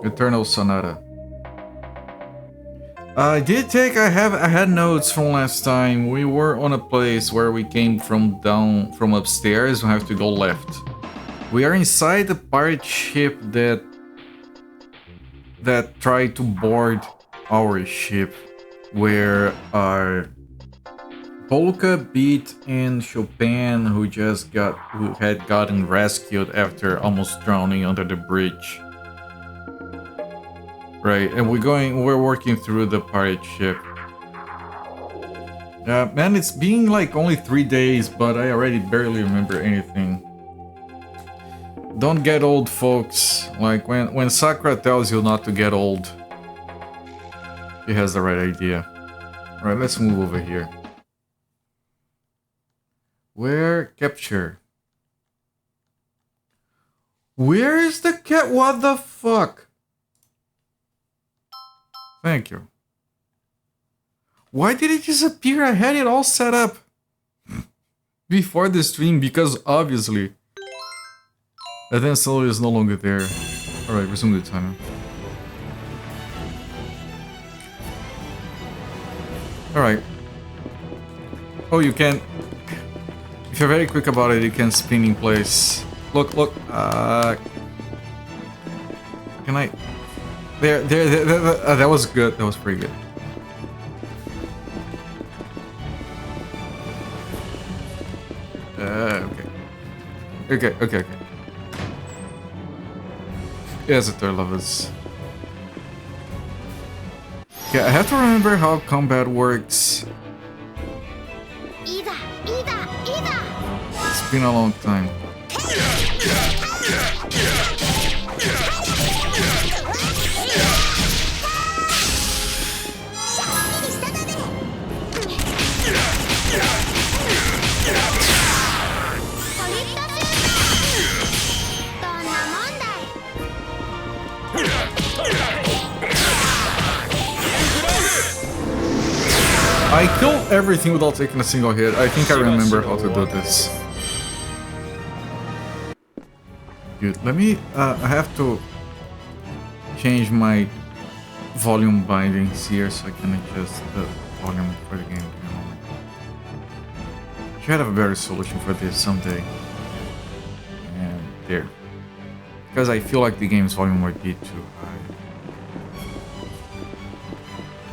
Eternal Sonata. I had notes from last time. We were on a place where we came from upstairs. We have to go left. We are inside the pirate ship that tried to board our ship, where our Polka, Beat, and Chopin, who had gotten rescued after almost drowning under the bridge. Right, and we're working through the pirate ship. Man, it's been like only 3 days, but I already barely remember anything. Don't get old, folks. Like, when Sakura tells you not to get old, she has the right idea. Alright, let's move over here. Where? Capture. Where is the cat? What the fuck? Thank you. Why did it disappear? I had it all set up before the stream, because obviously and then slowly is no longer there. Alright, resume the timer. Alright. Oh, you can... If you're very quick about it, you can spin in place. Look. Can I... There, that was good. That was pretty good. Okay. Yes, the third lovers. Yeah, I have to remember how combat works. It's been a long time. I killed everything without taking a single hit. I think I remember how to do this. Good. Let me... I have to change my volume bindings here so I can adjust the volume for the game. Should have a better solution for this someday. And there. Because I feel like the game's volume might be too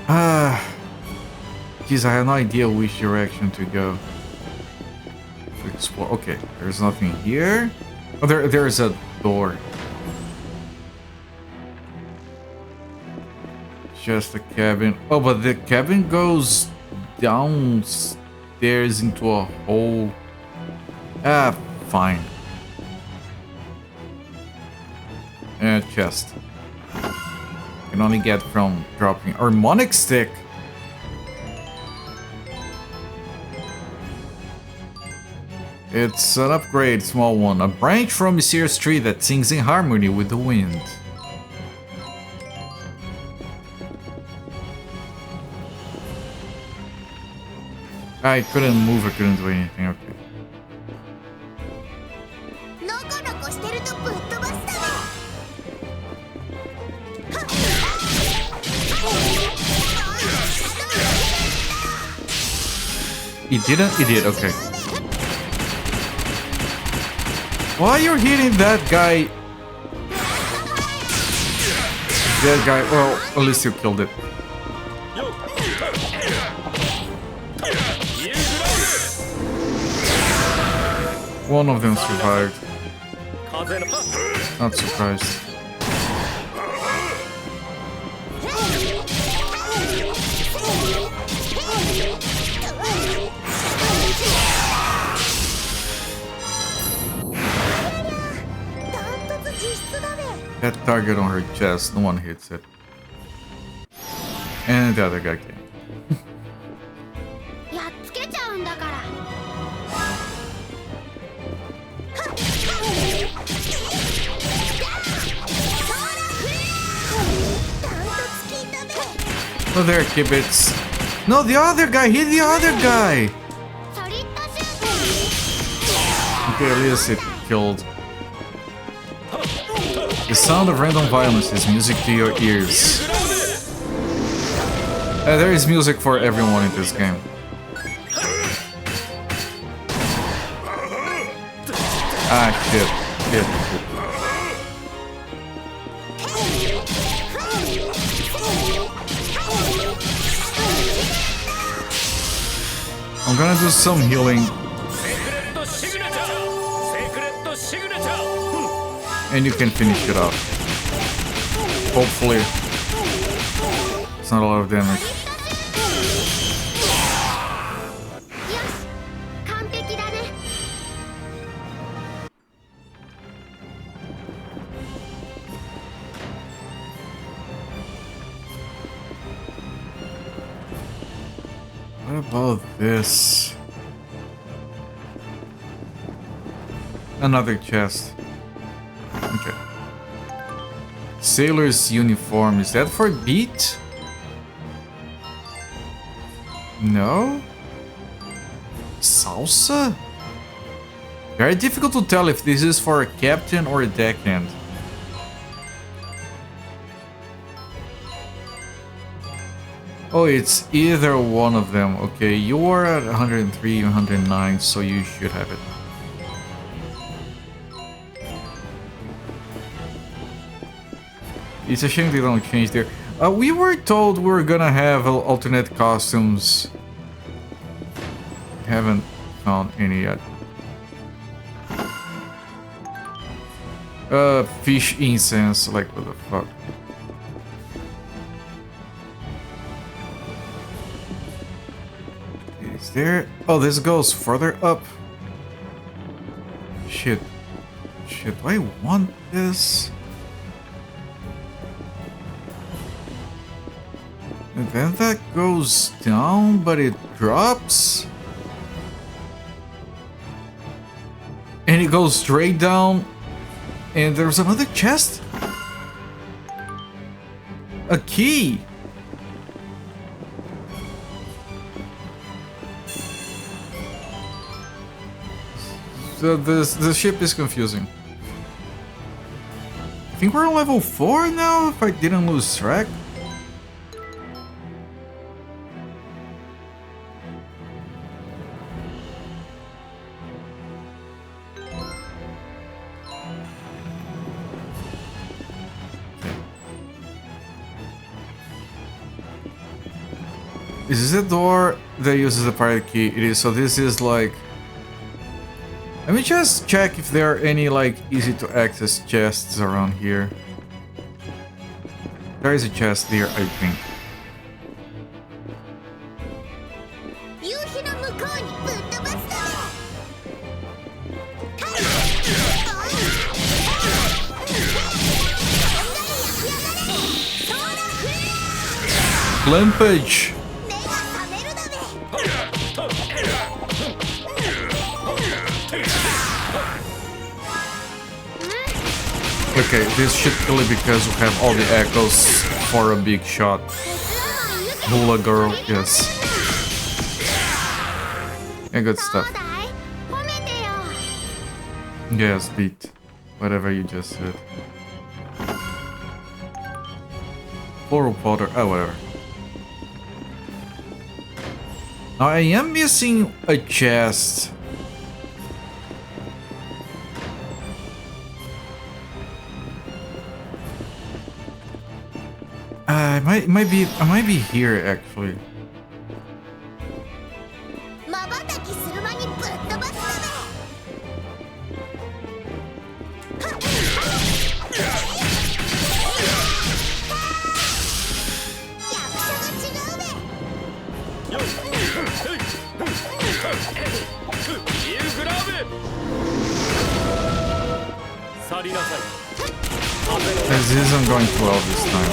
high. Geez, I have no idea which direction to go. To explore. Okay, there's nothing here. Oh, there's a door. Just a cabin. Oh, but the cabin goes downstairs into a hole. Fine. And chest. Can only get from dropping harmonic stick. It's an upgrade, small one. A branch from a mysterious tree that sings in harmony with the wind. I couldn't move, I couldn't do anything, okay. It didn't? It did, okay. Why are you hitting that guy? That guy, well, at least you killed it. One of them survived. Not surprised. That target on her chest, no one hits it. And the other guy came. Oh, there, Kibitz. No, the other guy! Hit the other guy! Okay, at least it killed. The sound of random violence is music to your ears. There is music for everyone in this game. Ah, shit. Shit. I'm gonna do some healing. And you can finish it off. Hopefully. It's not a lot of damage. What about this? Another chest. Okay. Sailor's uniform. Is that for beat? No? Salsa? Very difficult to tell if this is for a captain or a deckhand. Oh, it's either one of them. Okay, you are at 103, 109, so you should have it. It's a shame they don't change there. We were told we were gonna have alternate costumes. Haven't found any yet. Fish incense, like what the fuck? Is there? Oh, this goes further up. Shit. Shit, do I want this? And then that goes down, but it drops. And it goes straight down. And there's another chest. A key. So the ship is confusing. I think we're on level 4 now, if I didn't lose track. Is this a door that uses a pirate key? It is, so this is like... Let me just check if there are any like easy to access chests around here. There is a chest there, I think. Limpage! Okay, this should kill it because we have all the echoes for a big shot. Hula girl, yes. Yeah, good stuff. Yes, beat. Whatever you just said. Floral powder, oh whatever. Now I am missing a chest. I might be here actually. This isn't going too well this time.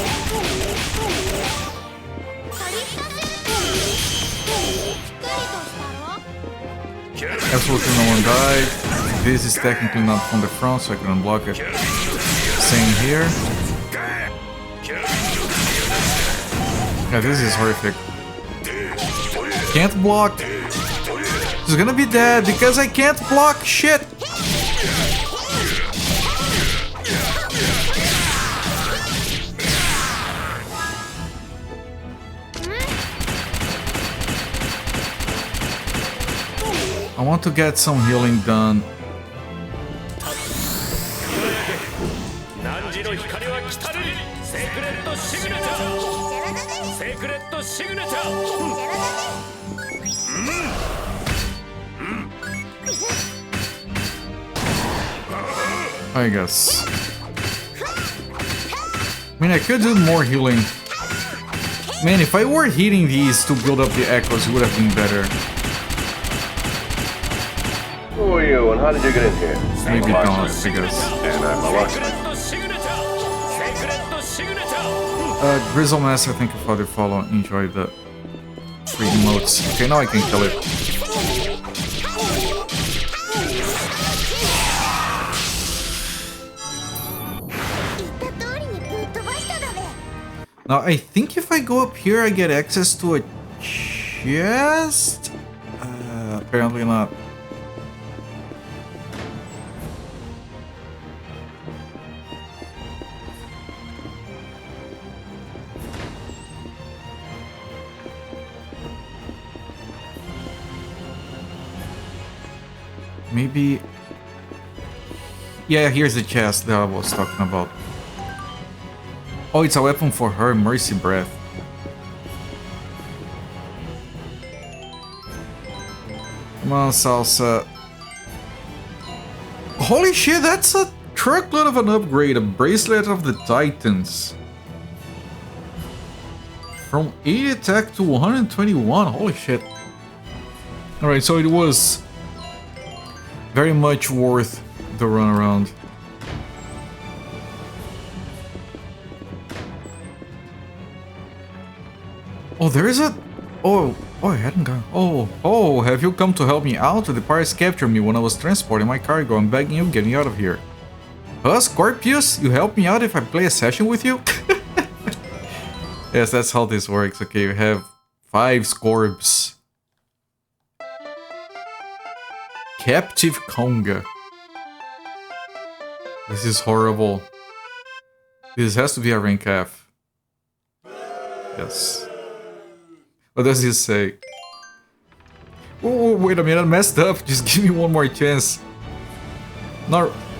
Absolutely no one died. This is technically not from the front, so I couldn't block it. Same here. Yeah, this is horrific. Can't block. He's gonna be dead because I can't block shit. I want to get some healing done. I guess. I mean, I could do more healing. Man, if I were hitting these to build up the echoes, it would have been better. Who are you and how did you get in here? Maybe not, I guess. And I'm a locksmith. Grizzle Master, thank you for the follow. Enjoy the free emotes. Okay, now I can kill it. Now, I think if I go up here, I get access to a chest? Apparently not. Maybe... Yeah, here's the chest that I was talking about. Oh, it's a weapon for her, Mercy Breath. Come on, Salsa. Holy shit, that's a truckload of an upgrade. A Bracelet of the Titans. From 80 attack to 121. Holy shit. Alright, so it was very much worth the run around. Oh, there is a... Oh, I hadn't gone... Oh, have you come to help me out? The pirates captured me when I was transporting my cargo. I'm begging you, get me out of here. Huh, Scorpius? You help me out if I play a session with you? Yes, that's how this works. Okay, you have 5 Scorbs. Captive Conga. This is horrible. This has to be a rank F. Yes. What does he say? Oh, wait a minute, I messed up. Just give me one more chance.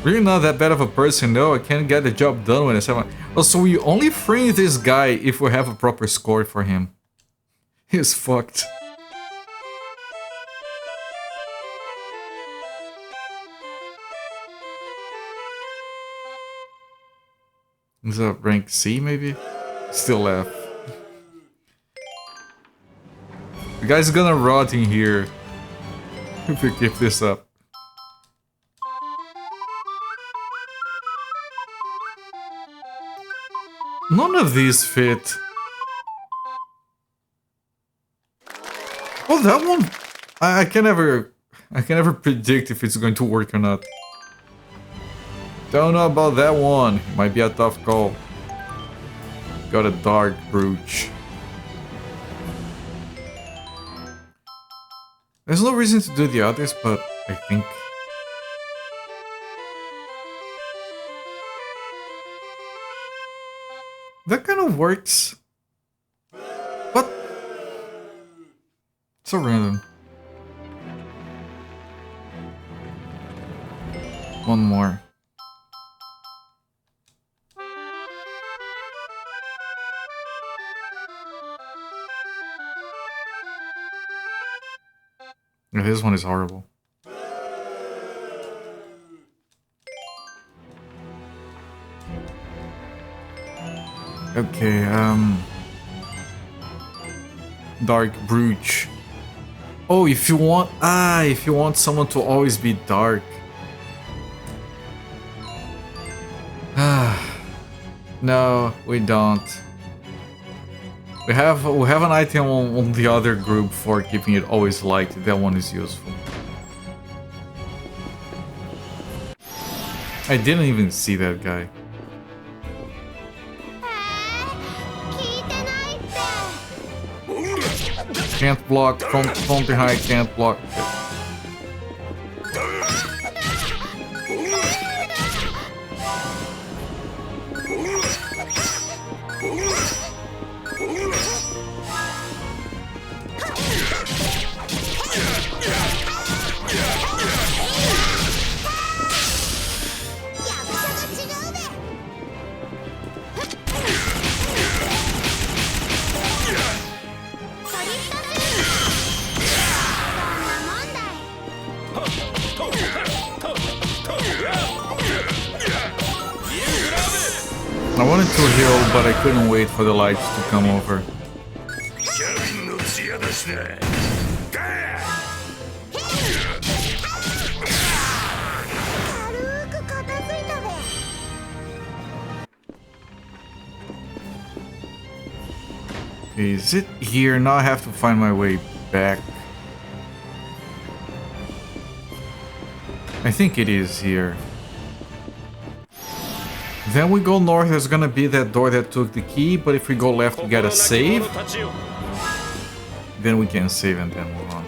Really not that bad of a person, no. I can't get the job done when I say my... Oh, so we only free this guy if we have a proper score for him. He's fucked. Is that rank C, maybe? Still F. The guy's gonna rot in here if we keep this up. None of these fit. Oh, that one! I can never predict if it's going to work or not. Don't know about that one. It might be a tough call. Got a dark brooch. There's no reason to do the others, but I think... that kind of works. What? So random. One more. Yeah, this one is horrible. Okay, Dark Brooch. Oh, if you want someone to always be dark. No, we don't. We have an item on the other group for keeping it always light. That one is useful. I didn't even see that guy. Can't block from behind. Can't block. wanted to heal, but I couldn't wait for the lights to come over. Is it here? Now I have to find my way back. I think it is here. Then we go north, there's gonna be that door that took the key, but if we go left we gotta save. Then we can save and then move on.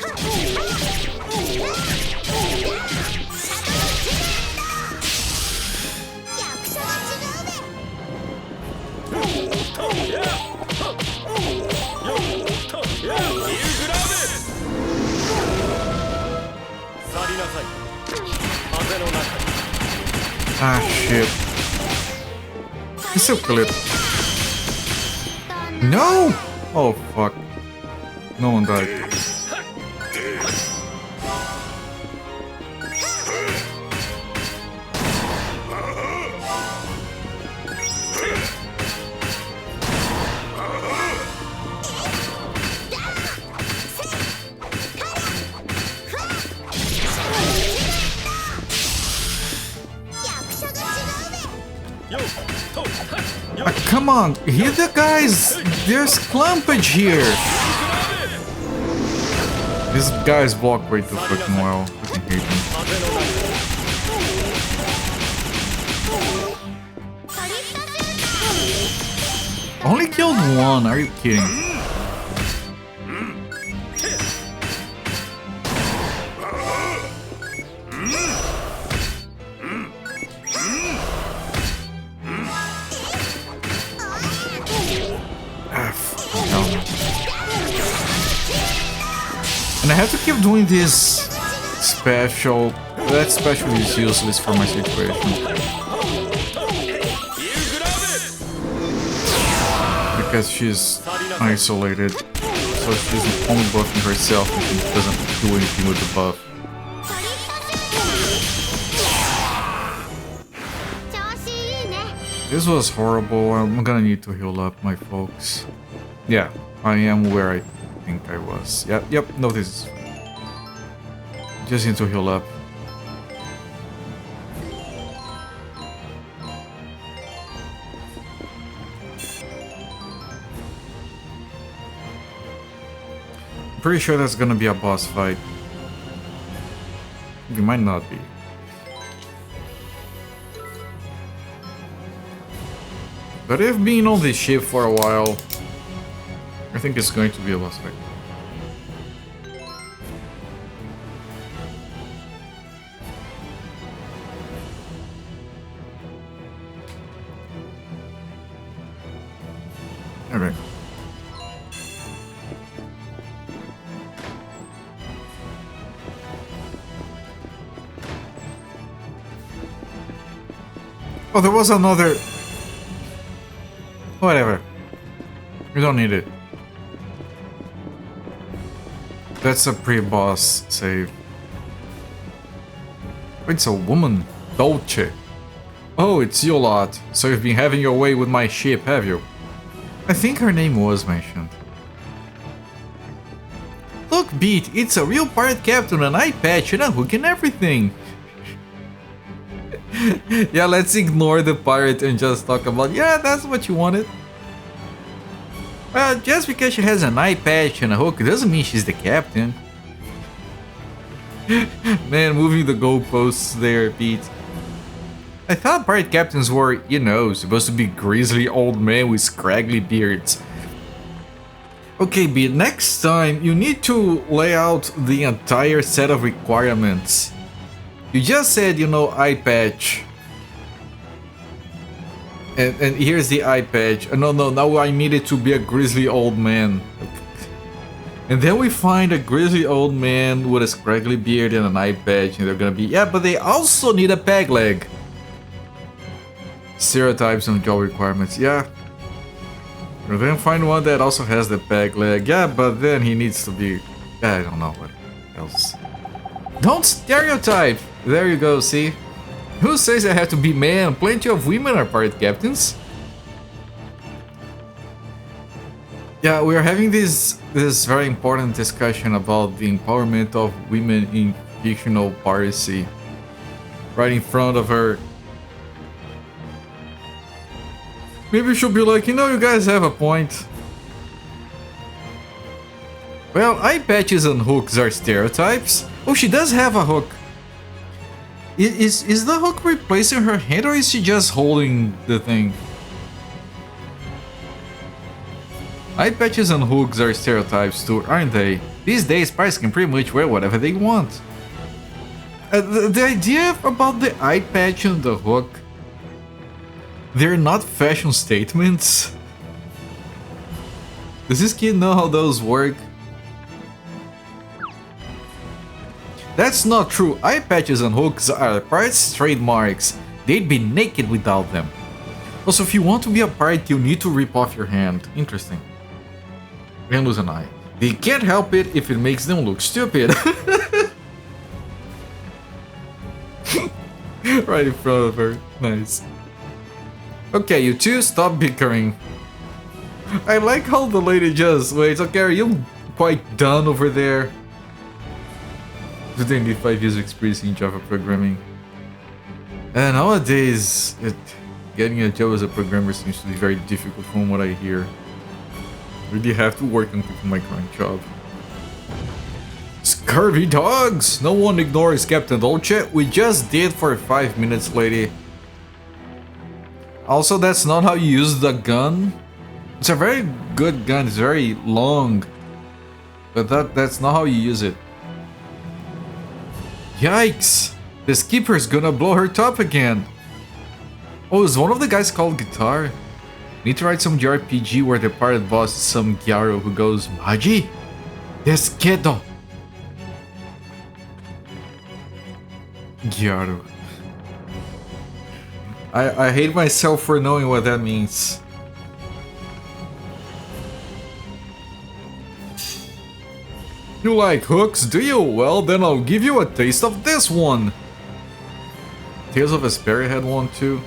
Ah, shit. He's so clipped. No! Oh, fuck. No one died. Come on, hit the guys! There's clumpage here! These guys block way too fucking well. I hate them. Only killed one, are you kidding? And I have to keep doing this special. That special is useless for my situation. Because she's isolated. So she's only buffing herself and she doesn't do anything with the buff. This was horrible. I'm gonna need to heal up, my folks. Yeah, I am where I think I was. Yep, no, this is... Just need to heal up. I'm pretty sure that's gonna be a boss fight. It might not be. But I've been on this ship for a while. I think it's going to be a boss fight. Okay. Oh, there was another... Whatever. We don't need it. That's a pre-boss save. It's a woman. Dolce. Oh, it's you lot. So you've been having your way with my ship, have you? I think her name was mentioned. Look, Beat, it's a real pirate captain, an eye patch, and a hook and everything. Yeah, let's ignore the pirate and just talk about, yeah, that's what you wanted. Well, just because she has an eye patch and a hook doesn't mean she's the captain. Man, moving the goalposts there, Pete. I thought pirate captains were, you know, supposed to be grizzly old men with scraggly beards. Okay, Pete, next time you need to lay out the entire set of requirements. You just said, you know, eye patch. And here's the eye patch. No, now I need it to be a grizzly old man. And then we find a grizzly old man with a scraggly beard and an eye patch, and they're gonna be, yeah, but they also need a peg leg. Stereotypes and job requirements, yeah. And then find one that also has the peg leg, yeah, but then he needs to be, yeah, I don't know what else. Don't stereotype! There you go, see? Who says I have to be man? Plenty of women are pirate captains. Yeah, we are having this very important discussion about the empowerment of women in fictional piracy. Right in front of her. Maybe she'll be like, you know, you guys have a point. Well, eye patches and hooks are stereotypes. Oh, she does have a hook. Is the hook replacing her hand, or is she just holding the thing? Eye patches and hooks are stereotypes too, aren't they? These days, pirates can pretty much wear whatever they want. The idea about the eye patch and the hook, they're not fashion statements. Does this kid know how those work? That's not true. Eye patches and hooks are pirates' trademarks. They'd be naked without them. Also, if you want to be a pirate, you need to rip off your hand. Interesting. And lose an eye. They can't help it if it makes them look stupid. Right in front of her. Nice. Okay, you two, stop bickering. I like how the lady just waits. Okay, are you quite done over there? Do they need 5 years experience in Java programming? And nowadays, getting a job as a programmer seems to be very difficult from what I hear. Really have to work on keeping my current job. Scurvy dogs! No one ignores Captain Dolce. We just did for 5 minutes, lady. Also, that's not how you use the gun. It's a very good gun, it's very long. But that's not how you use it. Yikes! The skipper's gonna blow her top again. Oh, is one of the guys called Guitar? Need to write some JRPG where the pirate boss is some gyaro who goes, Maji? Desquedo! Gyaro. I hate myself for knowing what that means. You like hooks, do you? Well, then I'll give you a taste of this one! Tales of Vesperia had one too.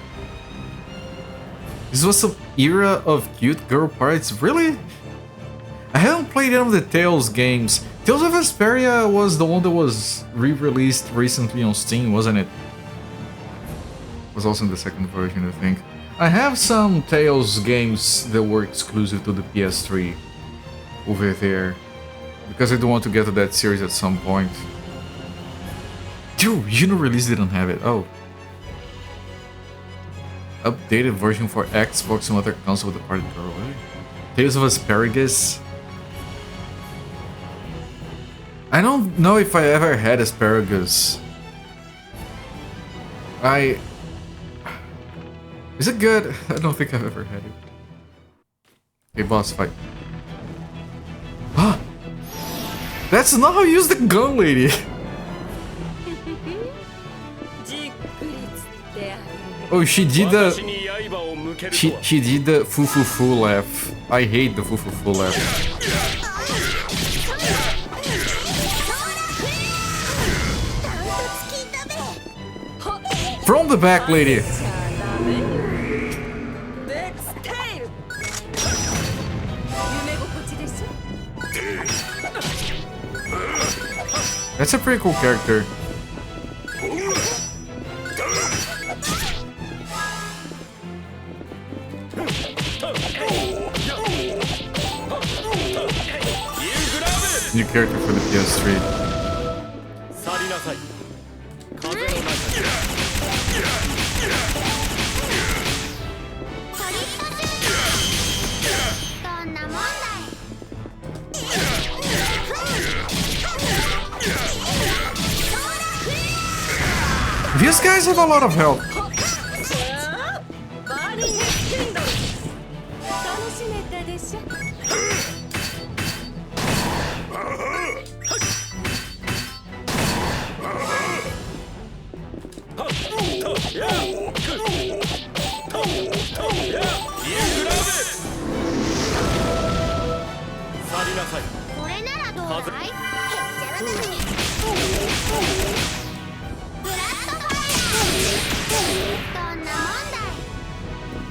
This was some era of cute girl pirates, really? I haven't played any of the Tales games. Tales of Vesperia was the one that was re-released recently on Steam, wasn't it? It was also in the second version, I think. I have some Tales games that were exclusive to the PS3 over there. Because I do want to get to that series at some point. Dude, you know release didn't have it. Oh. Updated version for Xbox and other console with the party girl. Really? Tales of Asparagus. I don't know if I ever had asparagus. Is it good? I don't think I've ever had it. Okay, boss fight. Ah! That's not how you use the gun, lady! Oh, she did the... She did the foo-foo-foo laugh. I hate the foo-foo-foo laugh. From the back, lady! That's a pretty cool character. New character for the PS3. These guys have a lot of health.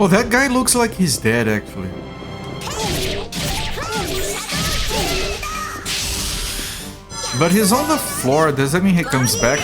Oh, that guy looks like he's dead, actually. But he's on the floor. Does that mean he comes back?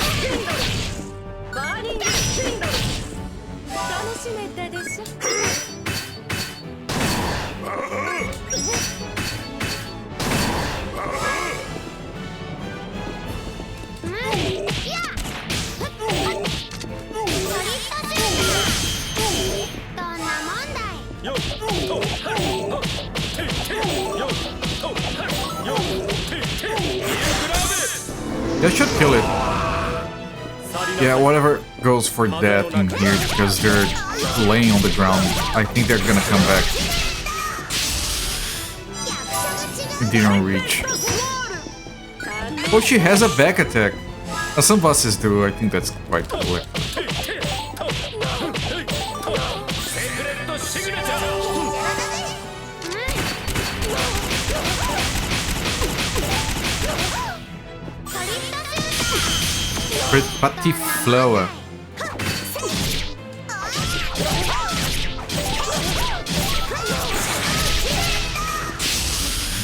That should kill it. Yeah, whatever goes for that in here because they're laying on the ground. I think they're gonna come back. It didn't reach. Oh, she has a back attack. Some bosses do. I think that's quite cool. Patiflower.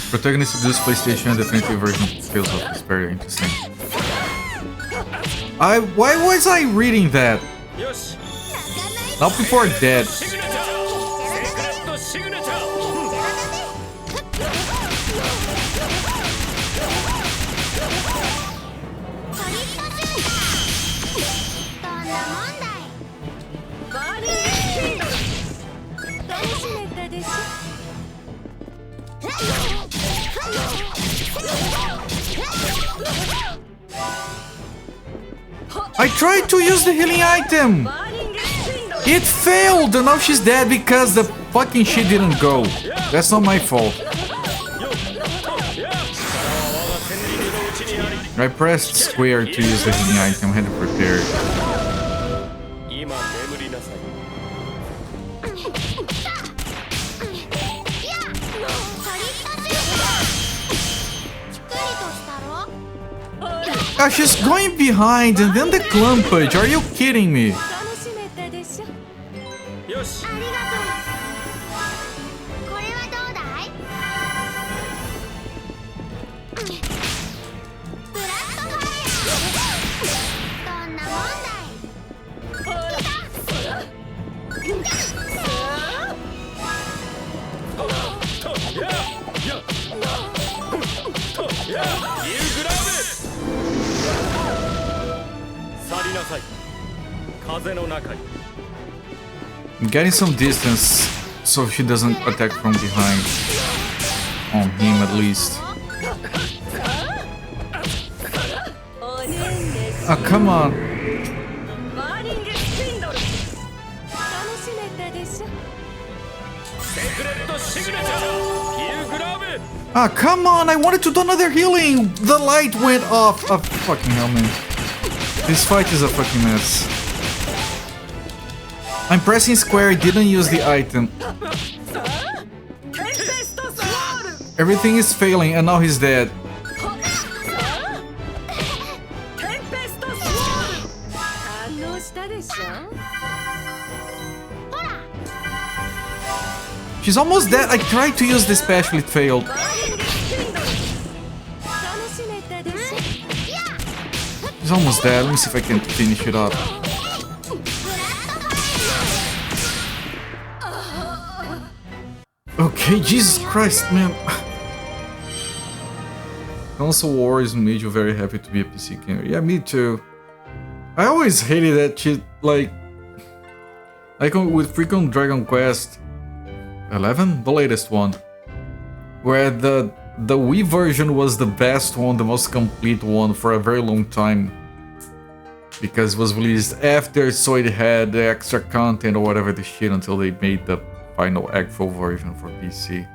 Protagonist of this PlayStation definitive version feels like it's very interesting. Why was I reading that? Not before dead. I tried to use the healing item! It failed! And now she's dead because the fucking shit didn't go. That's not my fault. I pressed square to use the healing item, I had to prepare it. Ah, she's going behind and then the clumpage. Are you kidding me? I'm getting some distance so she doesn't attack from behind. On him at least. Oh, come on. Ah, come on! I wanted to do another healing! The light went off! Oh, fucking hell, man. This fight is a fucking mess. I'm pressing square, I didn't use the item. Everything is failing and now he's dead. She's almost dead. I tried to use the special, it failed. She's almost dead. Let me see if I can finish it up. Okay, Jesus Christ, man. Console Wars made you very happy to be a PC gamer. Yeah, me too. I always hated that shit, like with freaking Dragon Quest 11, the latest one, where the Wii version was the best one, the most complete one for a very long time, because it was released after, so it had the extra content or whatever the shit until they made the final actual version for PC.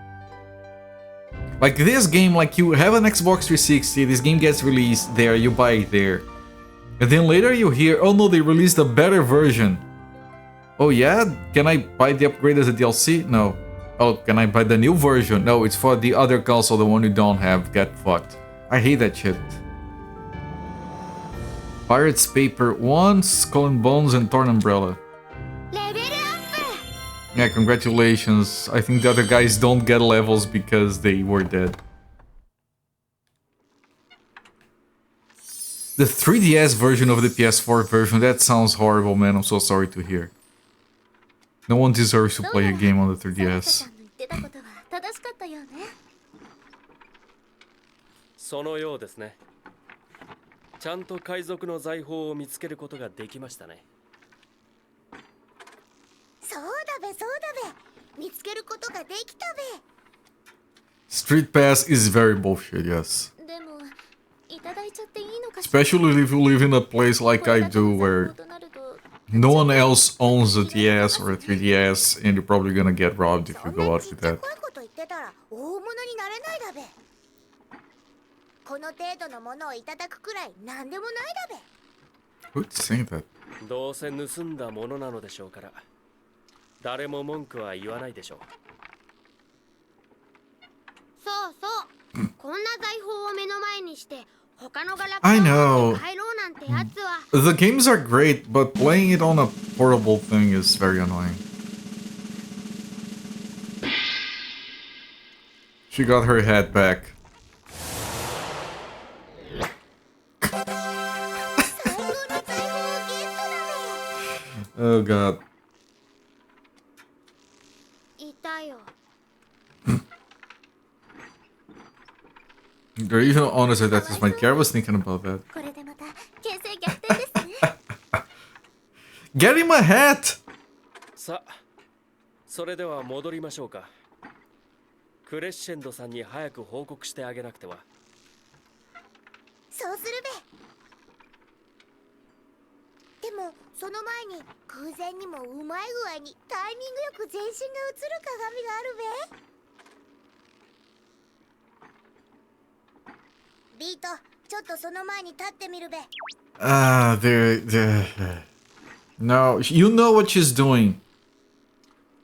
Like this game, like you have an Xbox 360, this game gets released there, you buy it there, and then later you hear, oh no, they released a better version. Oh yeah? Can I buy the upgrade as a DLC? No. Oh, can I buy the new version? No, it's for the other console, the one you don't have. Get fucked. I hate that shit. Pirates Paper 1, Skull and Bones, and Torn Umbrella. Yeah, congratulations. I think the other guys don't get levels because they were dead. The 3DS version of the PS4 version, that sounds horrible, man. I'm so sorry to hear. No one deserves to play a game on the 3DS. そのようですね。ちゃんと海賊の財宝を見つけることができましたね。そうだべ、そうだべ。見つけることができたべ。Street Pass is very bullshit, yes. でも、いただいちゃっていいのかしら。 Especially if you live in a place like I do where no one else owns a DS or a 3DS and you're probably gonna get robbed if you go out with that. この程度のものをいただくくらいなんでもないだべ。 Who's saying that? どうせ盗んだものなのでしょうから、誰も文句は言わないでしょう。そうそう。こんな財宝を目の前にして、他のガラク I タ know. を入ろうなんてやつは。The games are great, but playing it on a portable thing is very annoying. She got her head back. Oh god. いたよ。 They're even honest that that's my key. I was thinking about that. これでまた形勢逆転ですね。Get him a hat! さあ、それでは戻りましょうか。クレッシェンドさんに早く報告してあげなくては。そうするべ。でもその前に空前にもうまい具合にタイミングよく全身が映る鏡があるべ。ビート、ちょっとその前に立ってみるべ。No, you know what she's doing.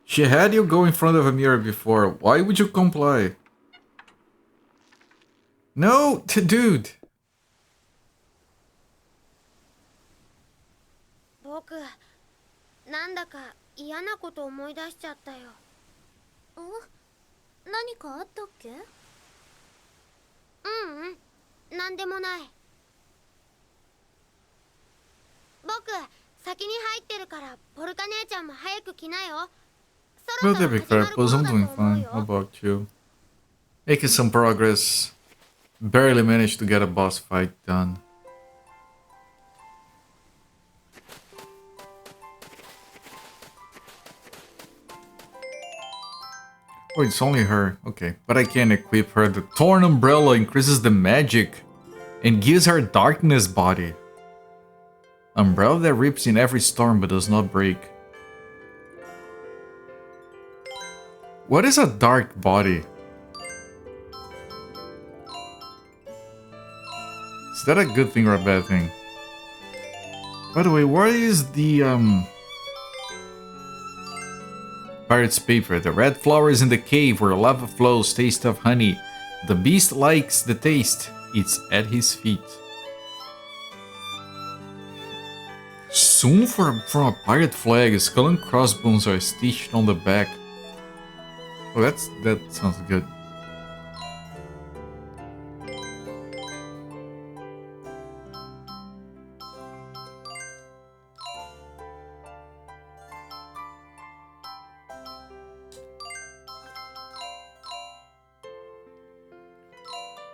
She had you go in front of a mirror before. Why would you comply? No, dude. 僕、なんだか嫌なこと思い出しちゃったよ。何かあったっけ？なんでもない。僕、先に入ってるからポルカ姉ちゃんも早く来なよ。そろ Well, そ to ろ be 始 fair, まる頃 Puss, だ I'm と doing 思う fine. よ。 How about you? Making some progress. Barely managed to get a boss fight done. Oh, it's only her. Okay, but I can equip her. The Torn Umbrella increases the magic and gives her darkness body. Umbrella that rips in every storm but does not break. What is a dark body? Is that a good thing or a bad thing? By the way, what is the Pirate's paper? The red flowers in the cave where lava flows taste of honey. The beast likes the taste. It's at his feet. Soon from a pirate flag, skull and crossbones are stitched on the back. Oh, that sounds good.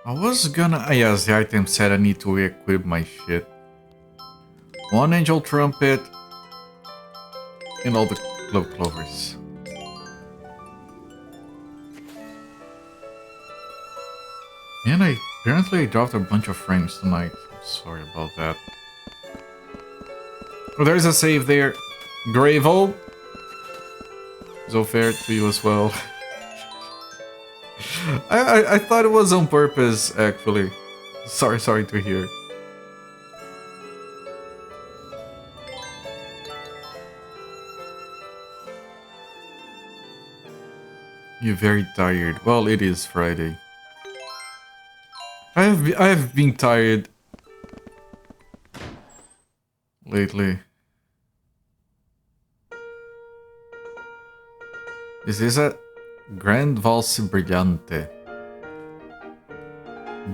I was gonna... yes, the item said I need to equip my shit. One angel trumpet. And all the clovers. And apparently I dropped a bunch of frames tonight. Sorry about that. Oh, there's a save there. Gravel. Zofair to you as well. I thought it was on purpose, actually. Sorry to hear. You're very tired. Well, it is Friday. I have been tired lately. Is this a Grand Valse Brillante?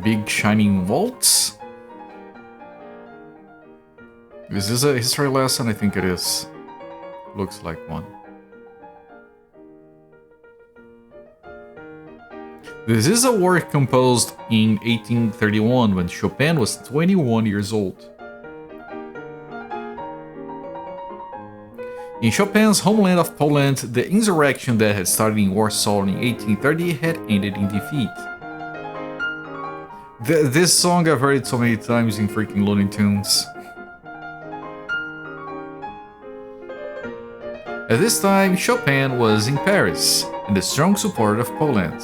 Big shining waltz? Is this a history lesson? I think it is. Looks like one. This is a work composed in 1831 when Chopin was 21 years old. In Chopin's homeland of Poland, the insurrection that had started in Warsaw in 1830 had ended in defeat. This song I've heard it so many times in freaking Looney Tunes. At this time, Chopin was in Paris, and the strong support of Poland.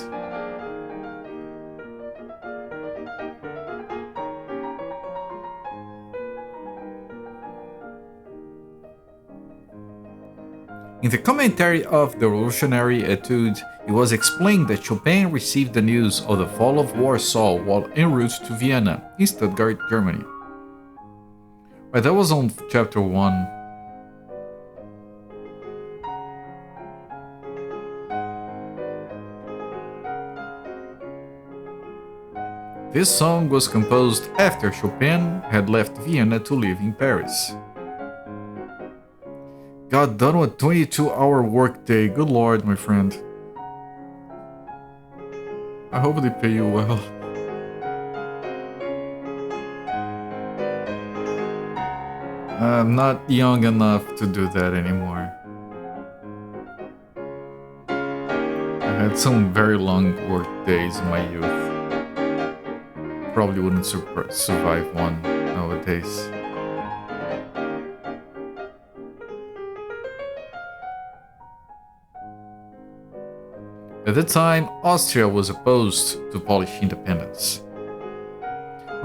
In the commentary of the Revolutionary Etude, it was explained that Chopin received the news of the fall of Warsaw while en route to Vienna, in Stuttgart, Germany. Right, that was on chapter 1. This song was composed after Chopin had left Vienna to live in Paris. Got done with 22-hour workday. Good lord, my friend. I hope they pay you well. I'm not young enough to do that anymore. I had some very long work days in my youth. Probably wouldn't survive one nowadays. At the time, Austria was opposed to Polish independence.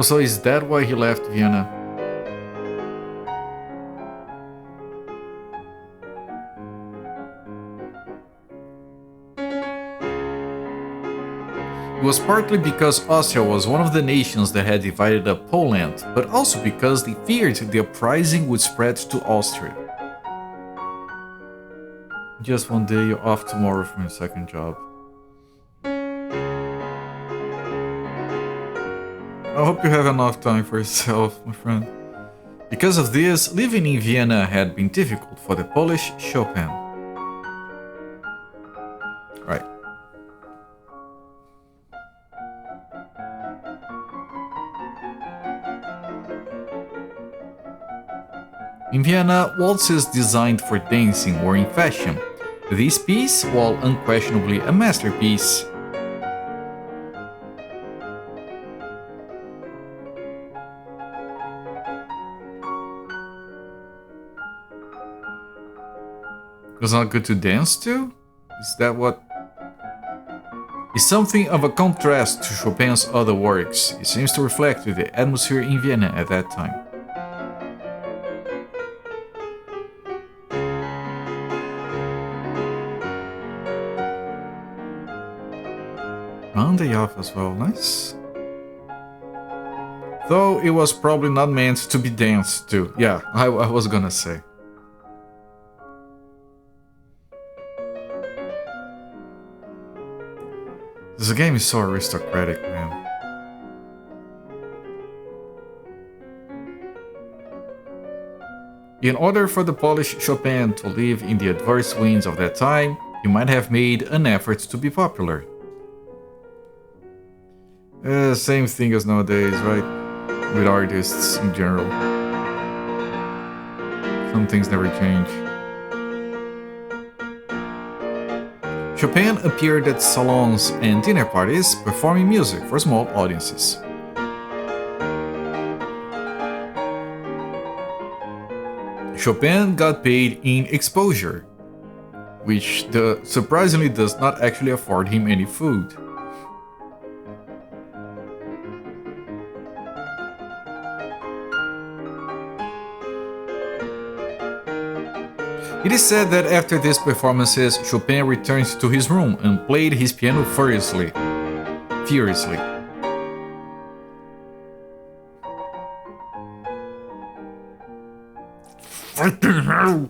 So is that why he left Vienna? It was partly because Austria was one of the nations that had divided up Poland, but also because they feared the uprising would spread to Austria. Just one day off tomorrow from your second job. I hope you have enough time for yourself, my friend. Because of this, living in Vienna had been difficult for the Polish Chopin. Right. In Vienna, waltzes designed for dancing were in fashion. This piece, while unquestionably a masterpiece, was not good to dance to? Is that what? Is something of a contrast to Chopin's other works. It seems to reflect the atmosphere in Vienna at that time. Monday off as well, nice. Though it was probably not meant to be danced to. Yeah, I was gonna say. This game is so aristocratic, man. In order for the Polish Chopin to live in the adverse winds of that time, he might have made an effort to be popular. Same thing as nowadays, right? With artists in general. Some things never change. Chopin appeared at salons and dinner parties, performing music for small audiences. Chopin got paid in exposure, which surprisingly does not actually afford him any food. It is said that after these performances, Chopin returned to his room and played his piano furiously. Fucking hell!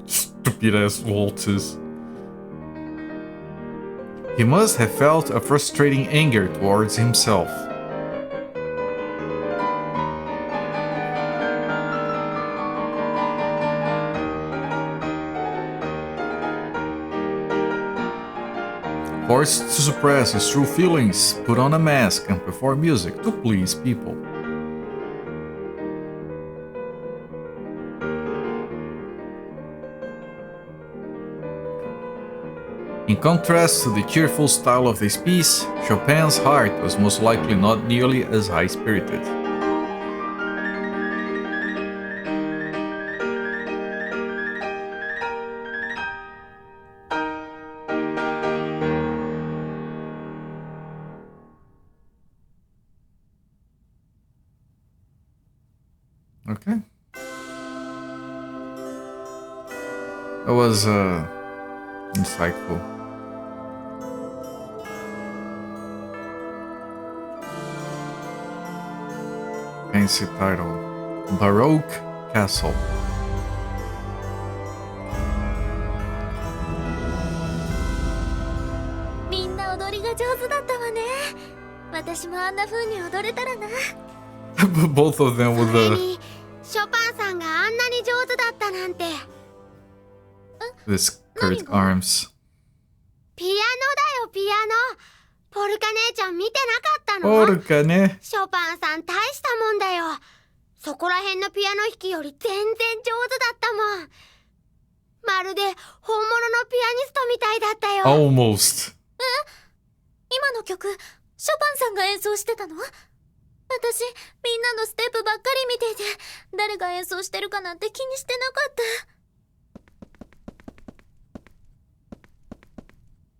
Stupid ass waltzes. He must have felt a frustrating anger towards himself. Forced to suppress his true feelings, put on a mask, and perform music to please people. In contrast to the cheerful style of this piece, Chopin's heart was most likely not nearly as high-spirited. Okay. That was insightful. Fancy title. Baroque Castle. みんな踊りが上手だったわね。私もあんな風に踊れたらな。Both of them with それ the にショパンさんがあんなに上手だったなんて。 this curved arms. ピアノだよピアノ。ポルカ姉ちゃん見てなかったの？ Porca ne. ショパンさん大したもんだよ。そこら辺のピアノ弾きより全然上手だったもん。まるで本物のピアニストみたいだったよ。 Almost. 今の曲、ショパンさんが演奏してたの？私、みんなのステップばっかり見ていて、誰が演奏してるかなんて気にしてなかっ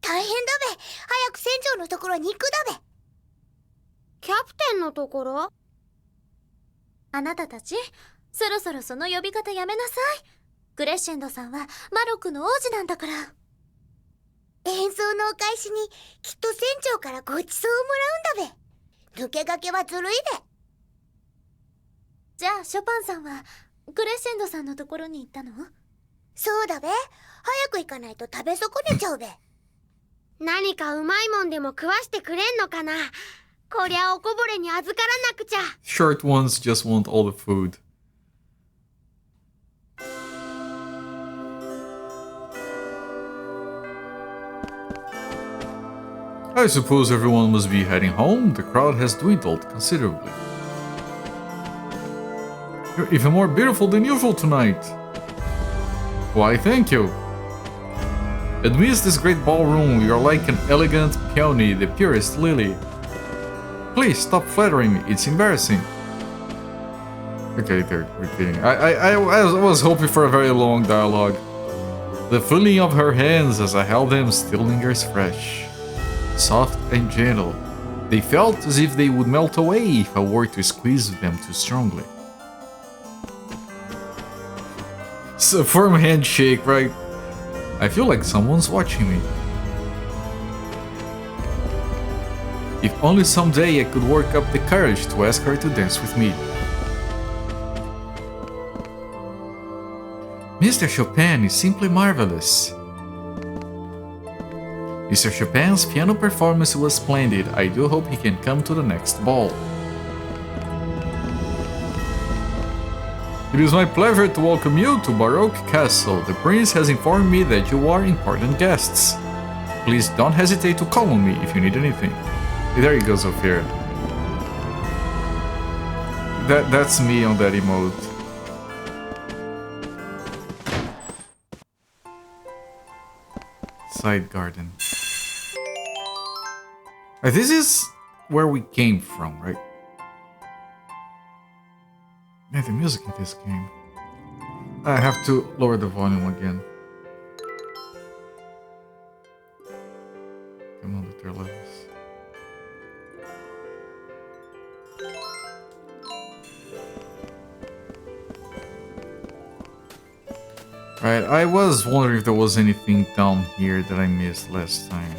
た。大変だべ。早く船長のところに行くだべ。キャプテンのところ？あなたたち、そろそろその呼び方やめなさい。クレッシェンドさんはマロックの王子なんだから。演奏のお返しにきっと船長からごちそうをもらうんだべ。抜け駆けはずるいべ。じゃあショパンさんはクレッシェンドさんのところに行ったの？そうだべ。早く行かないと食べ損ねちゃうべ。何かうまいもんでも食わしてくれんのかな。こりゃおこぼれに預からなくちゃ。 Short ones just want all the food. I suppose everyone must be heading home. The crowd has dwindled considerably. You're even more beautiful than usual tonight. Why, thank you. Amidst this great ballroom, you're like an elegant peony, the purest lily. Please stop flattering me, it's embarrassing. Okay, they're repeating. I was hoping for a very long dialogue. The feeling of her hands as I held them still lingers fresh. Soft and gentle. They felt as if they would melt away if I were to squeeze them too strongly. It's a firm handshake, right? I feel like someone's watching me. If only someday I could work up the courage to ask her to dance with me. Mr. Chopin is simply marvelous. Mr. Chopin's piano performance was splendid. I do hope he can come to the next ball. It is my pleasure to welcome you to Baroque Castle. The prince has informed me that you are important guests. Please don't hesitate to call on me if you need anything. There he goes up here. That's me on that emote. Side garden. This is where we came from, right? Man, the music in this game. I have to lower the volume again. Come on, the third levels. Right, I was wondering if there was anything down here that I missed last time.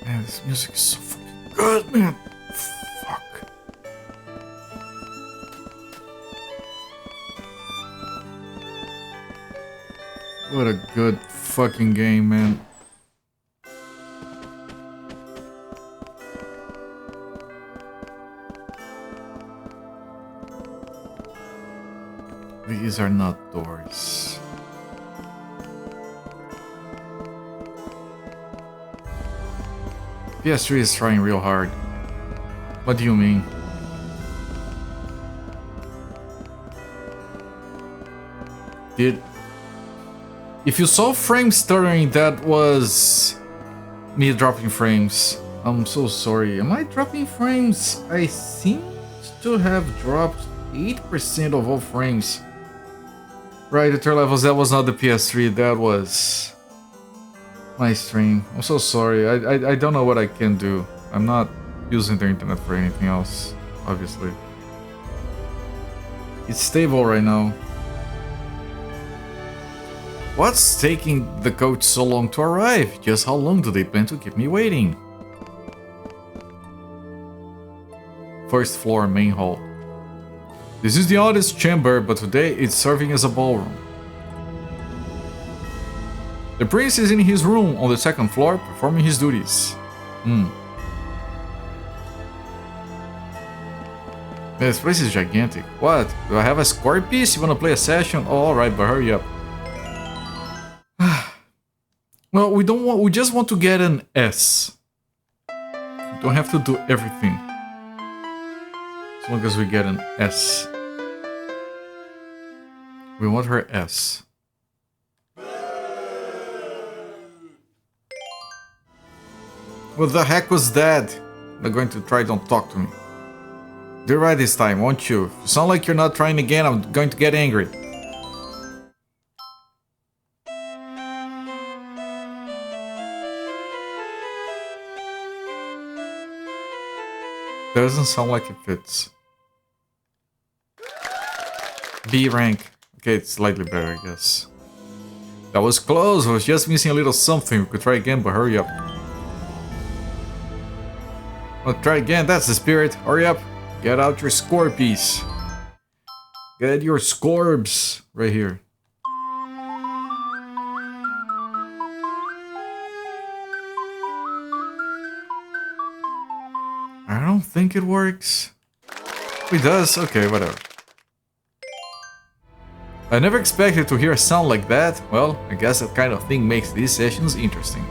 Man, this music is so fucking good, man. Fuck. What a good fucking game, man. These are not doors. PS3 is trying real hard. What do you mean? If you saw frames stuttering, that was me dropping frames. I'm so sorry. Am I dropping frames? I seem to have dropped 8% of all frames. Right, the third levels, that was not the PS3, that was my stream. I'm so sorry. I don't know what I can do. I'm not using the internet for anything else, obviously. It's stable right now. What's taking the coach so long to arrive? Just how long do they plan to keep me waiting? First floor, main hall. This is the audience chamber, but today it's serving as a ballroom. The prince is in his room on the second floor, performing his duties. This place is gigantic. What? Do I have a score piece? You wanna play a session? Oh, alright, but hurry up. Well, we just want to get an S. We don't have to do everything. As long as we get an S. We want her S. What the heck was that? They're going to try, don't talk to me. Do right this time, won't you? If you sound like you're not trying again, I'm going to get angry. Doesn't sound like it fits. B rank. Okay, it's slightly better, I guess. That was close. I was just missing a little something. We could try again, but hurry up. Well, try again. That's the spirit. Hurry up. Get out your score piece. Get your scorbs right here. I don't think it works. It does? Okay, whatever. I never expected to hear a sound like that. Well, I guess that kind of thing makes these sessions interesting.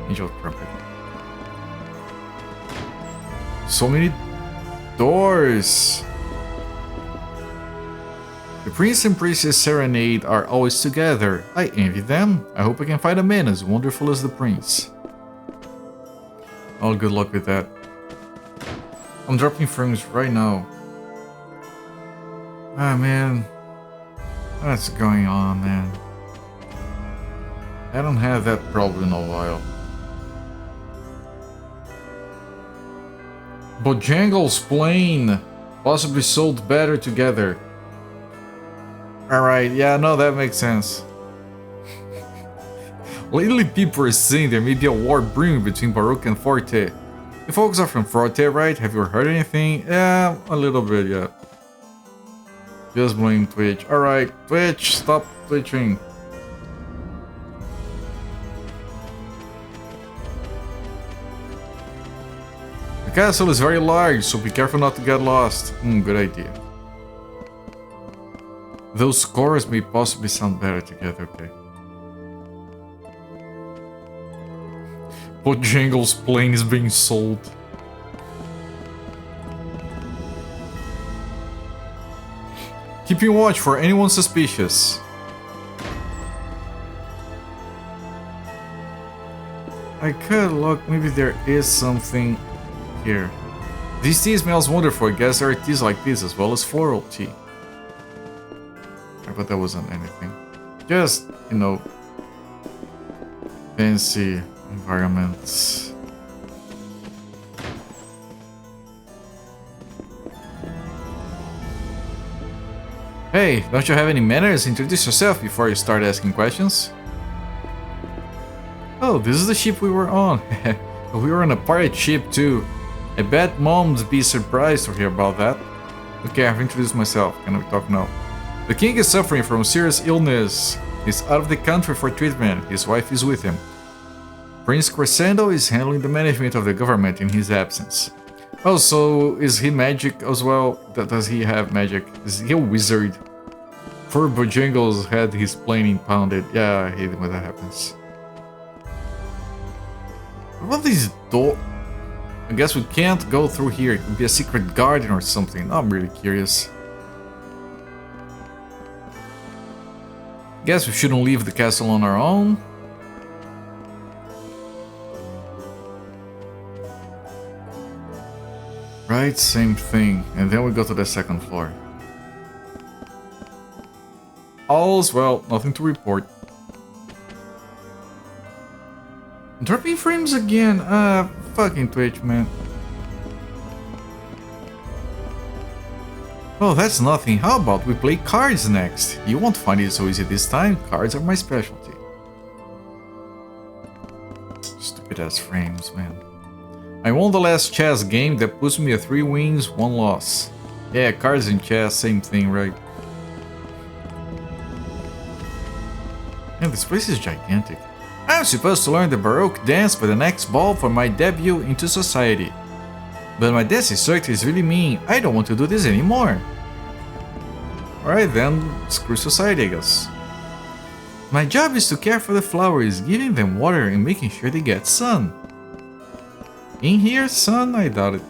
Angel trumpet. So many doors. The prince and princess serenade are always together. I envy them. I hope I can find a man as wonderful as the prince. Oh, good luck with that. I'm dropping frames right now. Ah, man. What's going on, man? I don't have that problem in a while. Bojangles plane possibly sold better together. Alright, yeah, no, that makes sense. Lately people are saying there may be a war brewing between Baruch and Forte. You folks are from Forte, right? Have you heard anything? Yeah, a little bit, yeah. Just blame Twitch. Alright, Twitch, stop twitching. The castle is very large, so be careful not to get lost. Good idea. Those scores may possibly sound better together, okay. Bojangles plane is being sold. Keeping watch for anyone suspicious. I could look, maybe there is something here. This tea smells wonderful. I guess there are teas like this as well as floral tea. I thought that wasn't anything. Just, you know, fancy environments. Hey, don't you have any manners? Introduce yourself before you start asking questions. Oh, this is the ship we were on. We were on a pirate ship too. I bet Mom'd be surprised to hear about that. Okay, I've introduced myself. Can we talk now? The king is suffering from serious illness. He's out of the country for treatment. His wife is with him. Prince Crescendo is handling the management of the government in his absence. Oh, so is he magic as well? Does he have magic? Is he a wizard? Poor Bojangles had his plane impounded. Yeah, I hate it when that happens. What about this door? I guess we can't go through here. It could be a secret garden or something. I'm really curious. Guess we shouldn't leave the castle on our own. Right, same thing. And then we go to the second floor. All's well, nothing to report. Dropping frames again. Fucking Twitch, man. Well, that's nothing. How about we play cards next? You won't find it so easy this time. Cards are my specialty. Stupid ass frames, man. I won the last chess game that puts me at 3 wins, 1 loss. Yeah, cards and chess, same thing, right? Man, this place is gigantic. I'm supposed to learn the Baroque dance for the next ball for my debut into society. But my dance instructor is really mean. I don't want to do this anymore. Alright then, screw society, I guess. My job is to care for the flowers, giving them water and making sure they get sun. In here, son? I doubt it.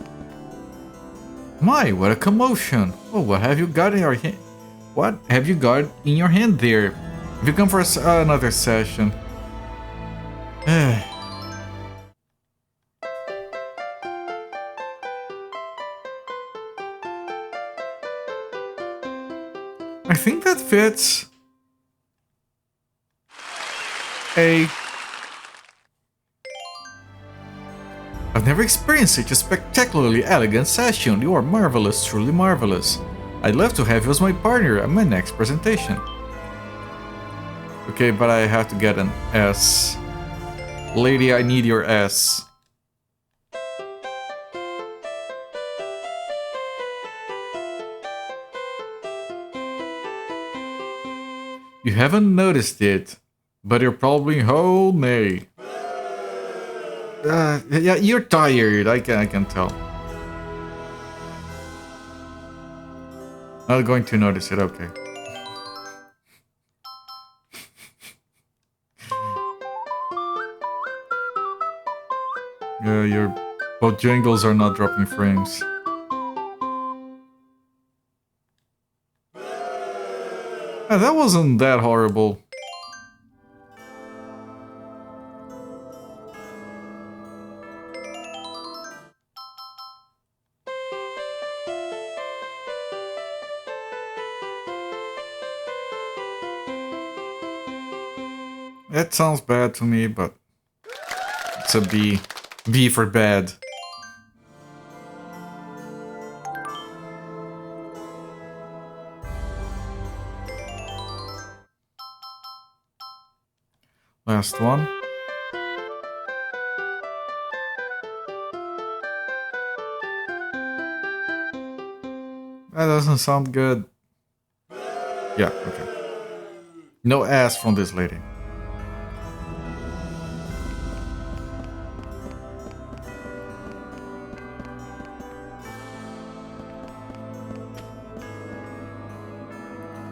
My, what a commotion! Oh, what have you got in your hand? What have you got in your hand there? Have you come for another session? I think that fits. I've never experienced such a spectacularly elegant session. You are marvelous, truly marvelous. I'd love to have you as my partner at my next presentation. Okay, but I have to get an S. Lady, I need your S. You haven't noticed it, but you're probably oh nay. Yeah, you're tired. I can tell. Not going to notice it. Okay. Your both jingles are not dropping frames. That wasn't that horrible. That sounds bad to me, but it's a B. B for bad. Last one. That doesn't sound good. Yeah, okay. No ass from this lady.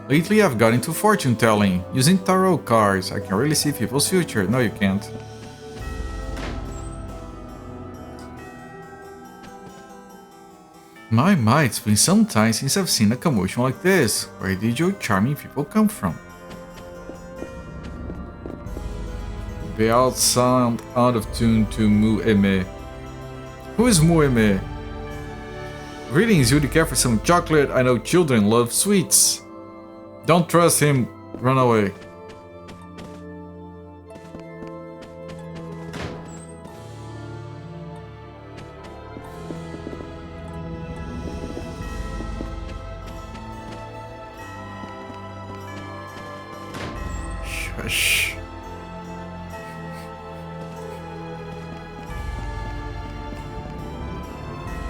Lately I've got into fortune telling, using tarot cards. I can really see people's future. No, you can't. My, it's been some time since I've seen a commotion like this. Where did you charming people come from? They all sound out of tune to Mu Eme. Who is Mu Eme? Greetings, you care for some chocolate? I know children love sweets. Don't trust him. Run away. Shush.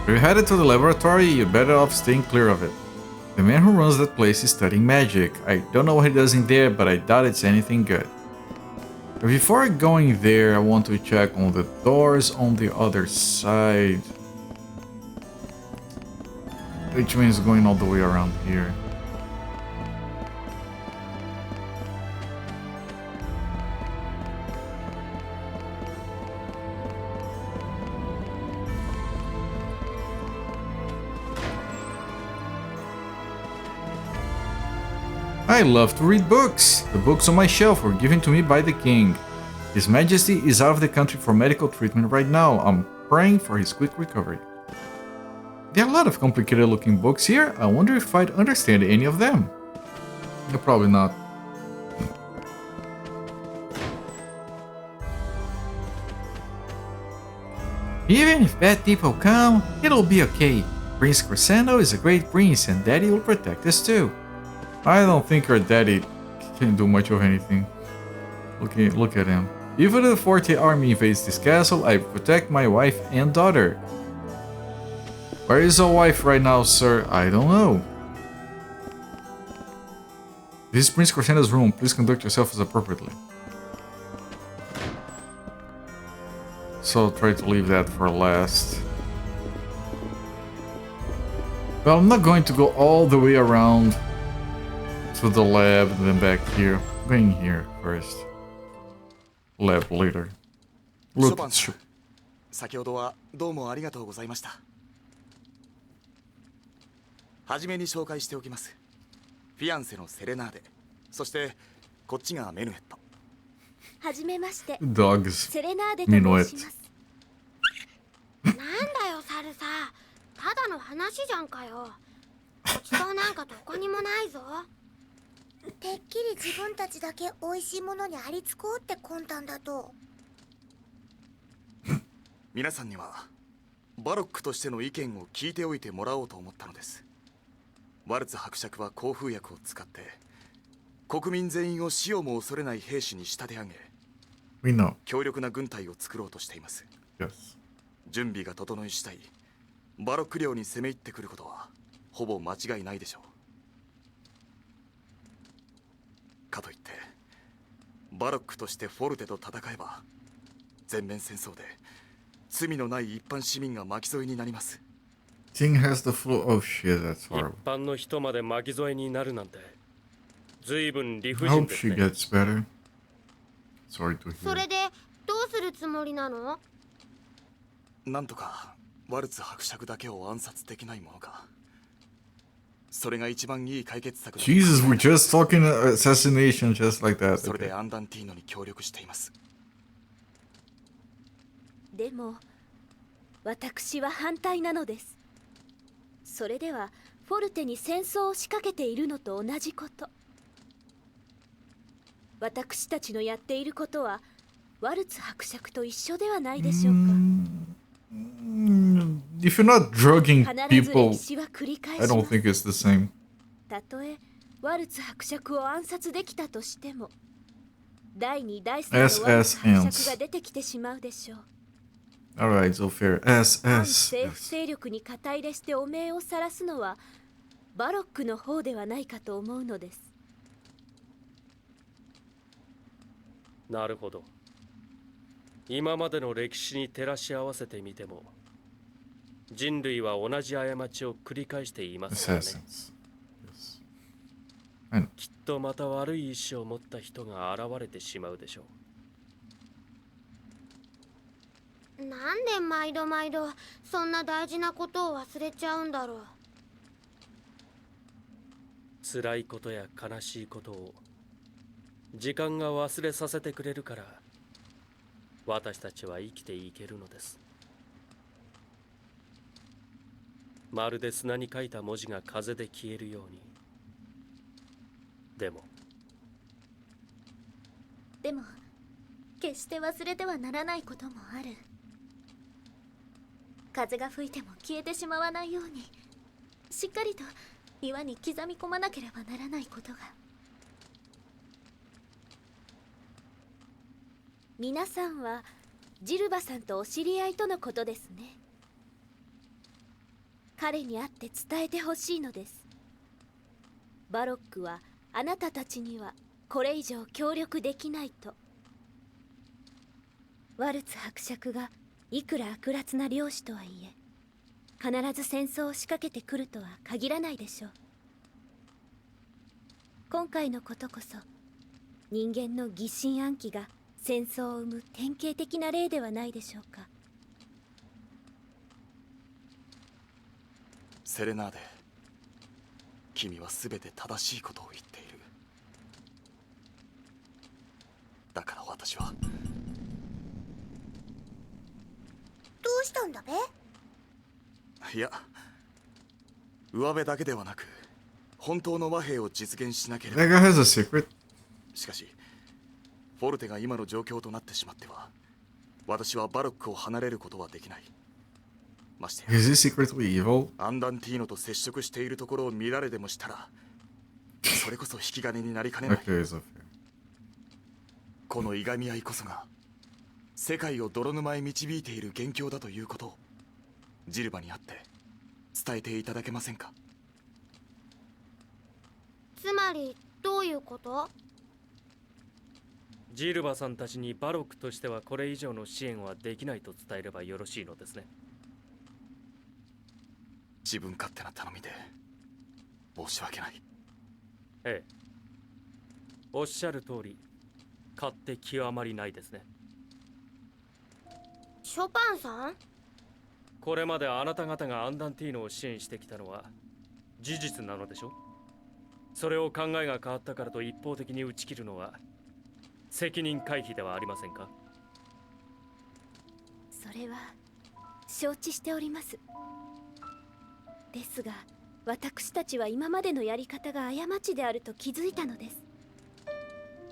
If you're headed to the laboratory, you're better off staying clear of it. The man who runs that place is studying magic. I don't know what he does in there, but I doubt it's anything good. But before going there, I want to check on the doors on the other side. Which means going all the way around here. I love to read books. The books on my shelf were given to me by the king. His Majesty is out of the country for medical treatment right now. I'm praying for his quick recovery. There are a lot of complicated looking books here. I wonder if I'd understand any of them. Probably not. Even if bad people come, it'll be okay. Prince Crescendo is a great prince and Daddy will protect us too. I don't think our daddy can do much of anything. Look at him. Even if the 40 army invades this castle, I protect my wife and daughter. Where is our wife right now, sir? I don't know. This is Prince Corsendo's room. Please conduct yourself as appropriately. So try to leave that for last. Well, I'm not going to go all the way around to the lab and then back here. I'm going here first. Lab later. Look, 先ほどはどうもありがとうございました。はじめに紹介しておきます。フィアンセのセレナーデ、そしてこっちがメヌエット。はじめまして。Dogs. セレナーデと申します。なんだよサルサ、ただの話じゃんかよ。ごちそうなんかどこにもないぞ。てっきり自分たちだけ美味しいものにありつこうって魂胆だと。皆さんにはバロックとしての意見を聞いておいてもらおうと思ったのです。ワルツ伯爵は口風薬を使って国民全員を死をも恐れない兵士に仕立て上げ、強力な軍隊を作ろうとしています。Yes. 準備が整い次第、バロック領に攻め入ってくることはほぼ間違いないでしょう。かといってバロックとしてフォルテと戦えば全面戦争で罪のない一般市民が巻き添えになります。Ting has the flu. Oh shit, that's 一 horrible. 般の人まで巻き添えになるなんて随分理不 I 尽 hope です she ね。 gets better. Sorry to そ hear. れでどうするつもりなの？なんとかワルツ伯爵だけを暗殺できないものか。それが一番いい解決策だ。 Jesus, we're just talking assassination just like that. それで Okay. アンダンティーノに協力しています。でも私は反対なのです。それではフォルテに戦争を仕掛けているのと同じこと。私たちのやっていることはワルツ伯爵と一緒ではないでしょうか。If you're not drugging 必ず people, 歴史は繰り返 I しま don't す。 think it's the same. たとえワルツ伯爵を暗殺できたとしても第2第3のワルツ伯爵が出てきてしまうでしょう。 Alright, so fair. 反 S. 政府勢力に肩入れして汚名を晒すのはバロックの方ではないかと思うのです。なるほど。今までの歴史に照らし合わせてみても人類は同じ過ちを繰り返していますからね。 Assassins. Yes. きっとまた悪い意志を持った人が現れてしまうでしょう。なんで毎度毎度そんな大事なことを忘れちゃうんだろう。辛いことや悲しいことを時間が忘れさせてくれるから私たちは生きていけるのです。まるで砂に書いた文字が風で消えるように。でも決して忘れてはならないこともある。風が吹いても消えてしまわないようにしっかりと岩に刻み込まなければならないことが。皆さんはジルバさんとお知り合いとのことですね。彼に会って伝えてほしいのです。バロックはあなたたちにはこれ以上協力できないと。ワルツ伯爵がいくら悪辣な領主とはいえ必ず戦争を仕掛けてくるとは限らないでしょう。今回のことこそ人間の疑心暗鬼が戦争を生む典型的な例ではないでしょうか。セレナーデ、君は全て正しいことを言っている。私は。どうしたんだべ？いや、上辺だけではなく本当の和平を実現しなければ。 That guy has a secret? しかしフォルテが今の状況となってしまっては私はバロックを離れることはできない。ましてや Is he secretly evil? アンダンティーノと接触しているところを見られでもしたらそれこそ引き金になりかねない。 Okay, so fair. このいがみ合いこそが世界を泥沼へ導いている元凶だということをジルバに会って伝えていただけませんか？つまりどういうこと？ジルバさんたちにバロックとしてはこれ以上の支援はできないと伝えればよろしいのですね。自分勝手な頼みで申し訳ない。ええ、おっしゃる通り勝手極まりないですね。ショパンさん？これまであなた方がアンダンティーノを支援してきたのは事実なのでしょ？それを考えが変わったからと一方的に打ち切るのは責任回避ではありませんか？それは承知しております。ですが私たちは今までのやり方が過ちであると気づいたのです。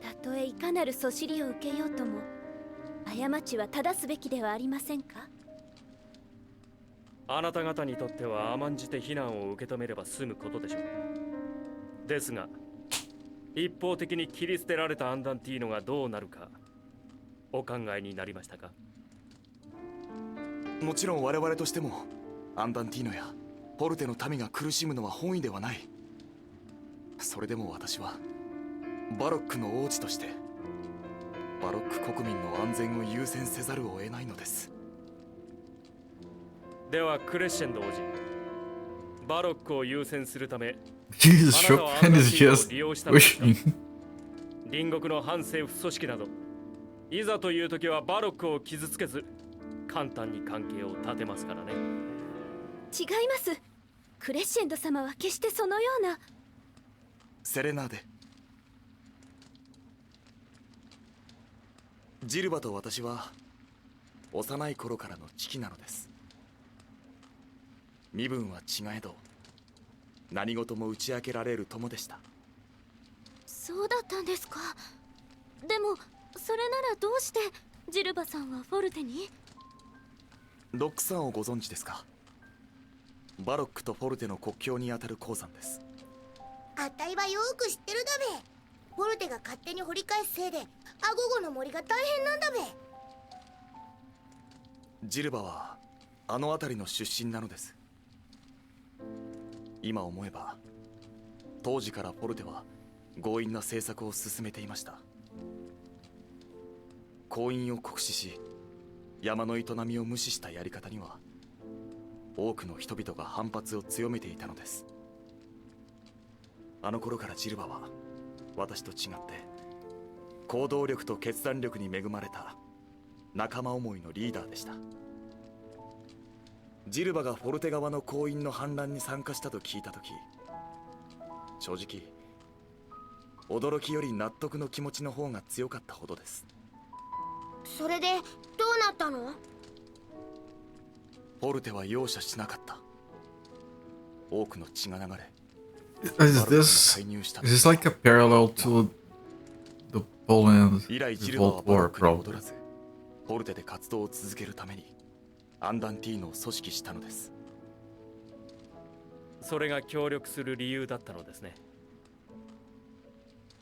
たとえいかなるそしりを受けようとも過ちは正すべきではありませんか？あなた方にとっては甘んじて非難を受け止めれば済むことでしょう。ですが一方的に切り捨てられたアンダンティーノがどうなるかお考えになりましたか？もちろん我々としてもアンダンティーノやポルテの民が苦しむのは本意ではない。それでも私はバロックの王子としてバロック国民の安全を優先せざるを得ないのです。ではクレッシェンド王子、バロックを優先するため Jesus, あなたはアン Chopin ダンテ is ィーノを just 利用したのですか？ wishing. 隣国の反政府組織などいざという時はバロックを傷つけず簡単に関係を断てますからね。違います。クレッシェンド様は決してそのような。セレナーデ、ジルバと私は幼い頃からの知己なのです。身分は違えど何事も打ち明けられる友でした。そうだったんですか。でもそれならどうしてジルバさんはフォルテに？ロックさんをご存知ですか？バロックとフォルテの国境にあたる鉱山です。あたいはよく知ってるだべ。フォルテが勝手に掘り返すせいでアゴゴの森が大変なんだべ。ジルバはあの辺りの出身なのです。今思えば当時からフォルテは強引な政策を進めていました。婚姻を酷使し山の営みを無視したやり方には多くの人々が反発を強めていたのです。あの頃からジルバは私と違って行動力と決断力に恵まれた仲間思いのリーダーでした。ジルバがフォルテ側の公院の反乱に参加したと聞いたとき、正直驚きより納得の気持ちの方が強かったほどです。それでどうなったの？フォルテは容赦しなかった。多くの血が流れ、 Is this like a parallel to the Poland 以来ジルバは Revolt バロッ War, クに戻 probably? らずフォルテで活動を続けるためにアンダンティーノを組織したのです。それが協力する理由だったのですね。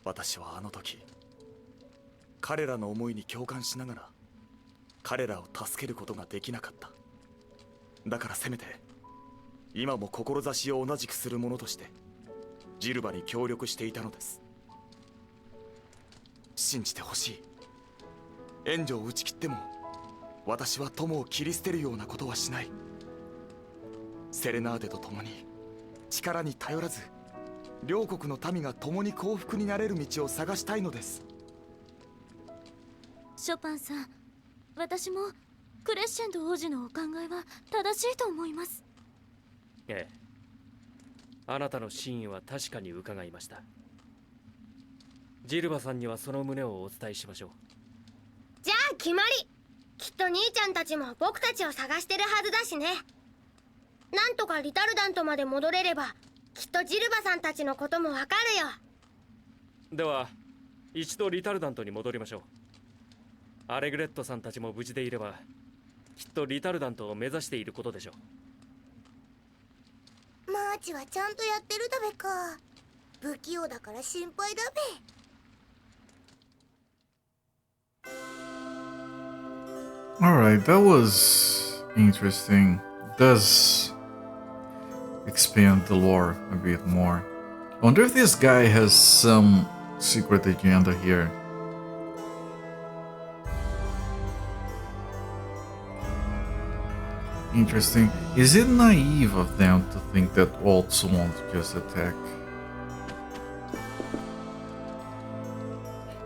私はあの時彼らの思いに共感しながら彼らを助けることができなかった。だからせめて今も志を同じくする者としてジルバに協力していたのです。信じてほしい。援助を打ち切っても私は友を切り捨てるようなことはしない。セレナーデと共に力に頼らず両国の民が共に幸福になれる道を探したいのです。ショパンさん、私もクレッシェンド王子のお考えは正しいと思います。ええ、あなたの真意は確かに伺いました。ジルバさんにはその旨をお伝えしましょう。決まり。きっと兄ちゃんたちも僕たちを探してるはずだしね。なんとかリタルダントまで戻れれば、きっとジルバさんたちのこともわかるよ。では一度リタルダントに戻りましょう。アレグレットさんたちも無事でいれば、きっとリタルダントを目指していることでしょう。マーチはちゃんとやってるだべか。不器用だから心配だべ。Alright, that was interesting. Does expand the lore a bit more. I wonder if this guy has some secret agenda here. Interesting. Is it naive of them to think that Waltz won't just attack?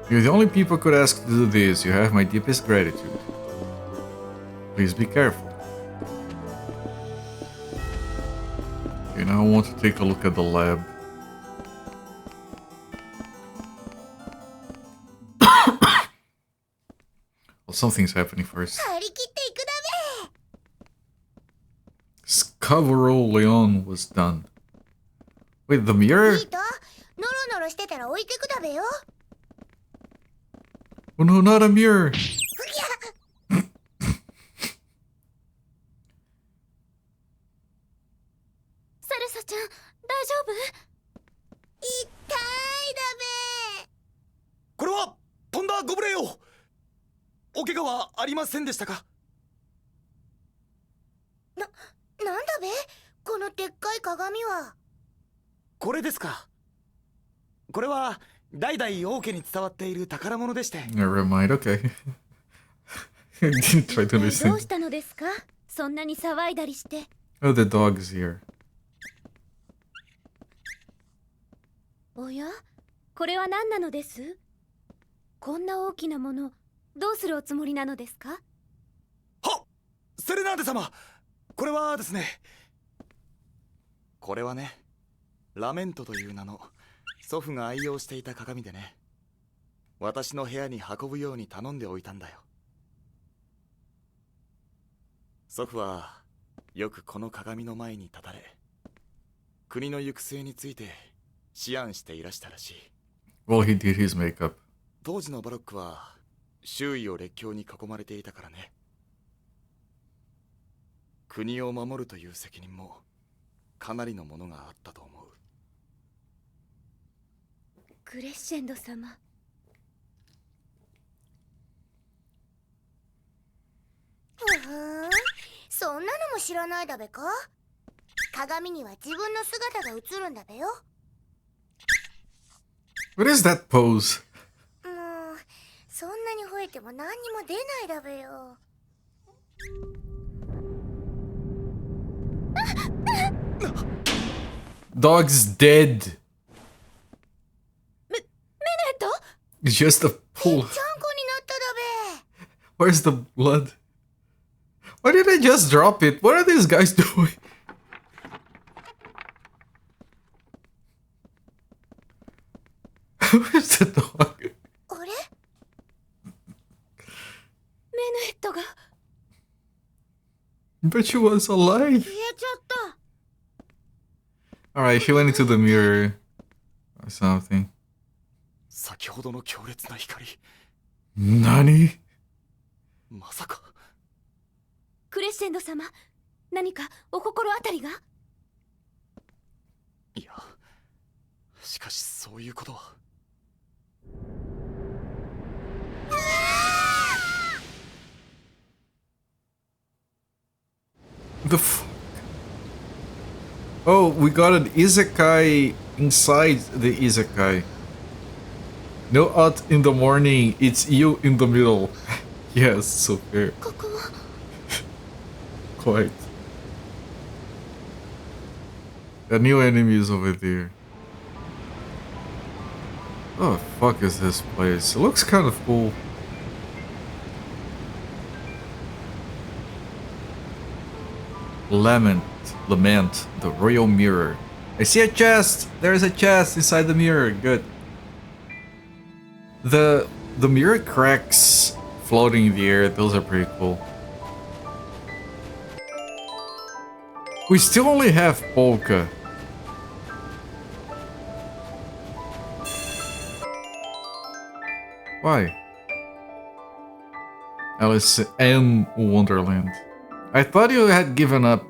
You're the only people I could ask to do this. You have my deepest gratitude. Please be careful. Okay, now I want to take a look at the lab. Well, something's happening first. 張り切っていくだべ。 Scavero Leon was done. Wait, the mirror? いいと、ノロノロしてたら置いてくだべよ。 Oh no, not a mirror! サルサちゃん、大丈夫？痛いだべ。これはとんだご無礼を。お怪我はありませんでしたか？なんだべ、このでっかい鏡は。これですか。これは代々王家に伝わっている宝物でして。Never mind, okay. I didn't try to どう listen. したのですか？そんなに騒いだりして。 Oh, the dog's here. おや？これは何なのです？こんな大きなもの、どうするおつもりなのですか？はっ、セレナーデ様。これはですね。これはね、ラメントという名の祖父が愛用していた鏡でね。私の部屋に運ぶように頼んでおいたんだよ。祖父はよくこの鏡の前に立たれ、国の行く末について思案していらしたらしい。Well, he did his makeup. 当時のバロックは周囲を列強に囲まれていたからね。国を守るという責任もかなりのものがあったと思う。クレッシェンド様。そんなのも知らないだべか。鏡には自分の姿が映るんだべよ。What is that pose? もうそんなに吠えても何にも出ないだべよ。Dog's dead. メネット？ It's just a ちゃ pool. んこになっただべ。 Where's the blood? Why did I just drop it? What are these guys doing? Where's the dog? あれ？メネットが。 But she was alive. 消えちゃった。 Alright, she went into the mirror or something. 先ほどの強烈な光。Nani? まさか。クレッシェンド様、何かお心当たりが？いや、しかしそういうことは。The fuck? Oh, we got an isekai inside the isekai. No out in the morning, it's you in the middle. Yes, so fair. ここは。 Quite. The new enemy is over there. Oh, the fuck is this place? It looks kind of cool. Lament, the royal mirror. I see a chest! There's a chest inside the mirror. Good. The mirror cracks floating in the air. Those are pretty cool. We still only have Polka. Why? Alice in Wonderland. I thought you had given up.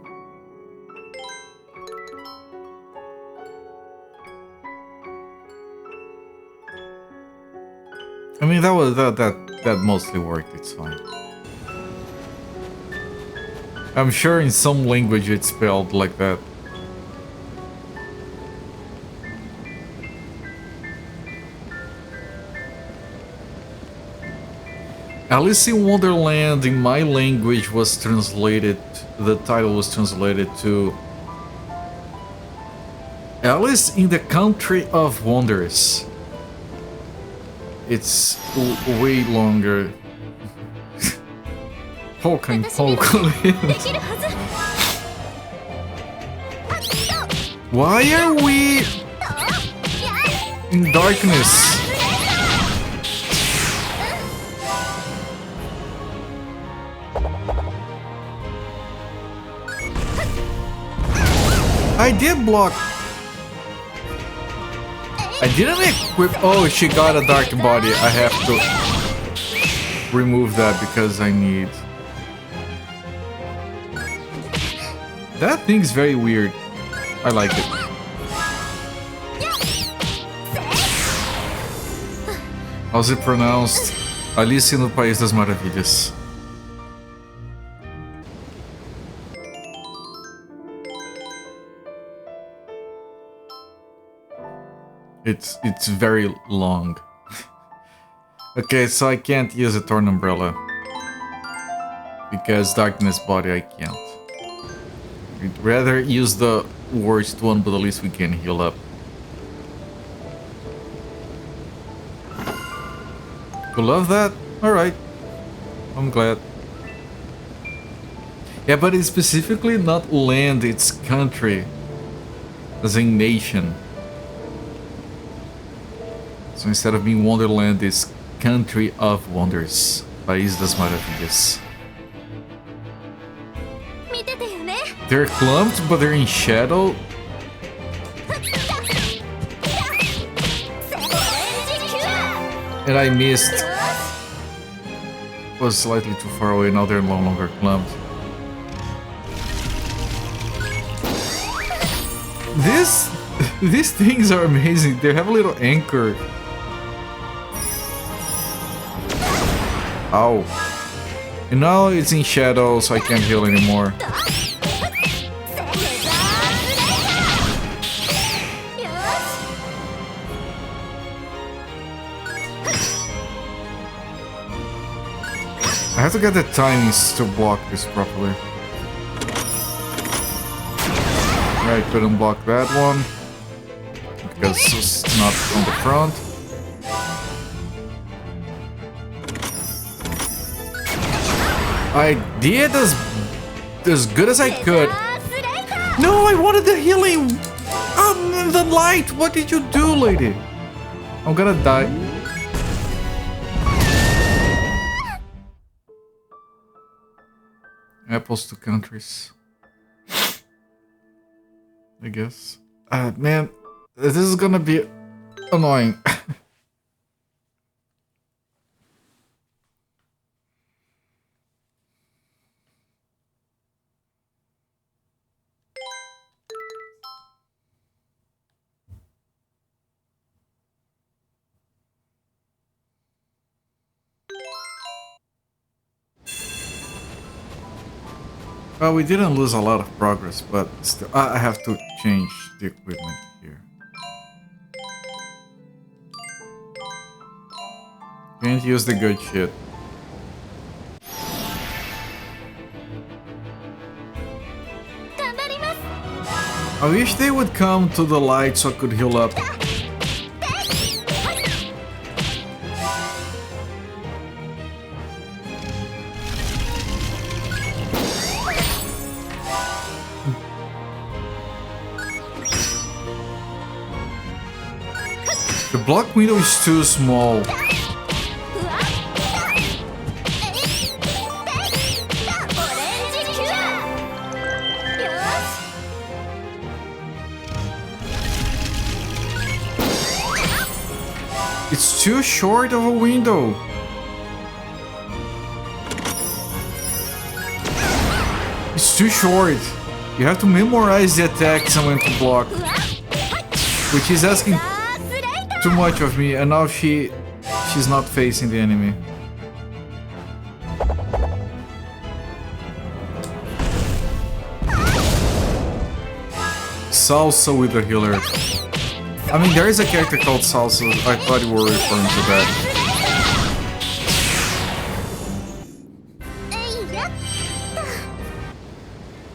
I mean, that mostly worked. It's fine. I'm sure in some language it's spelled like that. Alice in Wonderland in my language was translated, the title was translated to Alice in the Country of Wonders. It's way longer. Polka and Polka. Why are we in darkness? I did block. I didn't equip. Oh, she got a dark body. I have to remove that because I need. That thing's very weird. I like it. How's it pronounced? Alice no País das Maravilhas. It's very long. Okay, so I can't use a torn umbrella because darkness body I can't. I'd rather use the worst one, but at least we can heal up. You love that? Alright. I'm glad. Yeah, but it's specifically not land, it's country. As a nation. So instead of being Wonderland, it's Country of Wonders. País das Maravilhas. They're clumped, but they're in shadow. And I missed. Was slightly too far away, now they're no longer clumped. These things are amazing. They have a little anchor. Ow. And now it's in shadow, so I can't heal anymore. I have to get the timings to block this properly. I couldn't block that one because it's not on the front. I did as good as I could. No, I wanted the healing. The light. What did you do, lady? I'm gonna die. Apples to countries. I guess. Man, this is gonna be annoying. Well, we didn't lose a lot of progress, but still, I have to change the equipment here. Can't use the good shit. I wish they would come to the light so I could heal up. The block window is too small. It's too short of a window. It's too short. You have to memorize the attacks and when to block. Which is asking too much of me, and now she's not facing the enemy. Salsa with a healer. I mean, there is a character called Salsa. I thought you were referring to that.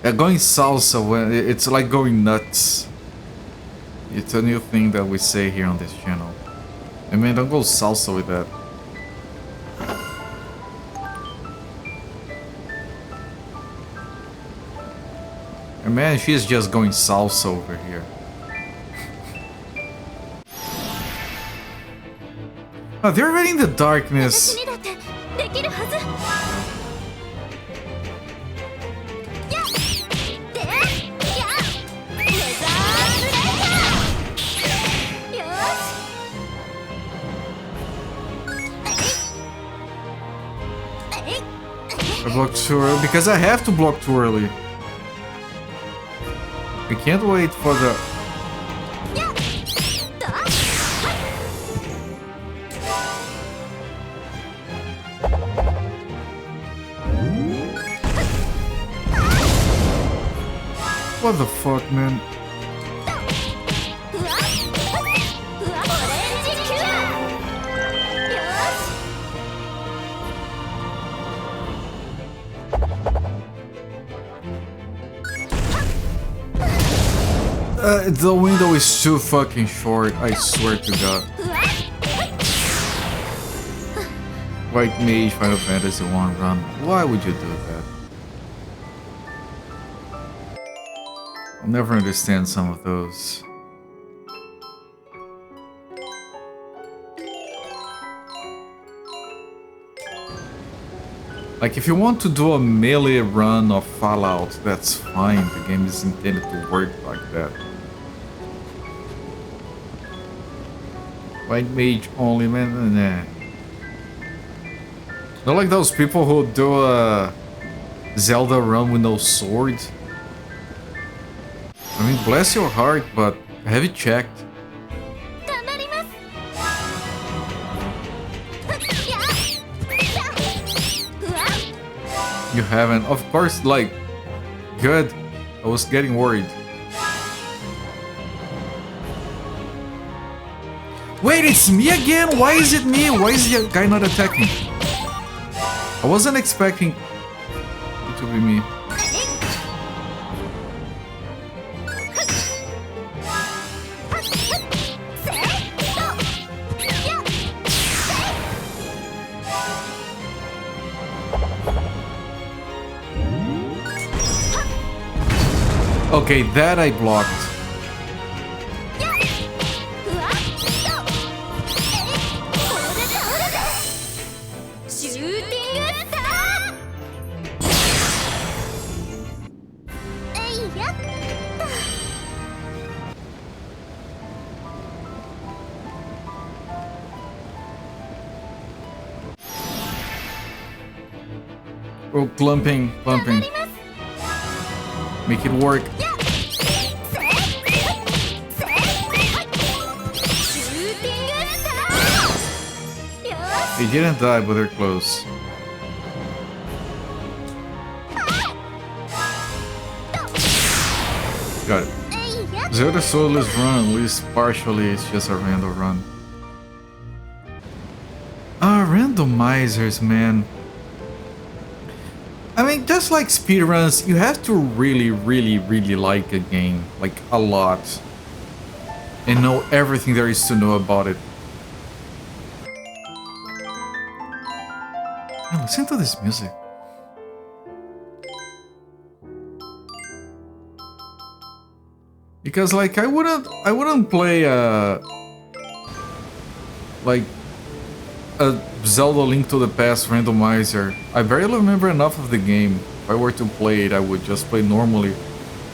Yeah, going salsa when it's like going nuts. It's a new thing that we say here on this channel. I mean, don't go salsa with that. And man, she's just going salsa over here. Oh, they're already in the darkness. I blocked too early because I have to block too early. I can't wait for the... What the fuck, man? The window is too fucking short, I swear to God. White Mage Final Fantasy 1 run. Why would you do that? I'll never understand some of those. Like, if you want to do a melee run of Fallout, that's fine. The game is intended to work like that. White Mage only, man? Nah. Not like those people who do a Zelda run with no sword. I mean, bless your heart, but have you checked? You haven't? Of course, like, good. I was getting worried. Wait, it's me again? Why is it me? Why is the guy not attacking? I wasn't expecting it to be me. Okay, that I blocked. Oh, clumping. Make it work. He didn't die, but they're close. Got it. Zelda Soulless run, at least partially, it's just a random run. Randomizers, man. I mean, just like speedruns, you have to really like a game, like a lot, and know everything there is to know about it. Man, listen to this music. Because like I wouldn't play like a Zelda Link to the Past randomizer. I barely remember enough of the game. If I were to play it, I would just play normally.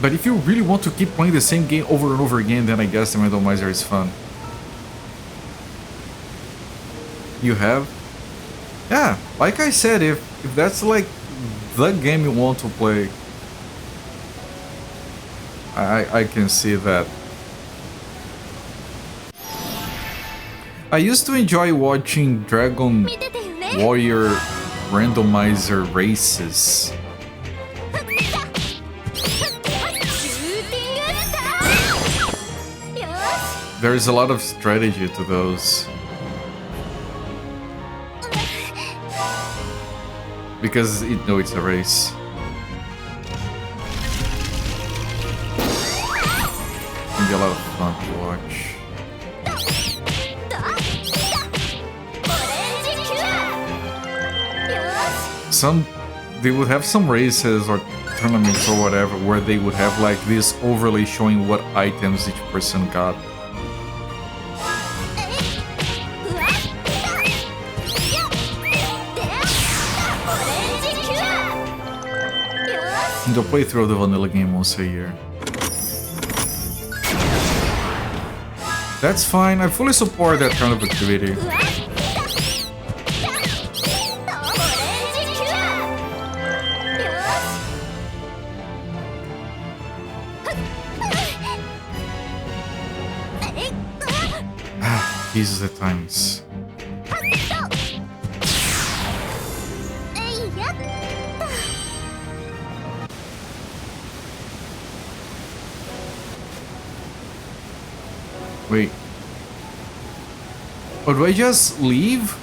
But if you really want to keep playing the same game over and over again, then I guess the randomizer is fun. You have? Yeah, like I said, if that's like the game you want to play, I can see that. I used to enjoy watching Dragon Warrior randomizer races. There is a lot of strategy to those. Because it know it's a race. Can be a lot of fun to watch. They would have some races or tournaments or whatever where they would have like this overlay showing what items each person got. And they'll play through the vanilla game once a year. That's fine, I fully support that kind of activity. These are the times. Wait. Oh, do I just leave?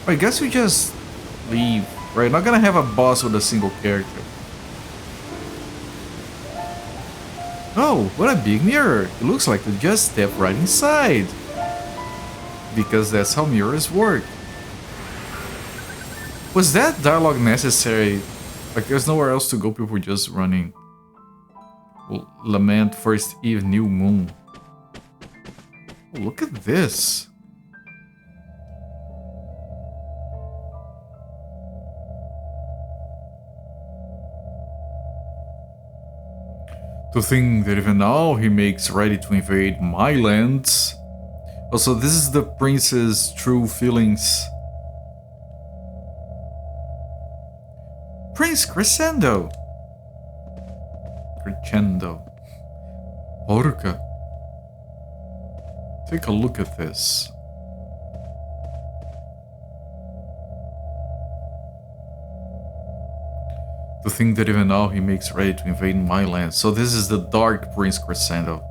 I guess we just leave. Right, not gonna have a boss with a single character. Oh, what a big mirror! It looks like we just step right inside. Because that's how mirrors work. Was that dialogue necessary? Like there's nowhere else to go, people just running. Lament first eve new moon. Oh, look at this. To think that even now he makes ready to invade my lands. Also, this is the prince's true feelings. Prince Crescendo. Orca. Take a look at this. To think that even now he makes ready to invade my land. So this is the Dark Prince Crescendo.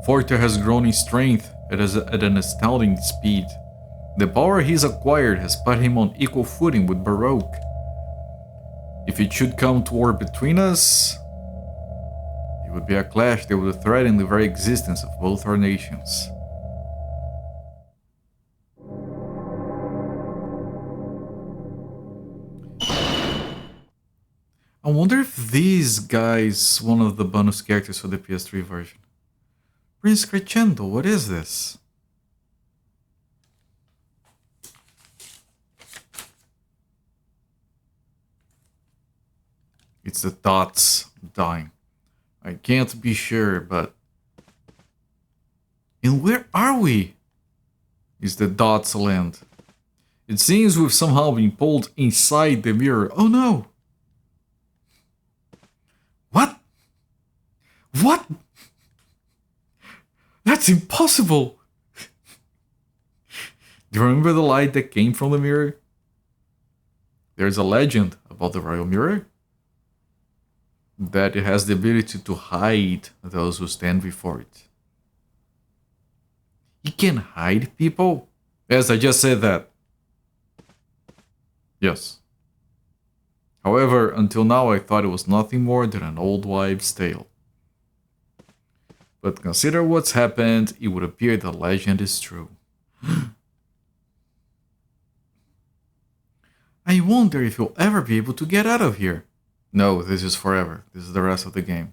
Forte has grown in strength at an astounding speed. The power he's acquired has put him on equal footing with Baroque. If it should come to war between us, it would be a clash that would threaten the very existence of both our nations. I wonder if these guys, one of the bonus characters for the PS3 version. Prince Crescendo, what is this? It's the dots dying. I can't be sure, but... And where are we? Is the dots land? It seems we've somehow been pulled inside the mirror. Oh no! What? What? That's impossible! Do you remember the light that came from the mirror? There's a legend about the royal mirror. That it has the ability to hide those who stand before it. It can hide people? Yes, I just said that. Yes. However, until now I thought it was nothing more than an old wives' tale. But consider what's happened, it would appear the legend is true. I wonder if you'll ever be able to get out of here. No, this is forever. This is the rest of the game.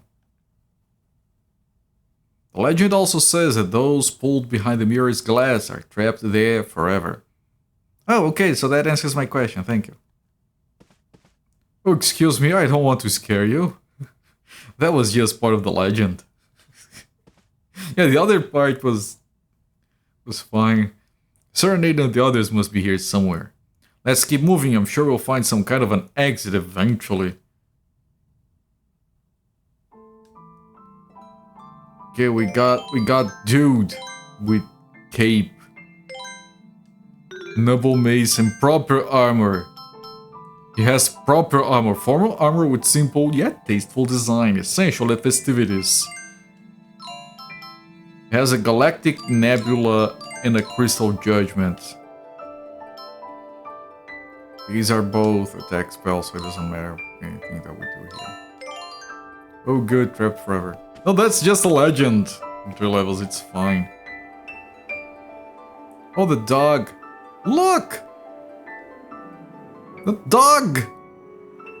The legend also says that those pulled behind the mirror's glass are trapped there forever. Oh, okay, so that answers my question, thank you. Oh, excuse me, I don't want to scare you. That was just part of the legend. Yeah, the other part was It's fine. Serenade and the others must be here somewhere. Let's keep moving. I'm sure we'll find some kind of an exit eventually. Okay, we got dude with cape, noble mace, and proper armor. He has proper armor, formal armor with simple yet tasteful design, essential at festivities. He has a galactic nebula and a crystal judgment. These are both attack spells, so it doesn't matter anything that we do here. Oh good, trapped forever. No, that's just a legend. 3 levels, it's fine. Oh, the dog. Look! The dog!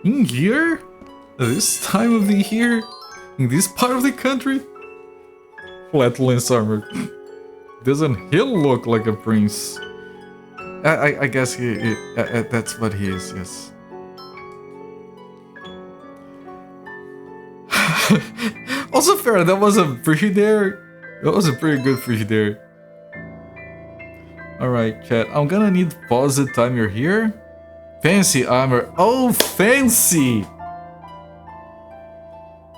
In here? This time of the year? In this part of the country? Flatlands armor. Doesn't he look like a prince? I guess that's what he is, yes. Also fair, that was a Frigidaire. That was a pretty good Frigidaire. Alright, chat. I'm gonna need pause the time you're here. Fancy armor. Oh, fancy!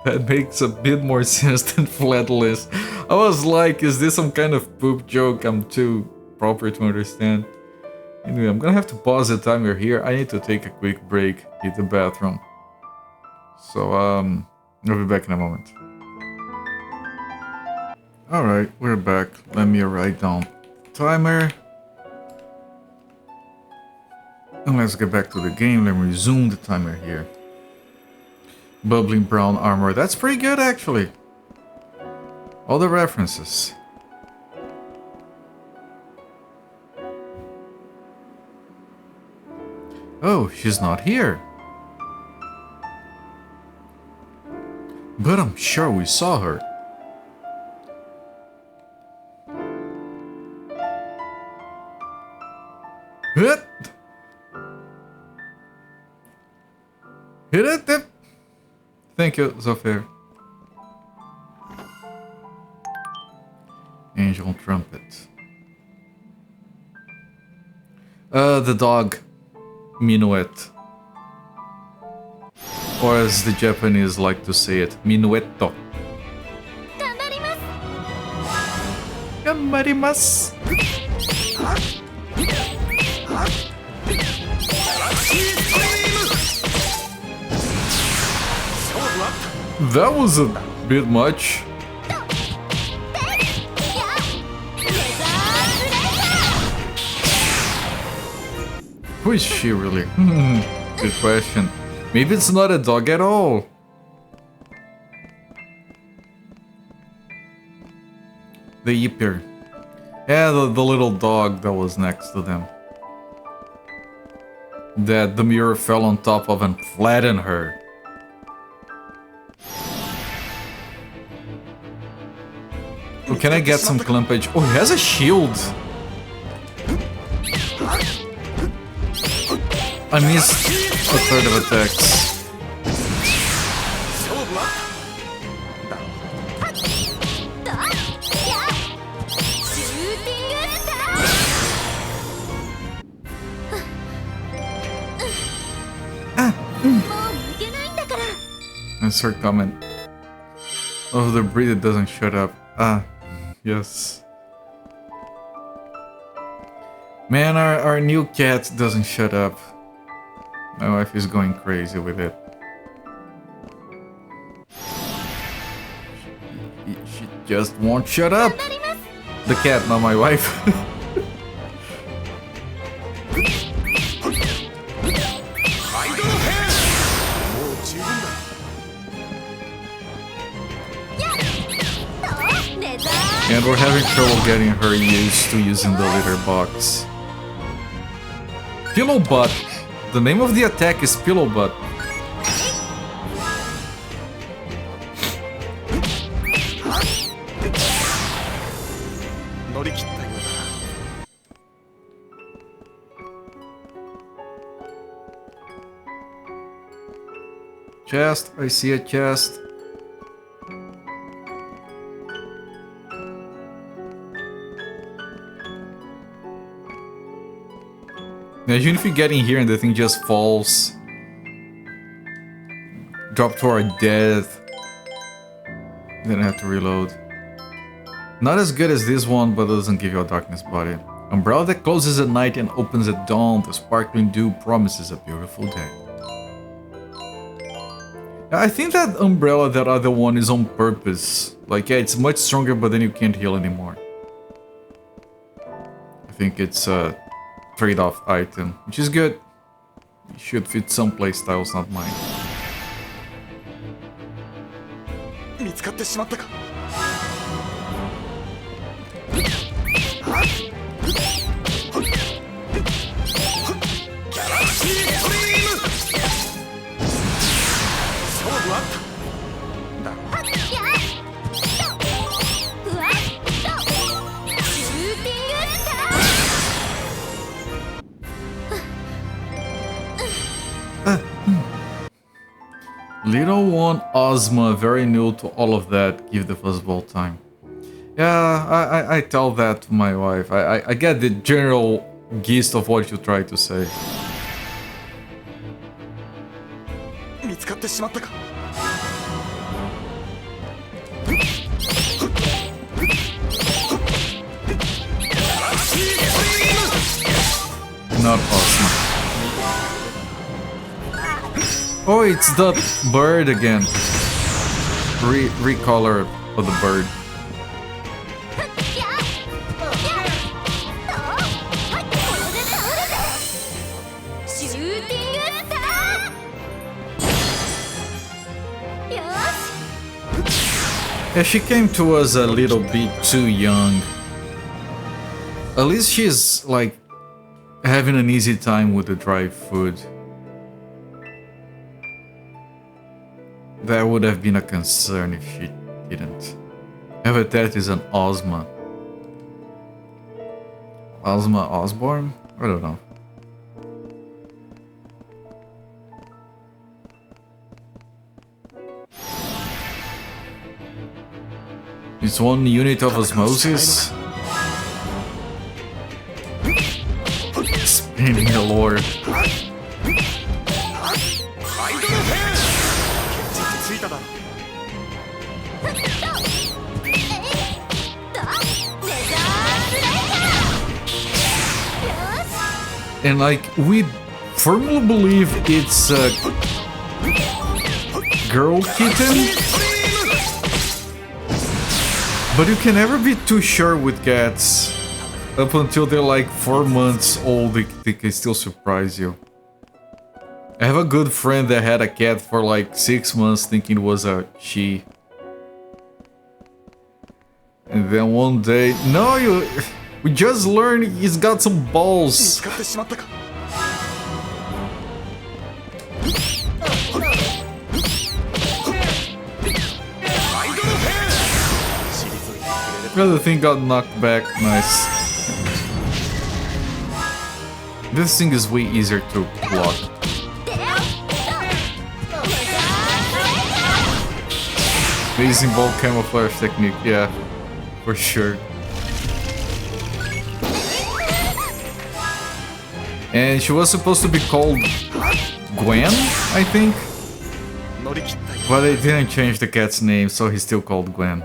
That makes a bit more sense than flatlands. I was like, is this some kind of poop joke? I'm too proper to understand. Anyway, I'm gonna have to pause the time you're here. I need to take a quick break, hit the bathroom. So, I'll be back in a moment. Alright, we're back. Let me write down timer. And let's get back to the game. Let me resume the timer here. Bubbling brown armor. That's pretty good, actually. All the references. Oh, she's not here. But I'm sure we saw her. Hit! Hit it! Thank you, Zofir. Angel trumpet. The dog. Minuet. Or as the Japanese like to say it, minuetto. Gamarimasu! That was a bit much. Who is she really? Good question. Maybe it's not a dog at all. The Yipper. Yeah, the little dog that was next to them. That the mirror fell on top of and flattened her. Oh, can I get some clumpage? Oh, he has a shield! I missed a third of attacks. Insert comment. Oh, the breeder doesn't shut up. Ah, yes. Man, our new cat doesn't shut up. My wife is going crazy with it. She just won't shut up. The cat, not my wife. And we're having trouble getting her used to using the litter box. Pillow butt. The name of the attack is Pillow Butt. Chest, I see a chest. Imagine if you get in here and the thing just falls. Drop to our death. Then I have to reload. Not as good as this one, but doesn't give you a darkness body. Umbrella that closes at night and opens at dawn. The sparkling dew promises a beautiful day. I think that umbrella, that other one, is on purpose. Like, yeah, it's much stronger, but then you can't heal anymore. I think it's a trade-off item, which is good. It should fit some playstyles, not mine. 見つかってしまったか。 Little one Ozma, very new to all of that. Give the fuzzball time. Yeah, I tell that to my wife. I get the general gist of what you try to say. 見つかってしまったか。 Not Ozma. Oh, it's the bird again. Recolor of the bird. Yeah, she came to us a little bit too young. At least she's like having an easy time with the dry food. That would have been a concern if she didn't. Habitat is an Ozma. Ozma Osborne? I don't know. It's one unit of osmosis. Spinning the lore. And like, we firmly believe it's a girl kitten. But you can never be too sure with cats. Up until they're like 4 months old, they can still surprise you. I have a good friend that had a cat for like 6 months thinking it was a she. And then one day, no, we just learned he's got some balls. The thing got knocked back, nice. This thing is way easier to block. Amazing ball camouflage technique, yeah, for sure. And she was supposed to be called Gwen, I think? But they didn't change the cat's name, so he's still called Gwen.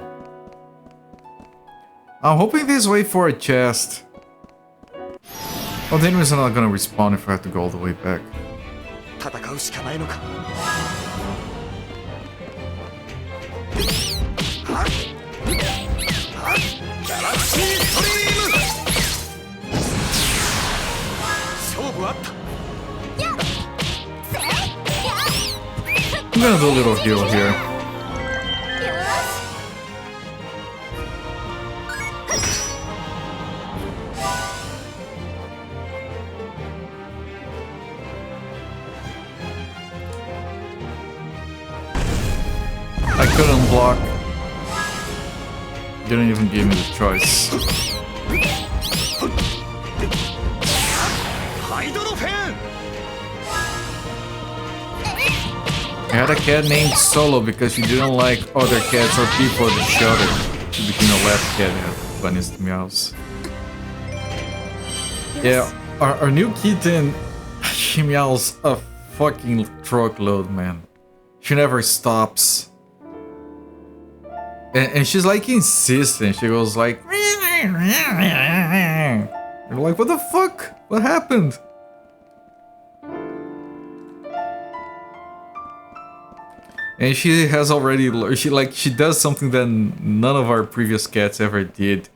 I'm hoping this way for a chest. Oh, the enemies are not gonna respawn if I have to go all the way back. I'm gonna do a little heal here. I couldn't block. Didn't even give me the choice. I had a cat named Solo because she didn't like other cats or people that shouted. She became a lab cat and had the funniest meows. Yeah, Our new kitten, she meows a fucking truckload, man. She never stops. And she's like insistent. She goes like... You're like, what the fuck? What happened? And she has already... She does something that none of our previous cats ever did.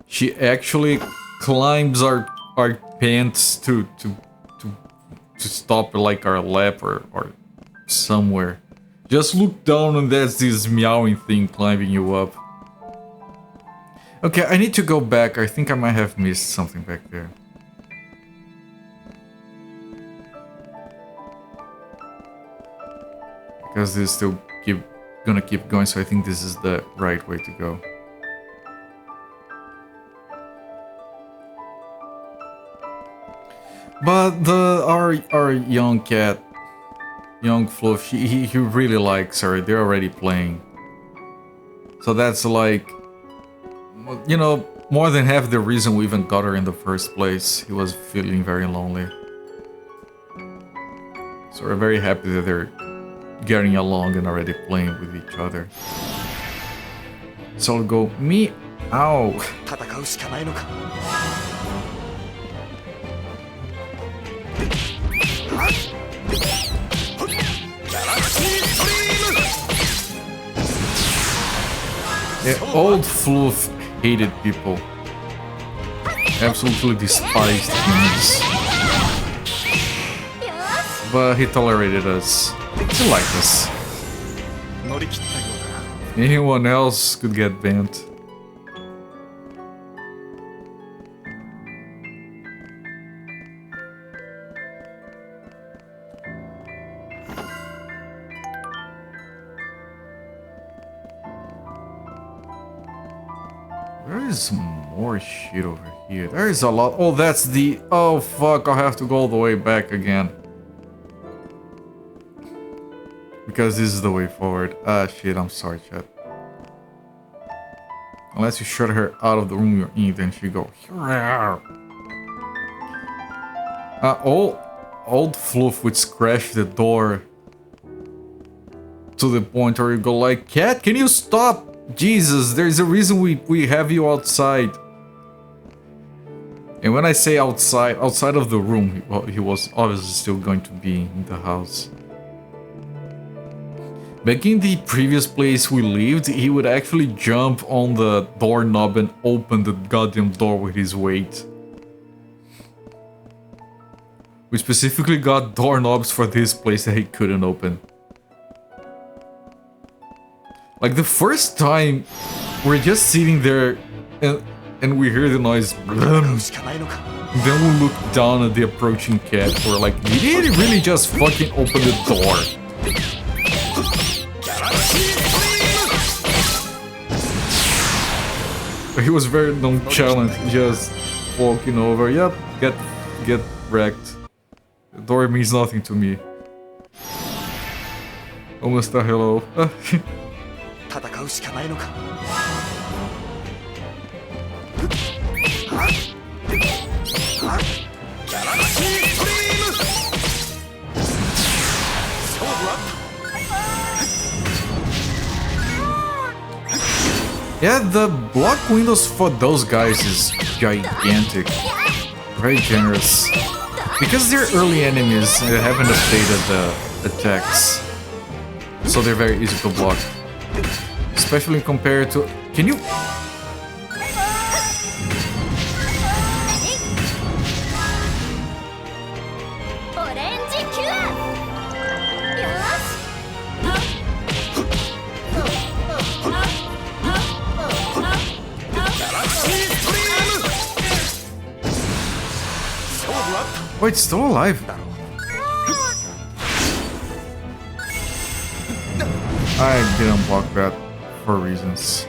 She actually climbs our pants to stop like our lap or somewhere. Just look down and there's this meowing thing climbing you up. Okay, I need to go back. I think I might have missed something back there. Because this still gonna keep going, so I think this is the right way to go. But our young cat, young Fluff, he really likes her. They're already playing. So that's like, you know, more than half the reason we even got her in the first place. He was feeling very lonely. So we're very happy that they're getting along and already playing with each other. So I'll go meow. Yeah, old Fluff hated people. Absolutely despised humans. But he tolerated us. He liked us. Anyone else could get banned. There is more shit over here. There is a lot. Oh, that's the... Oh, fuck. I'll have to go all the way back again. Because this is the way forward. Ah, shit. I'm sorry, chat. Unless you shut her out of the room you're in, then she go... Old Fluff would scratch the door to the point where you go like, Cat, can you stop? Jesus, there's a reason we have you outside. And when I say outside of the room, he was obviously still going to be in the house. Back in the previous place we lived, he would actually jump on the doorknob and open the goddamn door with his weight. We specifically got doorknobs for this place that he couldn't open. Like the first time, we're just sitting there and we hear the noise. Then we look down at the approaching cat. We're like, did he really just fucking open the door? He was very nonchalant, just walking over. Yep, get wrecked. The door means nothing to me. Oh, Mr. Hello. Yeah, the block windows for those guys is gigantic. Very generous. Because they're early enemies, they haven't updated the attacks. So they're very easy to block. Especially compared to... Can you... Wait, it's still alive? I didn't block that for reasons.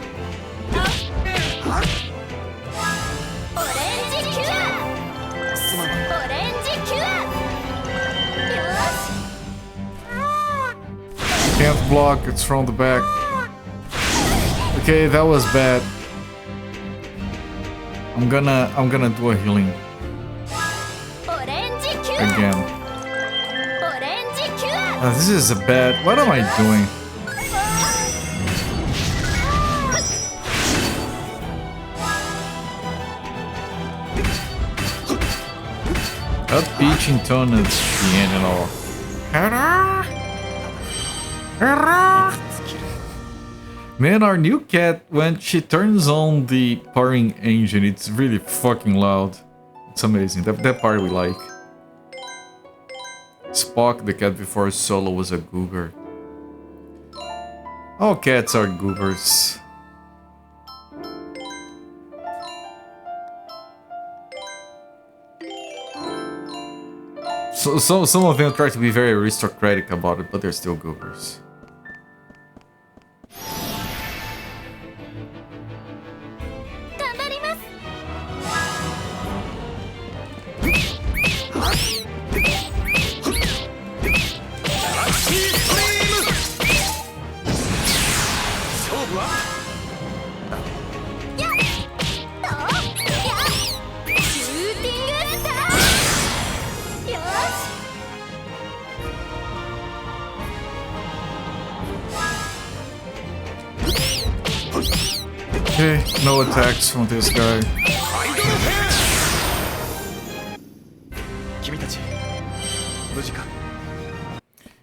Can't block, it's from the back. Okay, that was bad. I'm gonna do a healing. again. This is a bad... What am I doing? That peach in tone at the end and all. Man, our new cat, when she turns on the purring engine, it's really fucking loud. It's amazing. That part we like. Spock, the cat before Solo, was a goober. All cats are goobers. So some of them try to be very aristocratic about it, but they're still goobers. Okay, no attacks from this guy.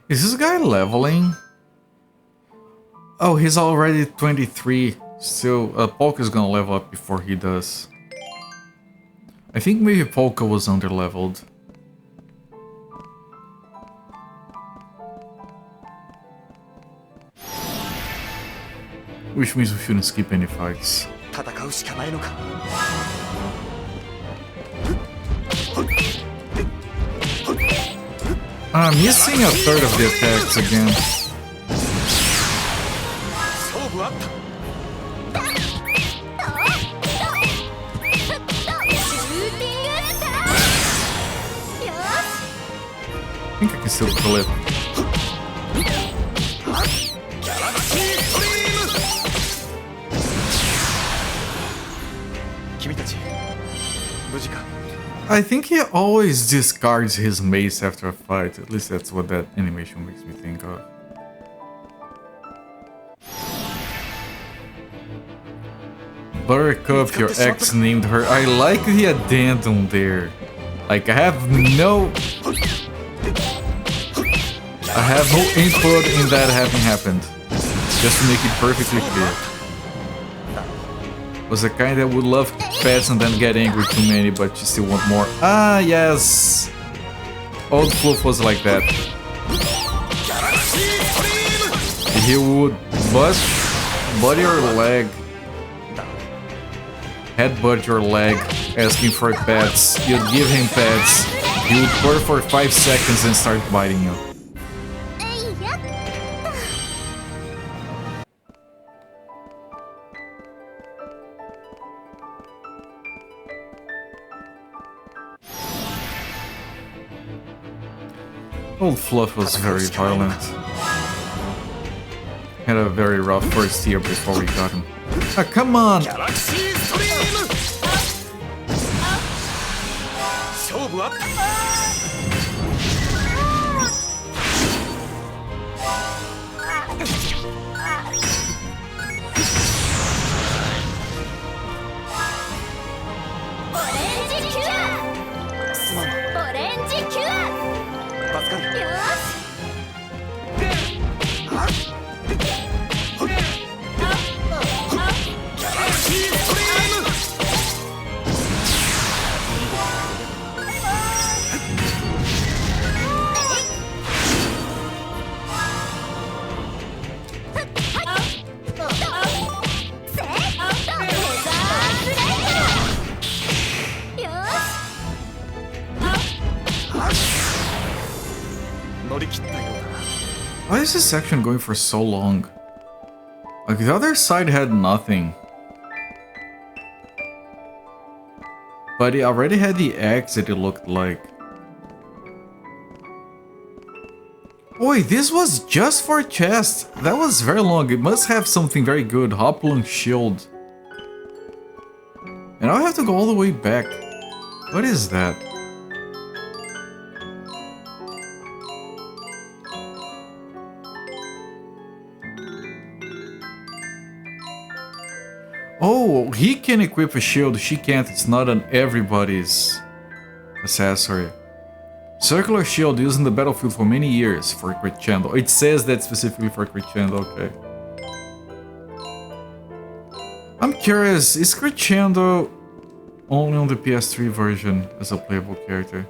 Is this guy leveling? Oh, he's already 23. Still, Polka's gonna level up before he does. I think maybe Polka was underleveled. Which means we shouldn't skip any fights. I'm missing a third of the attacks again. I think I can still kill it. I think he always discards his mace after a fight. At least that's what that animation makes me think of. Buttercup, your ex named her. I like the addendum there. Like, I have no input in that having happened. Just to make it perfectly clear. Was the kind that would love pets and then get angry too many, but you still want more. Ah, yes! Old Fluff was like that. He would butt your leg. Headbutt your leg, asking for pets. You'd give him pets. He would purr for 5 seconds and start biting you. Old Fluff was very violent. Had a very rough first year before we got him. Ah, come on! Why is this section going for so long? Like, the other side had nothing. But it already had the exit, it looked like. Wait, this was just for chest. That was very long. It must have something very good. Hopalong shield. And I'll have to go all the way back. What is that? he can equip a shield, she can't. It's not an everybody's accessory. Circular shield used in the battlefield for many years for Crescendo. It says that specifically for Crescendo, okay. I'm curious, is Crescendo only on the PS3 version as a playable character?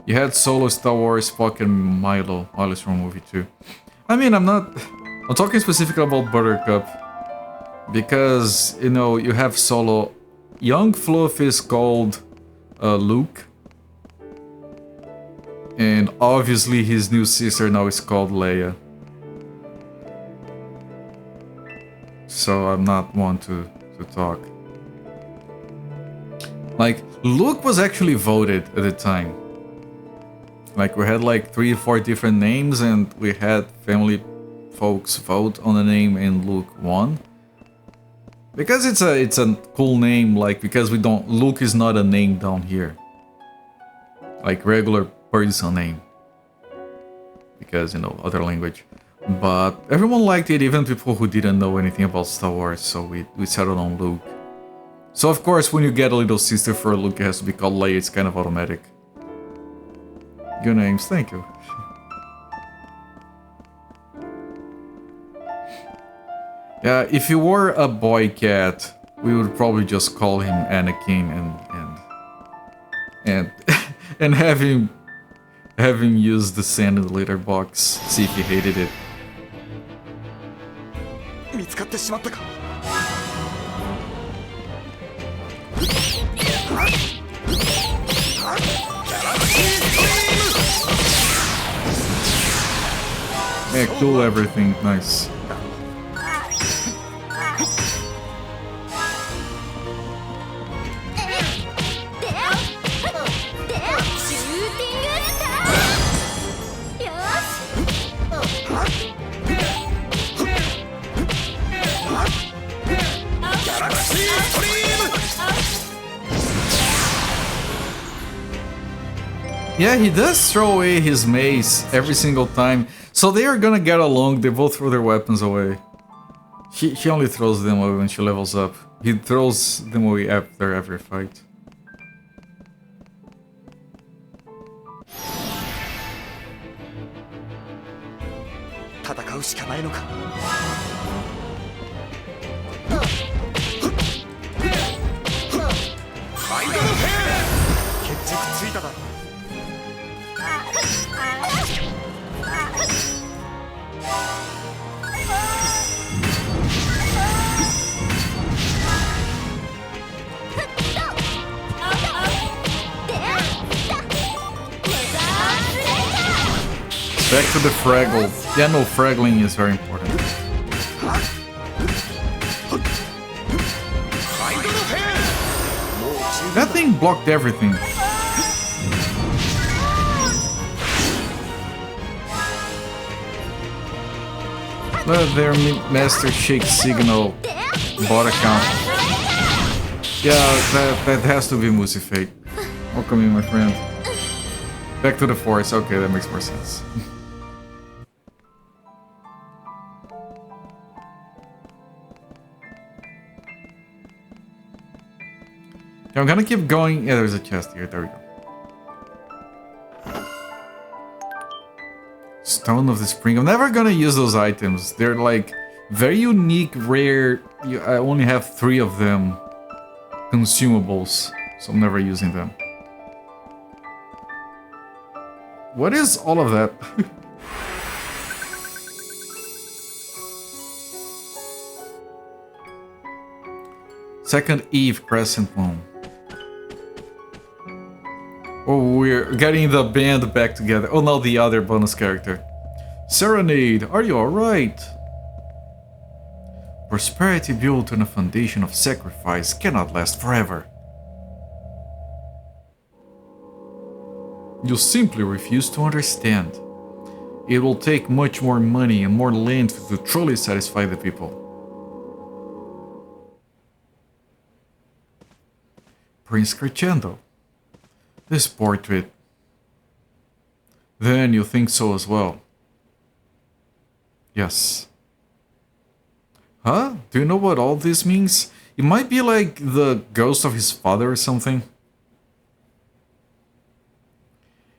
You had Solo, Star Wars, Spock, and Milo. Milo's from movie 2. I mean, I'm talking specifically about Buttercup. Because, you know, you have Solo. Young Fluff is called Luke. And obviously his new sister now is called Leia. So I'm not one to talk. Like, Luke was actually voted at the time. Like, we had like 3 or 4 different names and we had family folks vote on the name and Luke won. Because it's a cool name, like, because Luke is not a name down here. Like regular person name. Because, you know, other language. But everyone liked it, even people who didn't know anything about Star Wars, so we settled on Luke. So of course, when you get a little sister for Luke, it has to be called Leia, it's kind of automatic. Good names, thank you. Yeah, if you were a boy cat, we would probably just call him Anakin and have him use the sand in the litter box, see if he hated it. 見つかってしまったか。 Yeah, cool everything, nice. Yeah, he does throw away his mace every single time. So they are gonna get along, they both throw their weapons away. She only throws them away when she levels up. He throws them away after every fight. Back to the Fraggle. Yeah, no, fraggling is very important. That thing blocked everything. Their Master Shake Signal bot account. Yeah, that has to be Musi Fate. Welcome in, my friend. Back to the forest. Okay, that makes more sense. Okay, I'm gonna keep going. Yeah, there's a chest here. There we go. Stone of the Spring. I'm never gonna use those items. They're like very unique, rare. I only have 3 of them. Consumables. So I'm never using them. What is all of that? Second Eve Crescent Moon. Oh, we're getting the band back together. Oh, no, the other bonus character. Serenade, are you alright? Prosperity built on a foundation of sacrifice cannot last forever. You simply refuse to understand. It will take much more money and more land to truly satisfy the people. Prince Crescendo. This portrait. Then you think so as well. Yes. Huh? Do you know what all this means? It might be like the ghost of his father or something.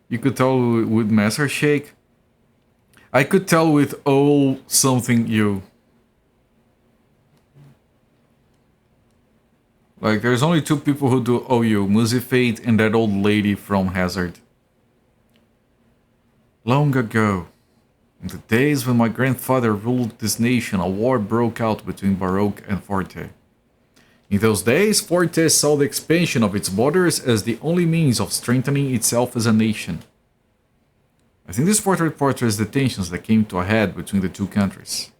You could tell with Master Shake. I could tell with oh something you. Like there's only two people who do OU, Musifate and that old lady from Hazard. Long ago, in the days when my grandfather ruled this nation, a war broke out between Baroque and Forte. In those days, Forte saw the expansion of its borders as the only means of strengthening itself as a nation. I think this portrait portrays the tensions that came to a head between the two countries.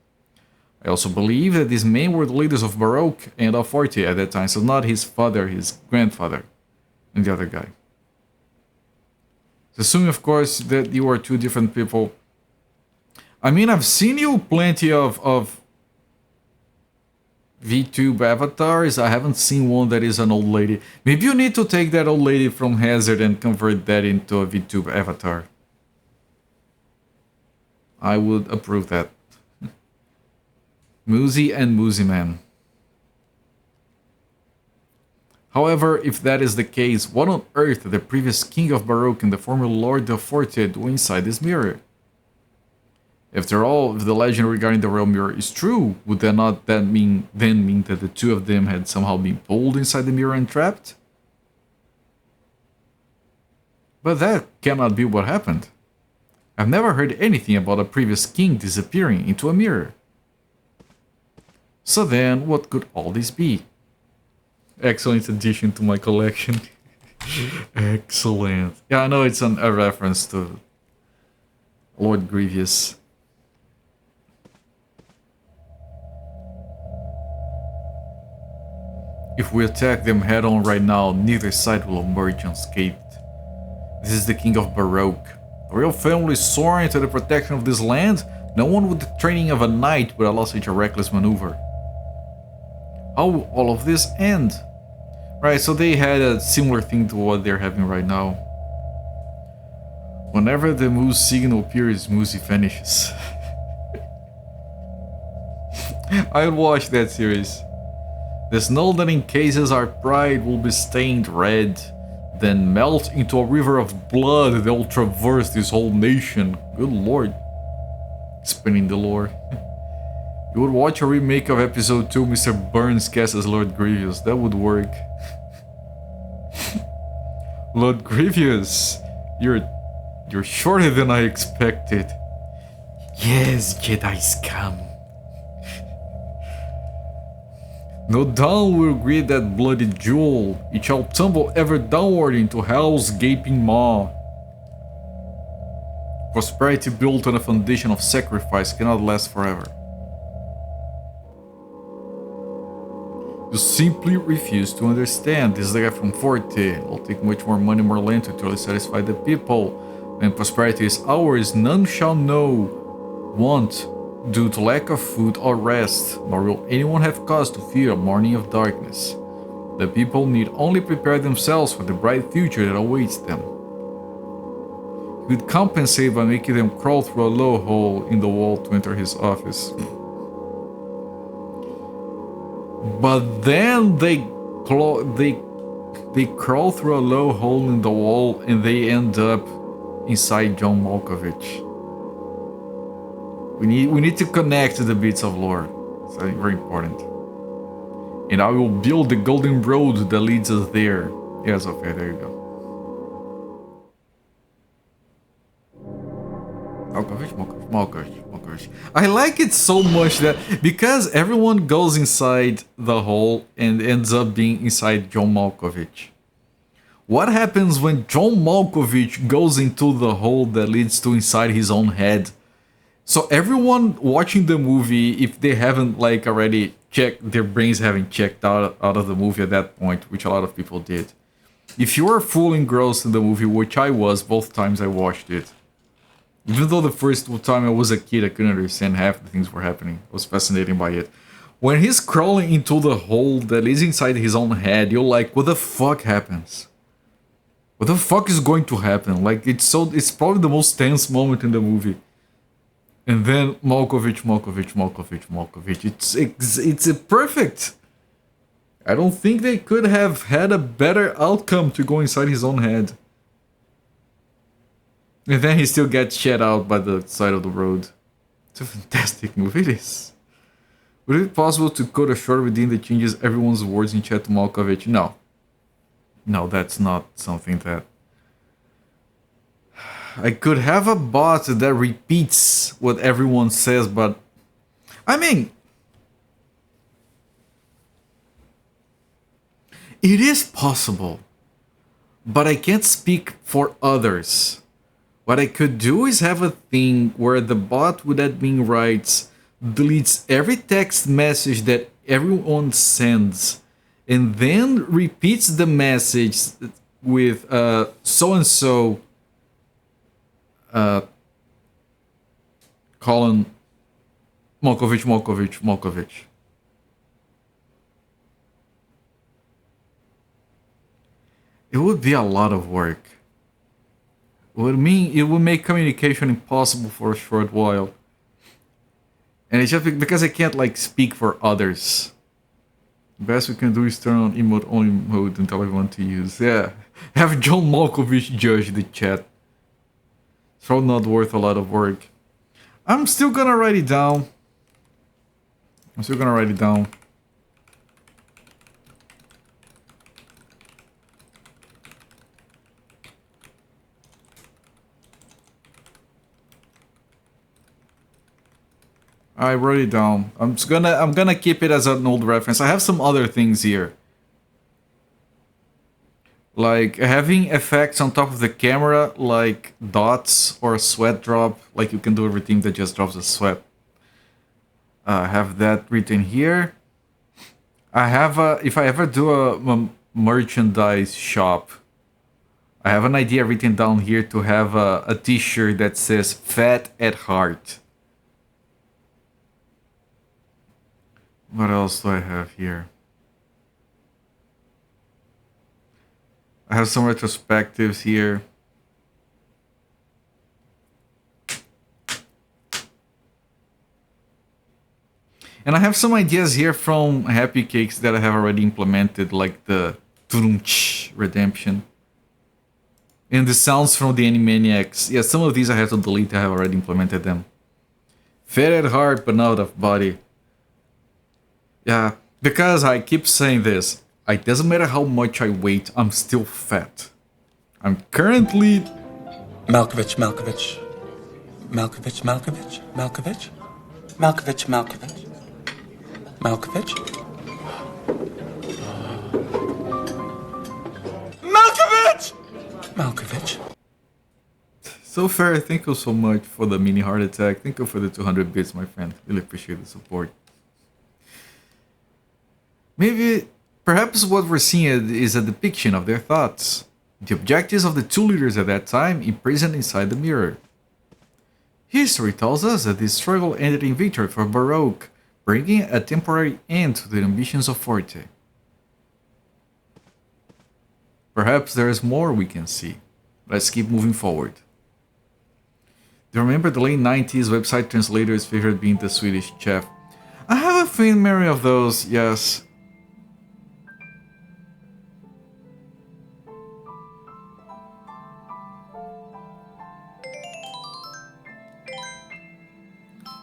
I also believe that these men were the leaders of Baroque and of Forte at that time, so not his father, his grandfather, and the other guy. Assuming, of course, that you are two different people. I mean, I've seen you plenty of VTube avatars. I haven't seen one that is an old lady. Maybe you need to take that old lady from Hazard and convert that into a VTube avatar. I would approve that. Muzi and Muzi Man. However, if that is the case, what on earth did the previous King of Baroque and the former Lord of Forte do inside this mirror? After all, if the legend regarding the Royal Mirror is true, would that not mean that the two of them had somehow been pulled inside the mirror and trapped? But that cannot be what happened. I've never heard anything about a previous king disappearing into a mirror. So then, what could all this be? Excellent addition to my collection. Excellent. Yeah, I know it's a reference to Lord Grievous. If we attack them head on right now, neither side will emerge unscathed. This is the King of Baroque. The royal family soaring to the protection of this land. No one with the training of a knight would allow such a reckless maneuver. How will all of this end? Right, so they had a similar thing to what they're having right now. Whenever the moose signal appears, Muzi vanishes. I'll watch that series. The snow that encases our pride will be stained red, then melt into a river of blood that will traverse this whole nation. Good lord. Spinning the lore. You would watch a remake of episode 2, Mr. Burns cast as Lord Grievous. That would work. Lord Grievous, you're shorter than I expected. Yes, Jedi scum. No dawn will greet that bloody jewel. It shall tumble ever downward into hell's gaping maw. Prosperity built on a foundation of sacrifice cannot last forever. You simply refuse to understand. This is the guy from Forte. It'll take much more money, more land to truly satisfy the people. When prosperity is ours, none shall know want due to lack of food or rest, nor will anyone have cause to fear a morning of darkness. The people need only prepare themselves for the bright future that awaits them. He would compensate by making them crawl through a low hole in the wall to enter his office. But then they crawl through a low hole in the wall and they end up inside John Malkovich. We need to connect to the bits of lore. It's very important. And I will build the golden road that leads us there. Yes, okay, there you go. Malkovich. I like it so much that because everyone goes inside the hole and ends up being inside John Malkovich. What happens when John Malkovich goes into the hole that leads to inside his own head? So everyone watching the movie, if they haven't like already checked, their brains haven't checked out of the movie at that point, which a lot of people did. If you are full engrossed in the movie, which I was both times I watched it, even though the first time I was a kid, I couldn't understand half the things were happening. I was fascinated by it. When he's crawling into the hole that is inside his own head, you're like, what the fuck happens? What the fuck is going to happen? Like, it's probably the most tense moment in the movie. And then Malkovich. It's perfect. I don't think they could have had a better outcome to go inside his own head. And then he still gets shed out by the side of the road. It's a fantastic movie, it is. Would it be possible to code a short within that changes everyone's words in chat to Malkovich? No. No, that's not something that... I could have a bot that repeats what everyone says, but... I mean... It is possible. But I can't speak for others. What I could do is have a thing where the bot with admin rights deletes every text message that everyone sends and then repeats the message with so-and-so colon Malkovich. It would be a lot of work. It would make communication impossible for a short while. And it's just because I can't like speak for others. The best we can do is turn on emote only mode and tell everyone to use. Yeah. Have John Malkovich judge the chat. It's probably not worth a lot of work. I'm still gonna write it down. I wrote it down. I'm gonna keep it as an old reference. I have some other things here. Like having effects on top of the camera, like dots or a sweat drop. Like you can do everything that just drops a sweat. I have that written here. I have if I ever do a merchandise shop, I have an idea written down here to have a t-shirt that says "Fat at Heart." What else do I have here? I have some retrospectives here. And I have some ideas here from Happy Cakes that I have already implemented, like the Turunch redemption. And the sounds from the Animaniacs. Yeah, some of these I have to delete, I have already implemented them. Fat at heart, but not of body. Yeah, because I keep saying this. It doesn't matter how much I weight, I'm still fat. I'm currently... Malkovich. Malkovich. So fair, thank you so much for the mini heart attack. Thank you for the 200 bits, my friend. Really appreciate the support. Perhaps what we're seeing is a depiction of their thoughts. The objectives of the two leaders at that time imprisoned inside the mirror. History tells us that this struggle ended in victory for Baroque, bringing a temporary end to the ambitions of Forte. Perhaps there is more we can see. Let's keep moving forward. Do you remember the late 90s website translators' favorite being the Swedish chef? I have a faint memory of those, yes.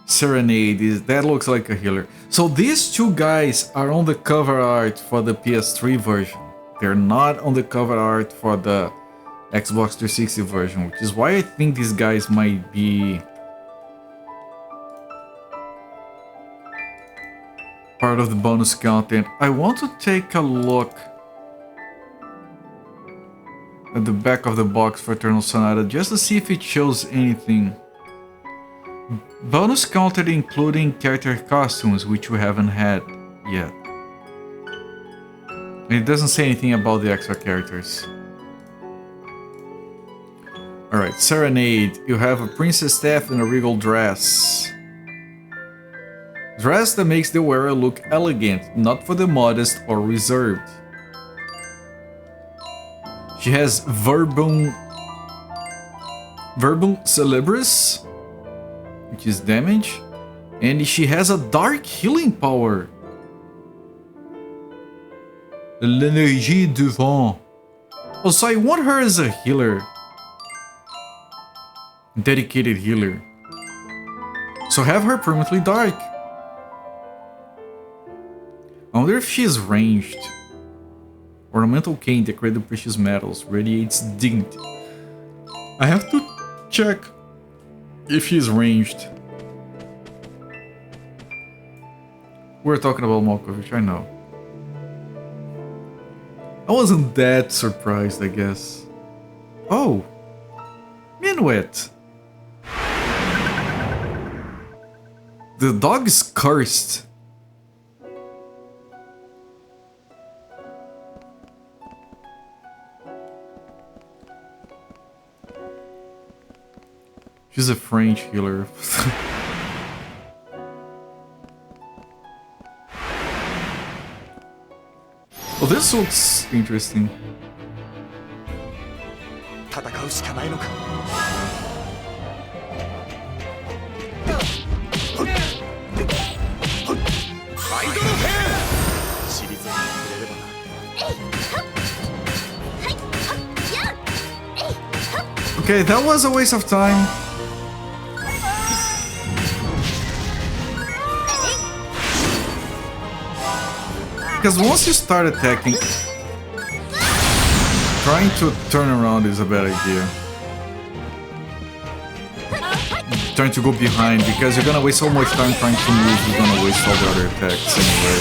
Serenade, that looks like a healer. So these two guys are on the cover art for the PS3 version. They're not on the cover art for the Xbox 360 version, which is why I think these guys might be part of the bonus content. I want to take a look at the back of the box for Eternal Sonata just to see if it shows anything. Bonus content including character costumes, which we haven't had yet. And it doesn't say anything about the extra characters. Alright, Serenade. You have a princess staff and a regal dress. Dress that makes the wearer look elegant, not for the modest or reserved. She has Verbum Celebris. which is damage. And she has a dark healing power. L'énergie du vent. Oh, so I want her as a healer. Dedicated healer. So have her permanently dark. I wonder if she is ranged. Ornamental cane decorated with precious metals radiates dignity. I have to check if she's ranged. We're talking about Malkovich, I know. I wasn't that surprised, I guess. Oh! Minuet! The dog is cursed. She's a French healer. Oh, this looks interesting. 戦うしかないのか。アイドルフェア。シリーズに触れればな。 Okay, that was a waste of time. Because once you start attacking, trying to turn around is a bad idea. Trying to go behind, because you're gonna waste so much time trying to move, you're gonna waste all the other attacks anyway.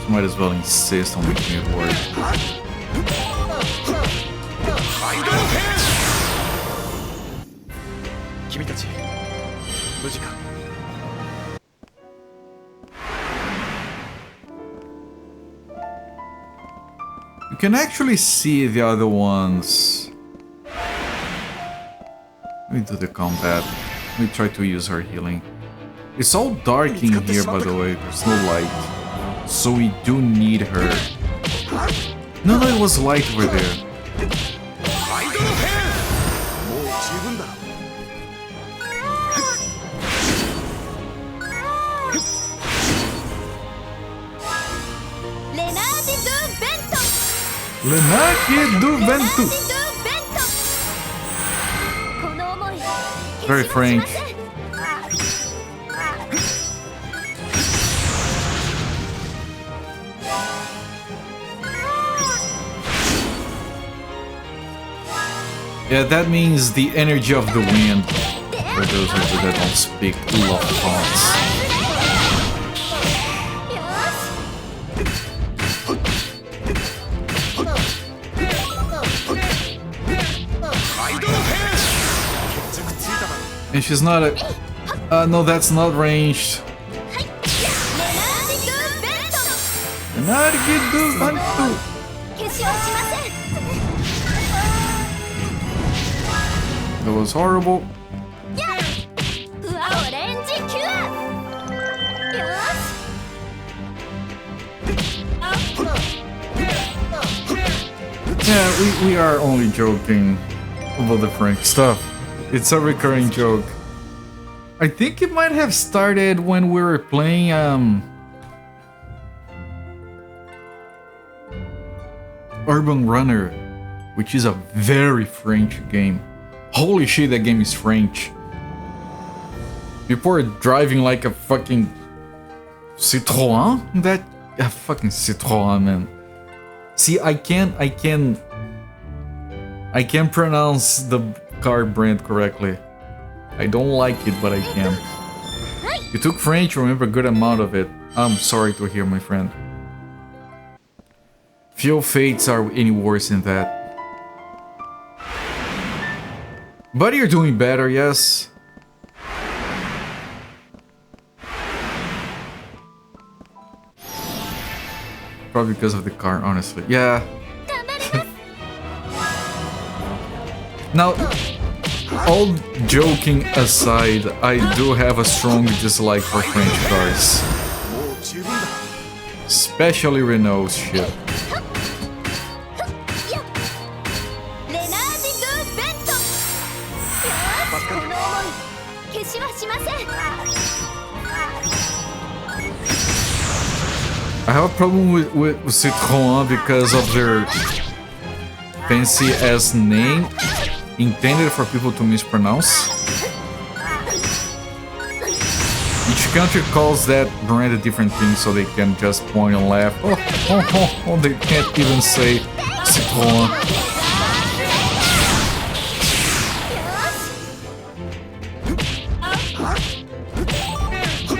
So might as well insist on making it work. You can actually see the other ones. Let me do the combat. Let me try to use her healing. It's all dark in here, by the way. There's no light. So we do need her. No, it was light over there. L'Energie du Vento. Very French. Yeah, that means the energy of the wind. For those of you that don't speak love fonts. And she's not a... no, that's not ranged. Energie du Vento. That was horrible. Yeah, we are only joking about the Frank stuff. It's a recurring joke. I think it might have started when we were playing Urban Runner, which is a very French game. Holy shit, that game is French. People are driving like a fucking Citroën? That fucking Citroën, man. See, I can't pronounce the car brand correctly. I don't like it, but I can. You took French, remember a good amount of it. I'm sorry to hear, my friend. Few fates are any worse than that. But you're doing better, yes. Probably because of the car, honestly. Yeah. Now, all joking aside, I do have a strong dislike for French cars. Especially Renault's shit. I have a problem with Citroën because of their fancy ass name intended for people to mispronounce. Each country calls that brand a different thing so they can just point and laugh. Oh, they can't even say Citroën.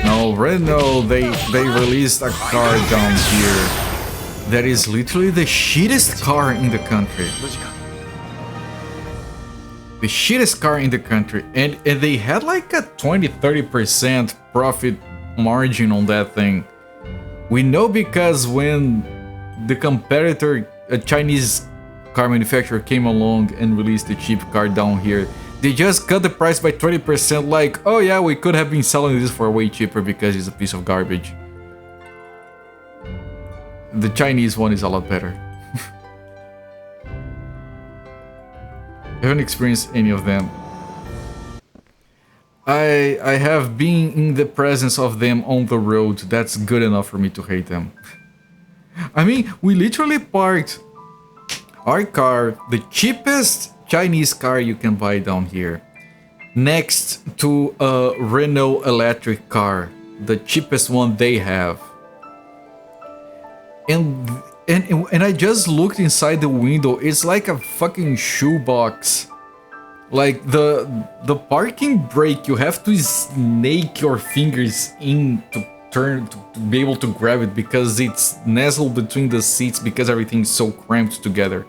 No, Renault, they released a car down here that is literally the shittest car in the country. The shittest car in the country, and they had like a 20-30% profit margin on that thing. We know because when the competitor, a Chinese car manufacturer, came along and released a cheap car down here, they just cut the price by 20%, like, oh yeah, we could have been selling this for way cheaper because it's a piece of garbage. The Chinese one is a lot better. I haven't experienced any of them. I have been in the presence of them on the road. That's good enough for me to hate them. I mean, we literally parked our car, the cheapest Chinese car you can buy down here, next to a Renault electric car, the cheapest one they have. And I just looked inside the window. It's like a fucking shoebox. Like the parking brake, you have to snake your fingers in to turn to be able to grab it because it's nestled between the seats because everything's so cramped together.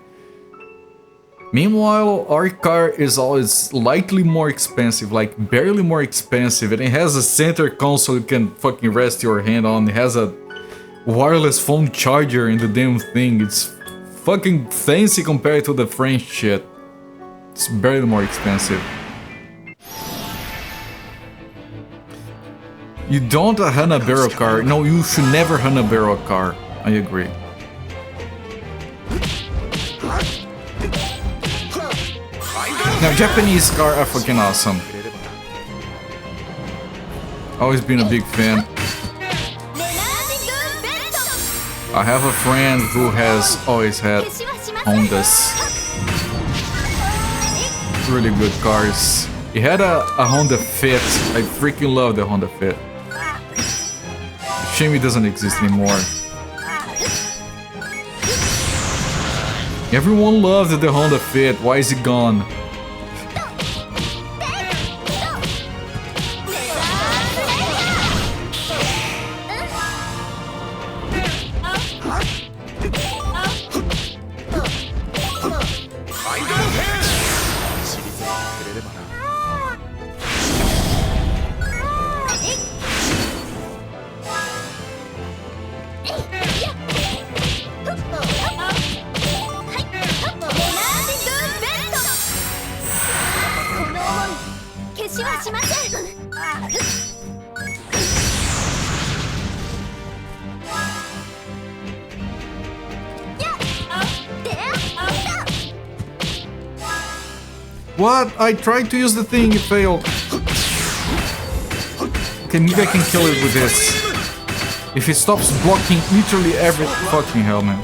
Meanwhile, our car is always slightly more expensive, like barely more expensive, and it has a center console you can fucking rest your hand on. It has a wireless phone charger in the damn thing. It's fucking fancy compared to the French shit. It's barely more expensive. You don't hunt a barrel car. No, you should never hunt a barrel car. I agree. Now, Japanese car are fucking awesome. Always been a big fan. I have a friend who has always had Hondas. Really good cars. He had a Honda Fit. I freaking love the Honda Fit. Shame it doesn't exist anymore. Everyone loved the Honda Fit. Why is it gone? What? I tried to use the thing, it failed. Okay, maybe I can kill it with this. If it stops blocking literally every fucking hell, man.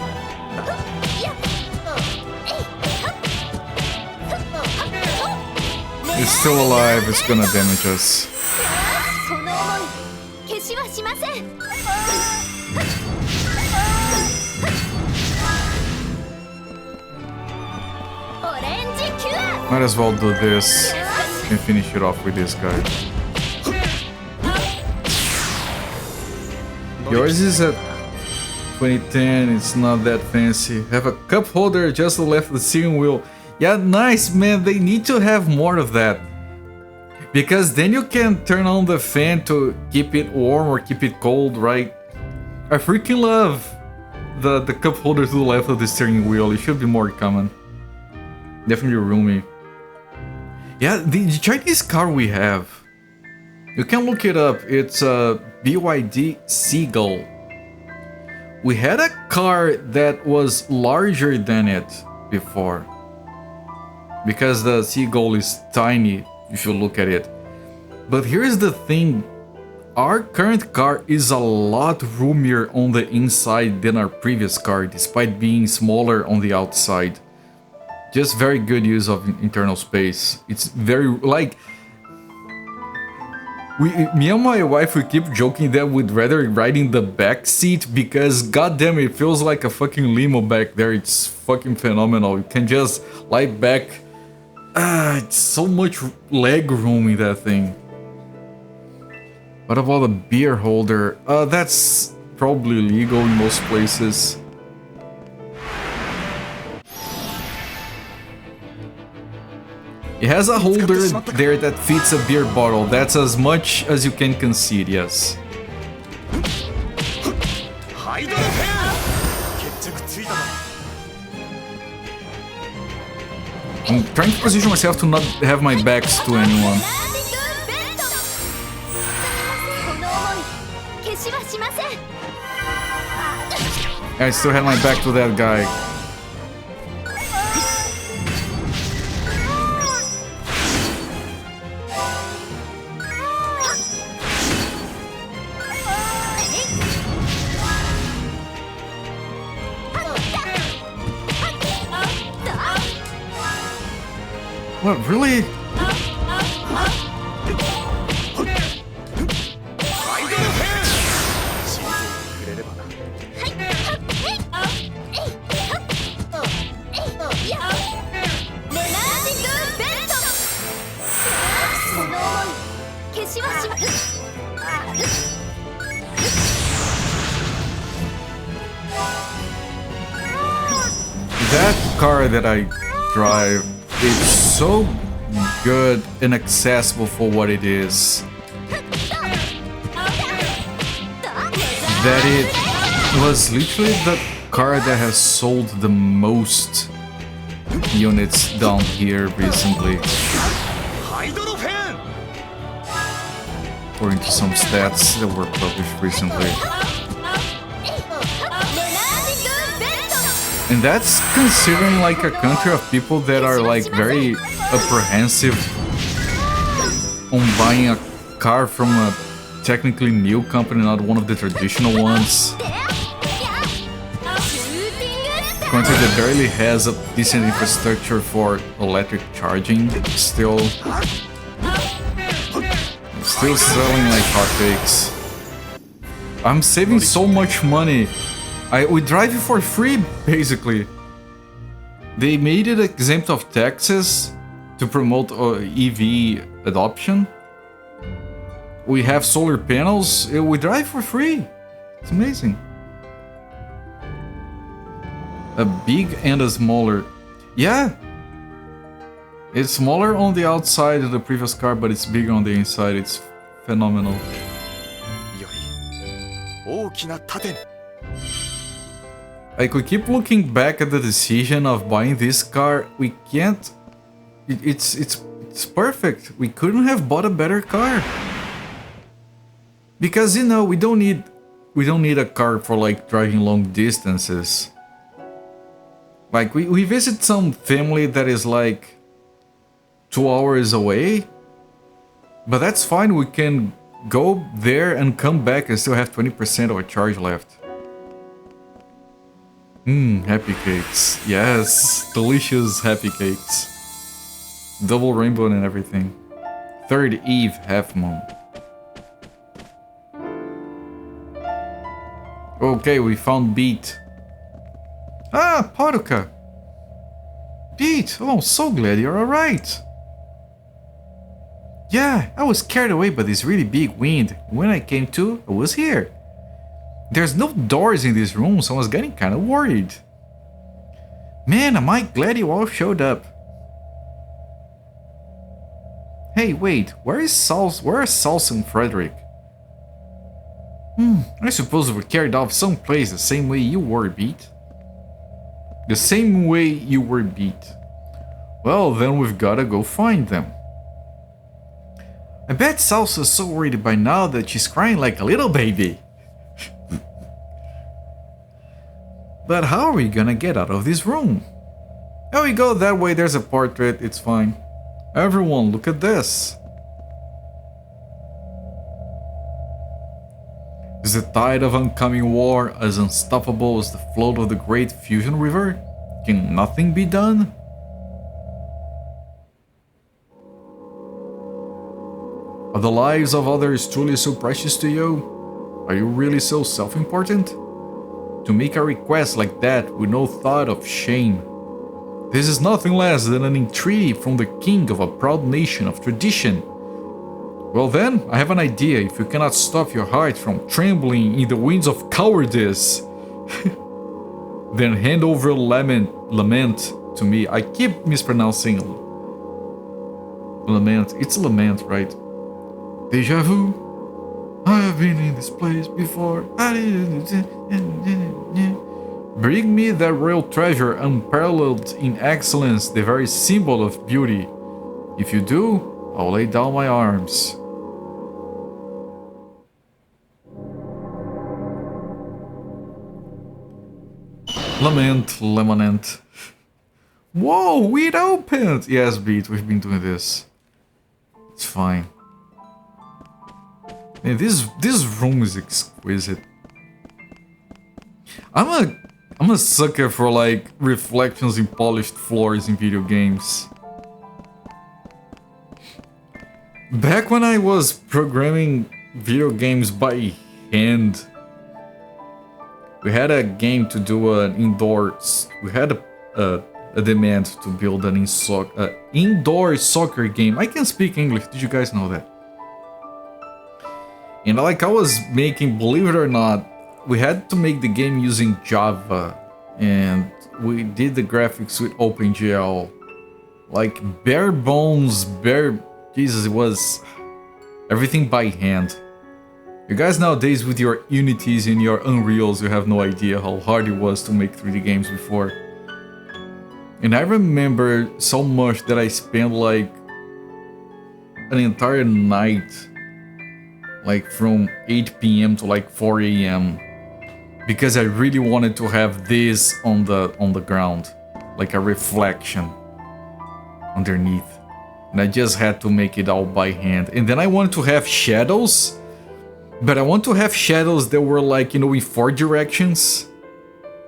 It's still alive, it's gonna damage us. Might as well do this and finish it off with this guy. Yours is at 2010, it's not that fancy. Have a cup holder just left of the steering wheel. Yeah, nice, man. They need to have more of that. Because then you can turn on the fan to keep it warm or keep it cold, right? I freaking love the cup holder to the left of the steering wheel. It should be more common. Definitely roomy. Yeah, the Chinese car we have. You can look it up. It's a BYD Seagull. We had a car that was larger than it before. Because the Seagull is tiny, if you look at it. But here's the thing. Our current car is a lot roomier on the inside than our previous car, despite being smaller on the outside. Just very good use of internal space. It's very, like... Me and my wife, we keep joking that we'd rather ride in the back seat because goddamn it feels like a fucking limo back there. It's fucking phenomenal. You can just lie back. It's so much leg room in that thing. What about a beer holder? That's probably legal in most places. It has a holder there that fits a beer bottle. That's as much as you can concede, yes. I'm trying to position myself to not have my backs to anyone. I still have my back to that guy. What, really? That car that I drive, it's so good and accessible for what it is that it was literally the car that has sold the most units down here recently, according to some stats that were published recently. And that's considering like a country of people that are like very apprehensive on buying a car from a technically new company, not one of the traditional ones. Country that barely has a decent infrastructure for electric charging, still selling like hotcakes. I'm saving so much money. We drive it for free, basically. They made it exempt of taxes to promote EV adoption. We have solar panels. We drive for free. It's amazing. A big and a smaller. Yeah. It's smaller on the outside of the previous car, but it's bigger on the inside. It's phenomenal. Like, we keep looking back at the decision of buying this car. We can't... It's perfect. We couldn't have bought a better car. Because, you know, we don't need a car for, like, driving long distances. Like, we visit some family that is, like, 2 hours away. But that's fine. We can go there and come back and still have 20% of a charge left. Happy cakes. Yes, delicious happy cakes. Double rainbow and everything. Third Eve half moon. Okay, we found Beat. Ah, Paruka. Beat, oh, so glad you're alright. Yeah, I was carried away by this really big wind. When I came to, I was here. There's no doors in this room, so I was getting kind of worried. Man, am I glad you all showed up. Hey, wait, where are Salsa and Frederick? I suppose we were carried off someplace the same way you were, Beat. The same way you were, Beat. Well, then we've gotta go find them. I bet Salsa's so worried by now that she's crying like a little baby. But how are we gonna get out of this room? Oh, we go that way, there's a portrait, it's fine. Everyone, look at this. Is the tide of oncoming war as unstoppable as the flow of the great fusion river? Can nothing be done? Are the lives of others truly so precious to you? Are you really so self-important? To make a request like that with no thought of shame. This is nothing less than an entreaty from the king of a proud nation of tradition. Well then, I have an idea. If you cannot stop your heart from trembling in the winds of cowardice, then hand over lament to me. I keep mispronouncing lament. It's lament, right? Deja vu. I have been in this place before. Bring me that royal treasure, unparalleled in excellence, the very symbol of beauty. If you do, I'll lay down my arms. Lament. Whoa, it opened! Yes, Beat, we've been doing this. It's fine. Man, this room is exquisite. I'm a sucker for like reflections in polished floors in video games. Back when I was programming video games by hand, we had a game to do an indoors. We had a demand to build an indoor soccer game. I can speak English. Did you guys know that? And like I was making, believe it or not, we had to make the game using Java, and we did the graphics with OpenGL. Like bare bones, Jesus, it was everything by hand. You guys nowadays with your Unities and your Unreals, you have no idea how hard it was to make 3D games before. And I remember so much that I spent like an entire night, like from 8 PM to like 4 AM, because I really wanted to have this on the ground, like a reflection underneath. And I just had to make it all by hand. And then I wanted to have shadows, but I want to have shadows that were like, you know, in 4 directions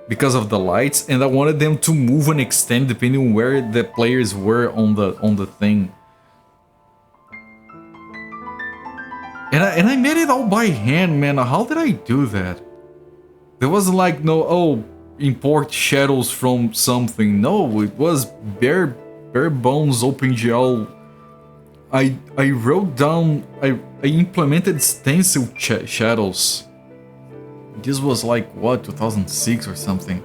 because of the lights, and I wanted them to move and extend depending on where the players were on the thing. And I made it all by hand, man. How did I do that? There wasn't like no import shadows from something. No, it was bare bones OpenGL. I wrote down, I implemented stencil shadows. This was like, what, 2006 or something?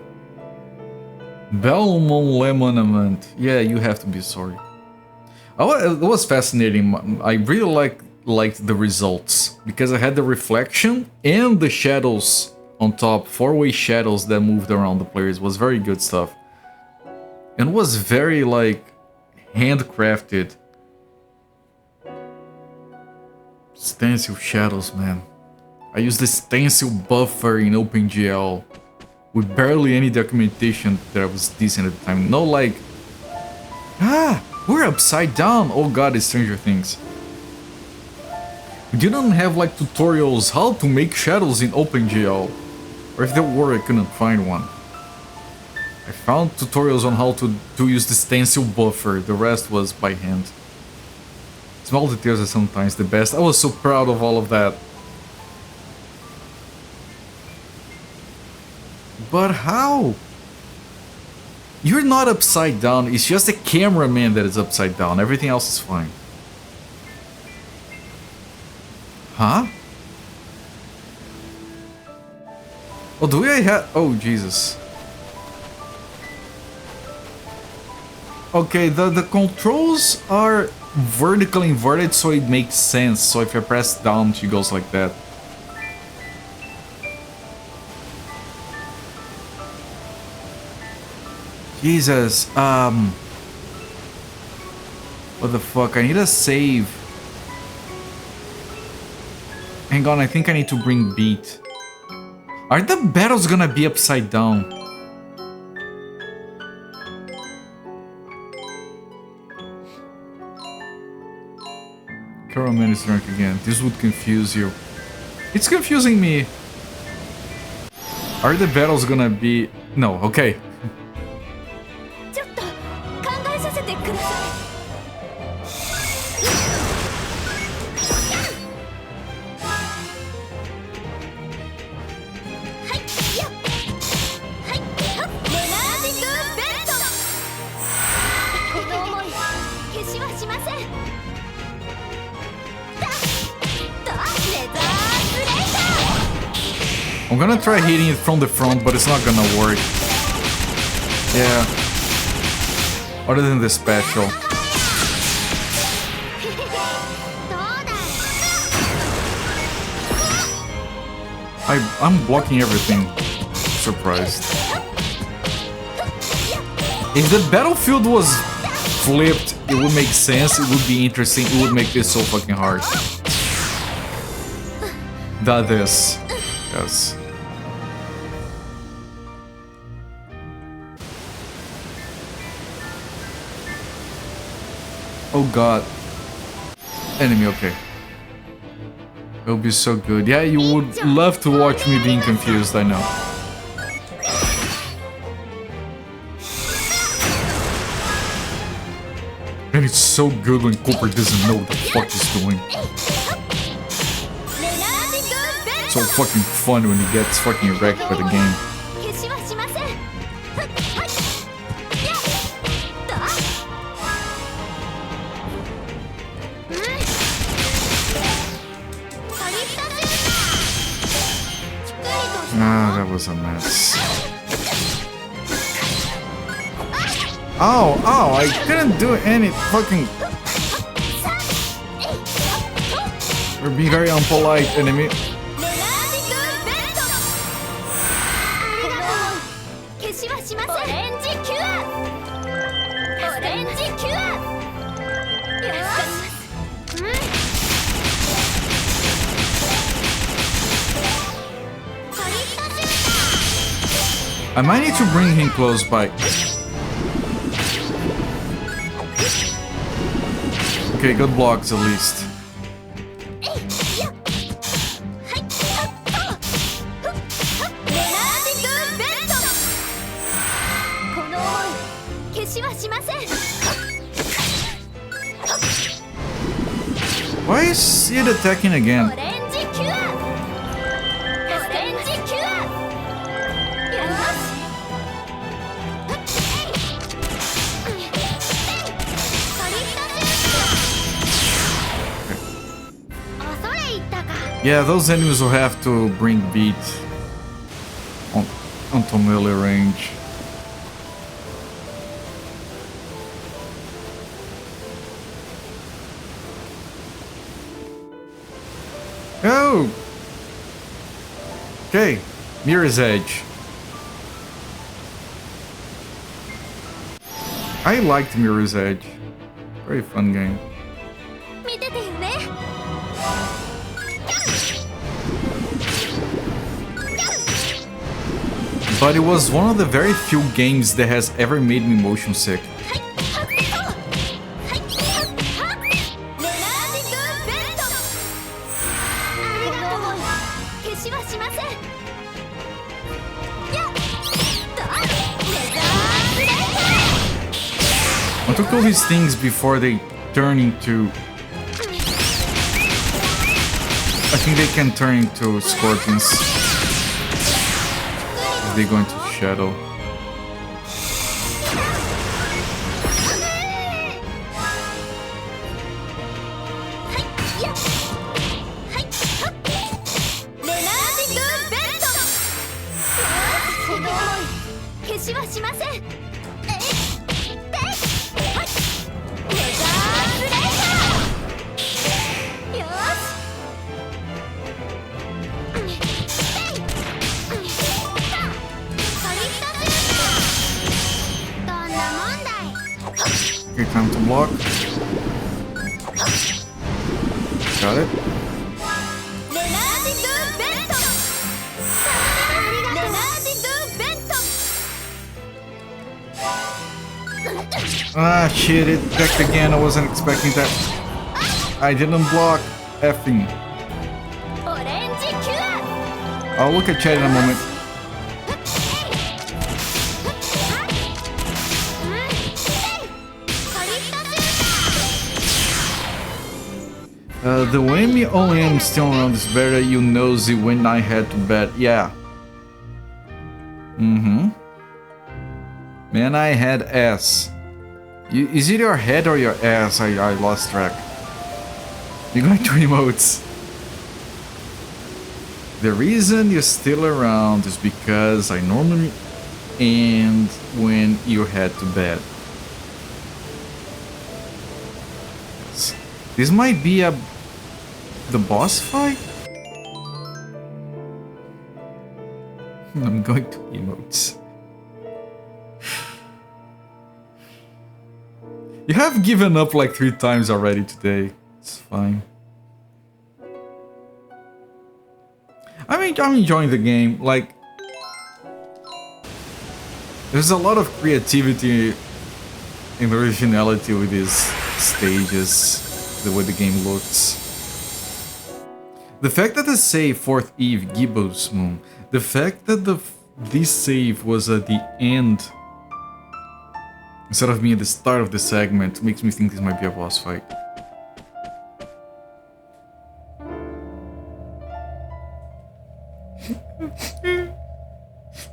Belmont Lemonament. Yeah, you have to be sorry. It was fascinating. I really liked the results, because I had the reflection and the shadows on top, 4-way shadows that moved around the players. It was very good stuff. And was very like handcrafted. Stencil shadows, man. I used the stencil buffer in OpenGL with barely any documentation that was decent at the time. No like, we're upside down. Oh god, it's Stranger Things. We didn't have like tutorials how to make shadows in OpenGL. Or if there were, I couldn't find one. I found tutorials on how to use the stencil buffer. The rest was by hand. Small details are sometimes the best. I was so proud of all of that. But how? You're not upside down. It's just the cameraman that is upside down. Everything else is fine. Huh? Oh, do I have... Oh, Jesus. Okay, the controls are vertically inverted, so it makes sense. So if I press down, she goes like that. Jesus, what the fuck? I need a save. Hang on, I think I need to bring Beat. Are the battles gonna be upside down? Caraman is drunk again. This would confuse you. It's confusing me. Are the battles gonna be... No, okay. ちょっと考えさせてください。 I'm gonna try hitting it from the front, but it's not gonna work. Yeah. Other than the special. I'm blocking everything. Surprised. If the battlefield was flipped, it would make sense, it would be interesting, it would make this so fucking hard. That is. Yes. Oh god. Enemy, okay. It'll be so good. Yeah, you would love to watch me being confused, I know. And it's so good when Cooper doesn't know what the fuck he's doing. So fucking fun when he gets fucking wrecked by the game. Ah, that was a mess. Oh, I couldn't do any fucking... We're being very unpolite, enemy. I might need to bring him close by. Okay, good blocks at least. Why is it attacking again? Yeah, those enemies will have to bring beat onto melee range. Oh! Okay, Mirror's Edge. I liked Mirror's Edge. Very fun game. But it was one of the very few games that has ever made me motion sick. I took all these things before they turn into... I think they can turn into scorpions. They go into shadow. Okay, time to block. Got it. Ah, shit, it decked again. I wasn't expecting that. I didn't block. Effing. I'll look at chat in a moment. The when me only am still around is better, you nosy when I had to bed. Yeah. Mm-hmm. Man, I had ass. Is it your head or your ass? I lost track. You're going to emotes. The reason you're still around is because I normally end when you head to bed. This might be the boss fight? I'm going to emotes. You have given up like 3 times already today. It's fine. I'm enjoying the game. Like, there's a lot of creativity and originality with these stages, the way the game looks. The fact that the save 4th Eve Gibbous Moon, the fact that this save was at the end instead of being at the start of the segment makes me think this might be a boss fight.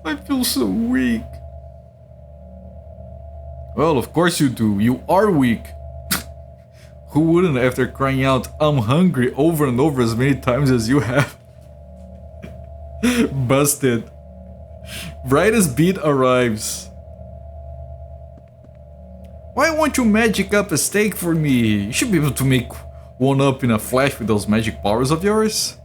I feel so weak. Well, of course you do. You are weak. Who wouldn't after crying out, "I'm hungry" over and over as many times as you have? Busted. Brightest beat arrives. Why won't you magic up a steak for me? You should be able to make one up in a flash with those magic powers of yours.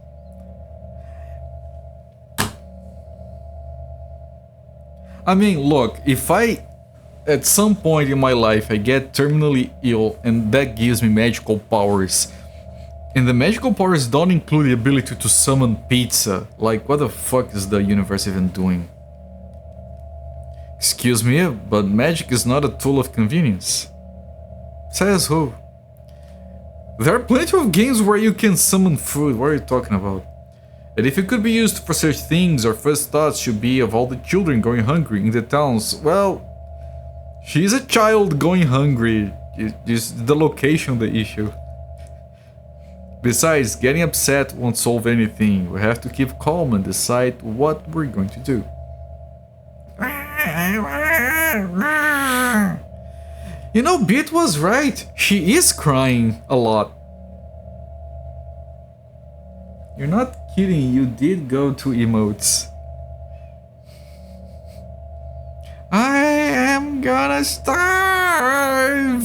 I mean, look, if at some point in my life I get terminally ill and that gives me magical powers, and the magical powers don't include the ability to summon pizza, like what the fuck is the universe even doing? Excuse me, but magic is not a tool of convenience. Says who? There are plenty of games where you can summon food, what are you talking about? And if it could be used for such things, our first thoughts should be of all the children going hungry in the towns. Well, she's a child going hungry. It's the location the issue. Besides, getting upset won't solve anything. We have to keep calm and decide what we're going to do. You know, Beat was right. She is crying a lot. You're not kidding, you did go to emotes. I am gonna starve!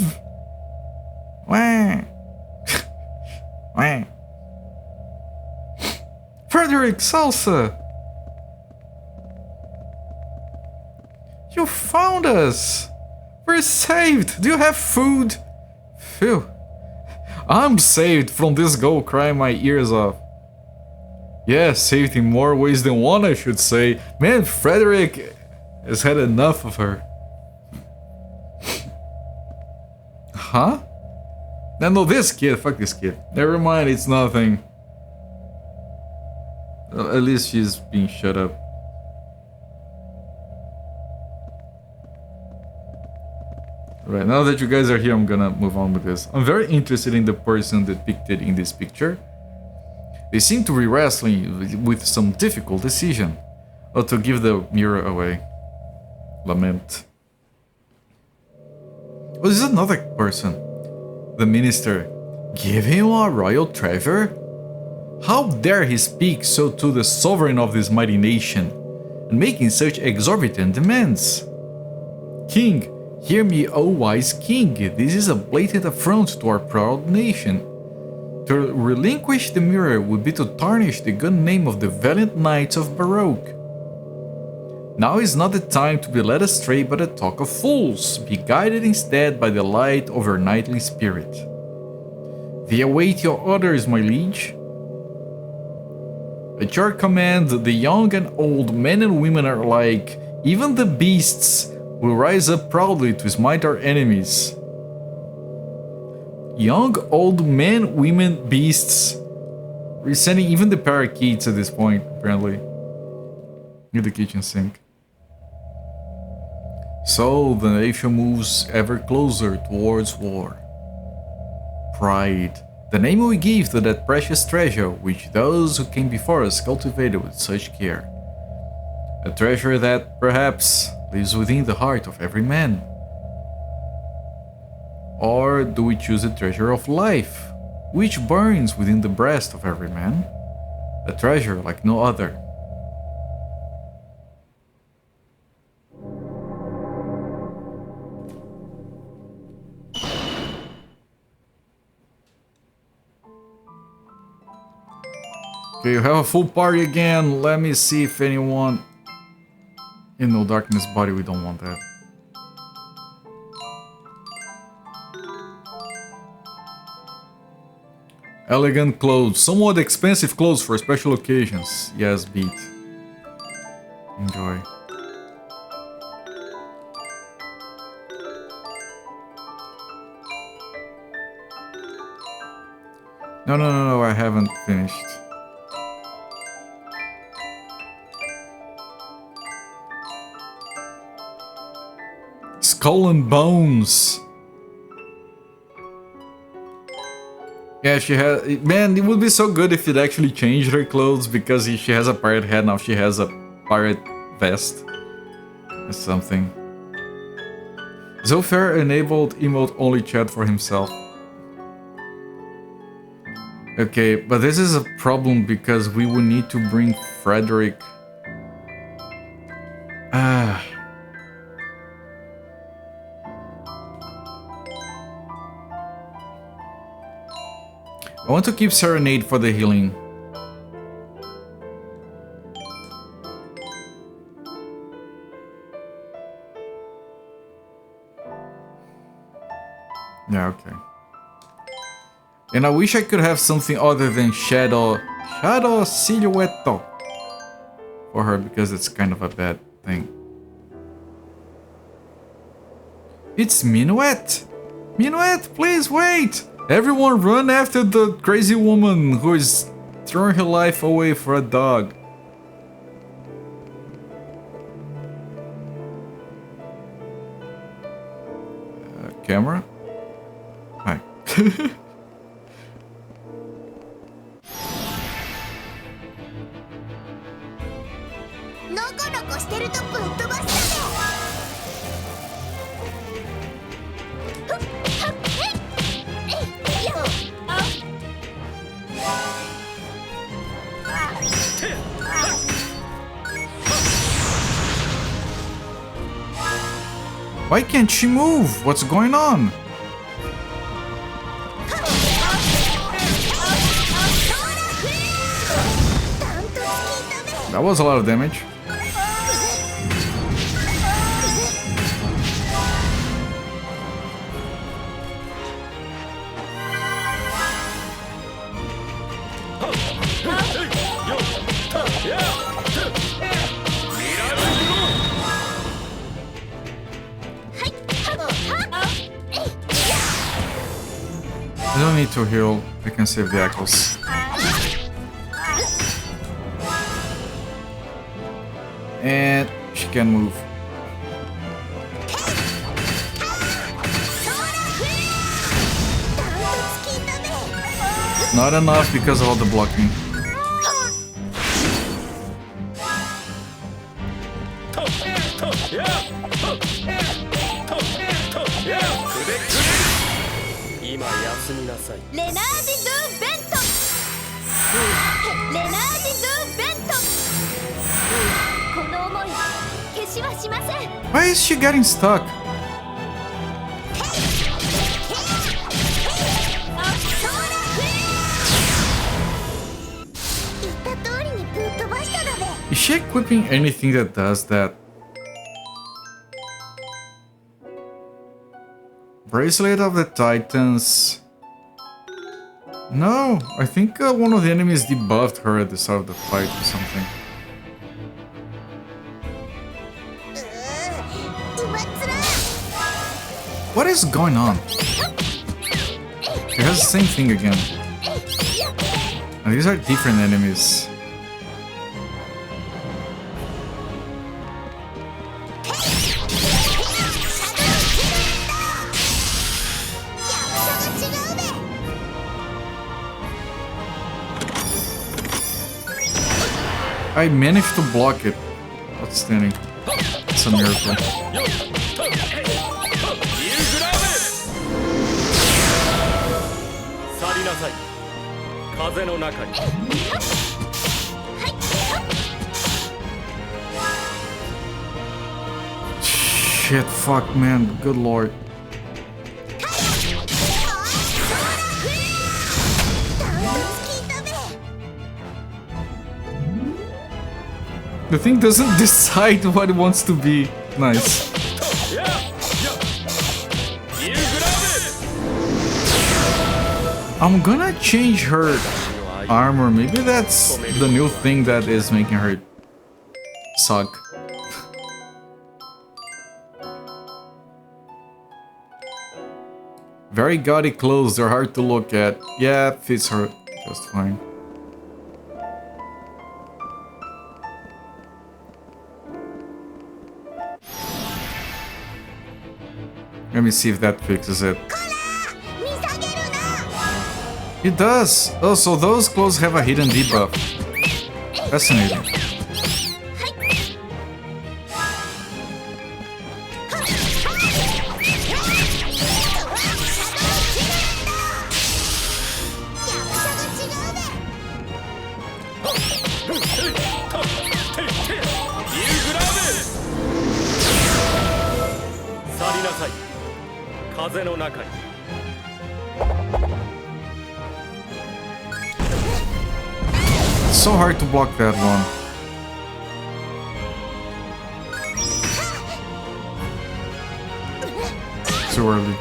Wah. Wah. Frederick, salsa! You found us! We're saved! Do you have food? Phew. I'm saved from this girl crying my ears off. Yeah, saved in more ways than one, I should say. Man, Frederick has had enough of her. Huh? No, this kid. Fuck this kid. Never mind, it's nothing. At least she's being shut up. Right, now that you guys are here, I'm gonna move on with this. I'm very interested in the person depicted in this picture. They seem to be wrestling with some difficult decision. Or to give the mirror away. Lament. Oh, this is another person. The minister. Give him a royal treasure? How dare he speak so to the sovereign of this mighty nation, and making such exorbitant demands? King, hear me, O wise king, this is a blatant affront to our proud nation. To relinquish the mirror would be to tarnish the good name of the valiant knights of Baroque. Now is not the time to be led astray by the talk of fools, be guided instead by the light of your knightly spirit. They await your orders, my liege. At your command, the young and old, men and women are alike, even the beasts will rise up proudly to smite our enemies. Young, old men, women, beasts. We're sending even the parakeets at this point, apparently. Near the kitchen sink. So the nation moves ever closer towards war. Pride The name we give to that precious treasure which those who came before us cultivated with such care. A treasure that, perhaps, lives within the heart of every man. Or do we choose the treasure of life, which burns within the breast of every man? A treasure like no other. Okay, you have a full party again. Let me see if anyone... In No Darkness Body, we don't want that. Elegant clothes. Somewhat expensive clothes for special occasions. Yes, beat. Enjoy. No, I haven't finished. Skull and Bones. Yeah, she has... Man, it would be so good if it actually changed her clothes, because she has a pirate head, now she has a pirate vest. Or something. Zofar enabled emote only chat for himself. Okay, but this is a problem because we will need to bring Frederick. I want to keep Serenade for the healing. Yeah, okay. And I wish I could have something other than Shadow Silhouette for her, because it's kind of a bad thing. It's Minuet! Minuet, please wait! Everyone run after the crazy woman who is throwing her life away for a dog. Camera? Hi. のこのこしてるとぶっ飛ばしたぜ。 Why can't she move? What's going on? That was a lot of damage. I don't need to heal, I can save the echoes. And she can move. Not enough because of all the blocking. Why is she getting stuck? Is she equipping anything that does that? Bracelet of the Titans. No, I think one of the enemies debuffed her at the start of the fight or something. What is going on? She has the same thing again. And these are different enemies. I managed to block it. Outstanding. It's a miracle. Shit, fuck, man. Good lord. The thing doesn't decide what it wants to be. Nice. I'm gonna change her armor. Maybe that's the new thing that is making her suck. Very gaudy clothes. They're hard to look at. Yeah, fits her just fine. Let me see if that fixes it. It does! Oh, so those clothes have a hidden debuff. Fascinating. It's so hard to block that one. Too early.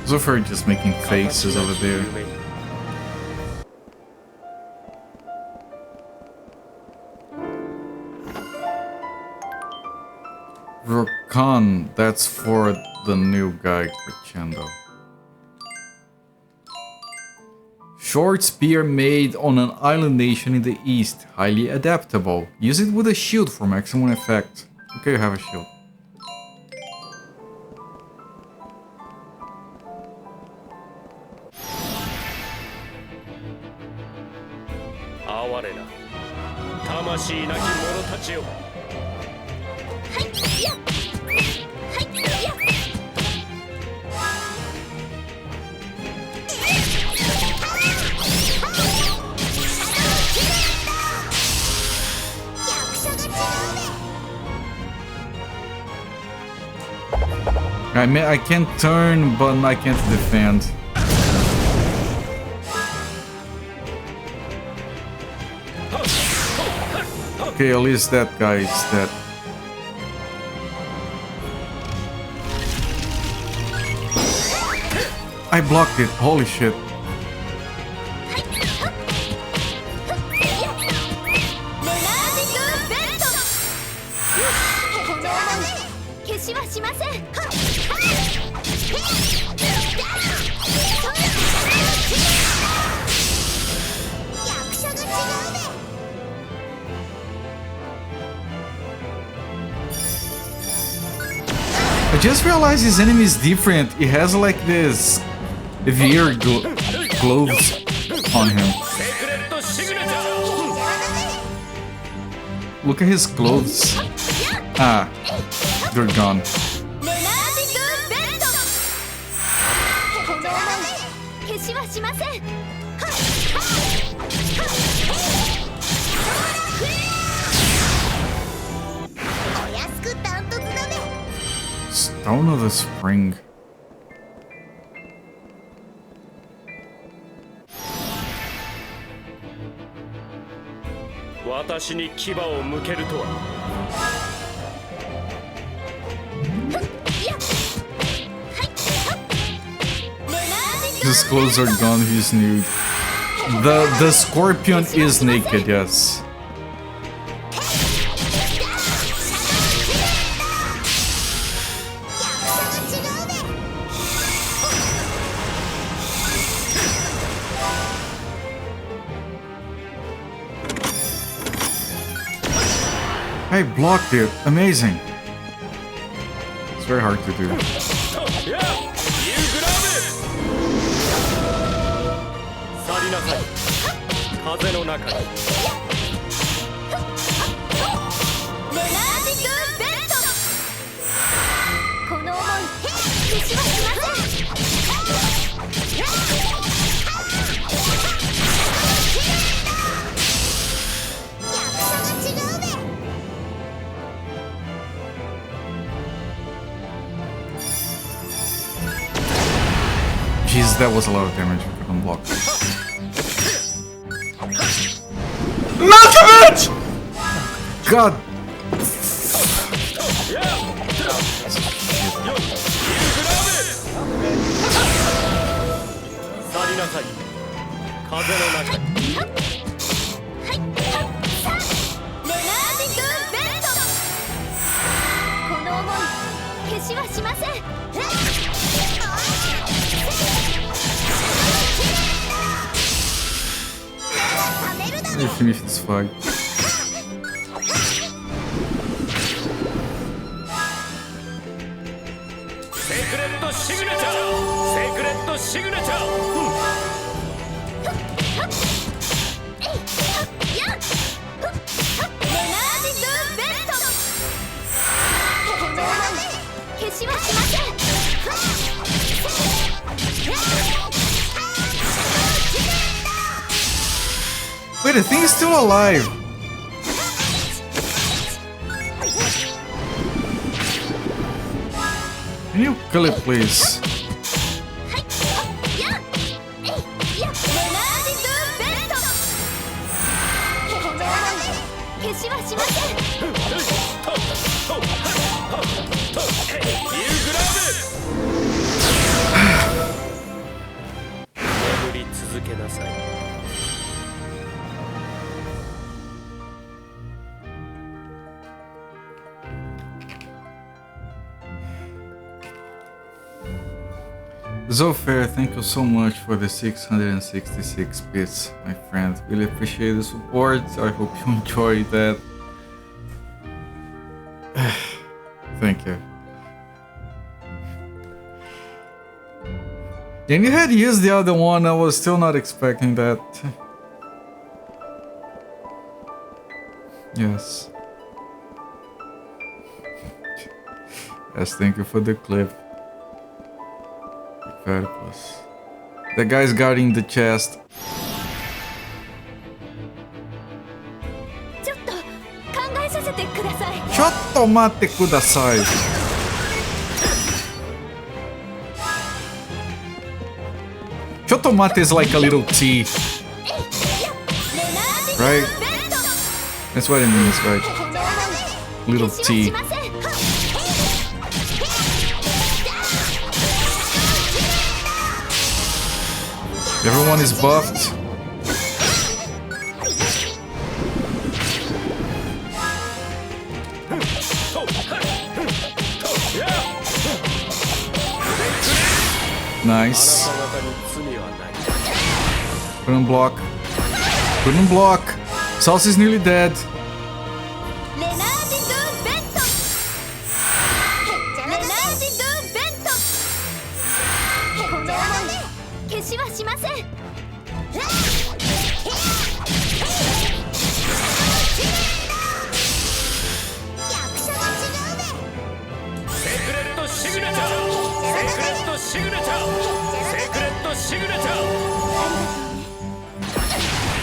Zofar just making faces over there. Rokan, that's for the new guy, Crescendo. Short spear made on an island nation in the east, highly adaptable. Use it with a shield for maximum effect. Okay, you have a shield. I can't turn, but I can't defend. Okay, at least that guy is dead. I blocked it, holy shit. I just realized his enemy is different. He has like this VR gloves on him. Look at his clothes. Ah, they're gone. Stone of the Spring. His clothes are gone, he's nude. The scorpion is naked, yes. I blocked it. Amazing. It's very hard to do. Jeez, that was a lot of damage. We couldn't block. Malkovich! God. Let me finish this fight. Wait, the thing is still alive. Can you kill it, please? Zofair, thank you so much for the 666 bits, my friend. Really appreciate the support. I hope you enjoyed that. Thank you. And you had used the other one, I was still not expecting that. Yes. Yes, thank you for the clip. Purpose. The guy's guarding the chest. Chotto mate kudasai. Chotto mate is like a little tea. Right? That's what it means, right? Little tea. Everyone is buffed. Nice. Couldn't block. Couldn't block. Sauce is nearly dead.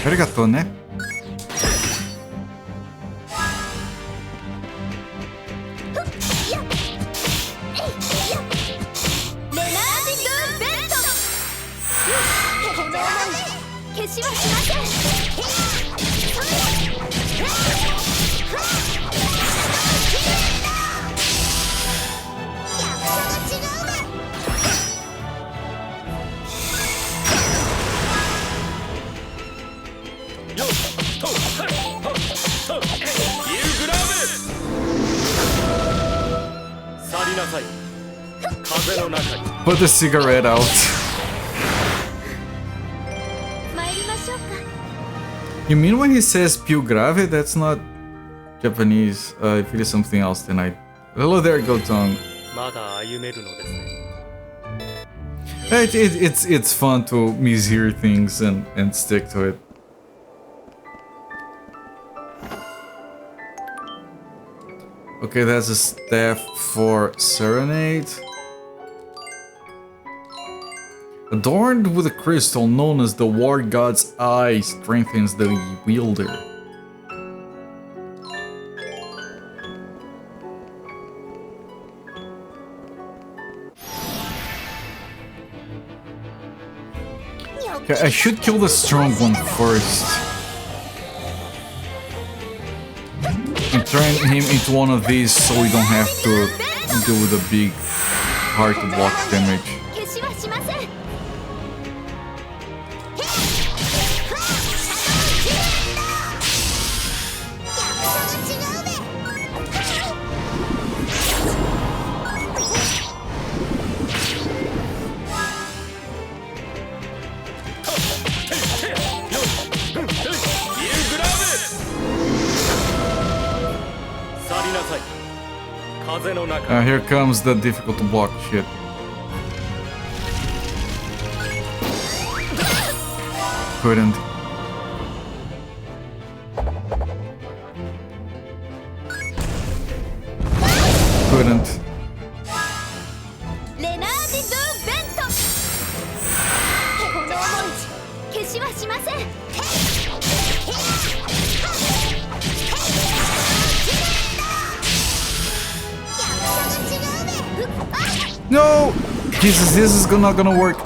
Arigatou, né? Put the cigarette out. You mean when he says più grave, that's not Japanese. If it is something else, then I... Hello there, Gotong. まだ歩めるのですね。It's fun to mishear things and stick to it. Okay, that's a staff for Serenade. Adorned with a crystal known as the War God's Eye, strengthens the wielder. Okay, I should kill the strong one first. And turn him into one of these so we don't have to deal with the big hard to block damage. Here comes the difficult to block shit. Couldn't. Couldn't. No! Jesus, this is not gonna work.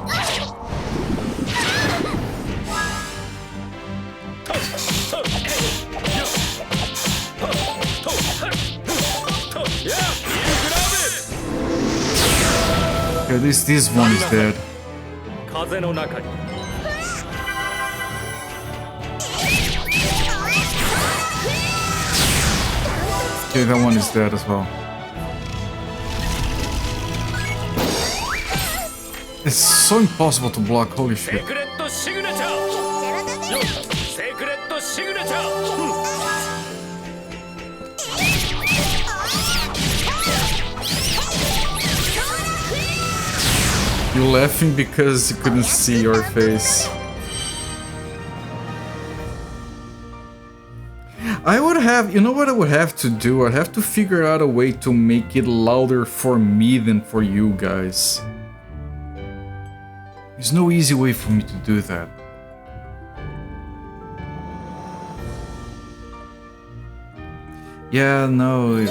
Okay, this one is dead. Okay, that one is dead as well. It's so impossible to block, holy shit. You're laughing because you couldn't see your face. I would have, you know what I would have to do? I'd have to figure out a way to make it louder for me than for you guys. There's no easy way for me to do that. Yeah, no.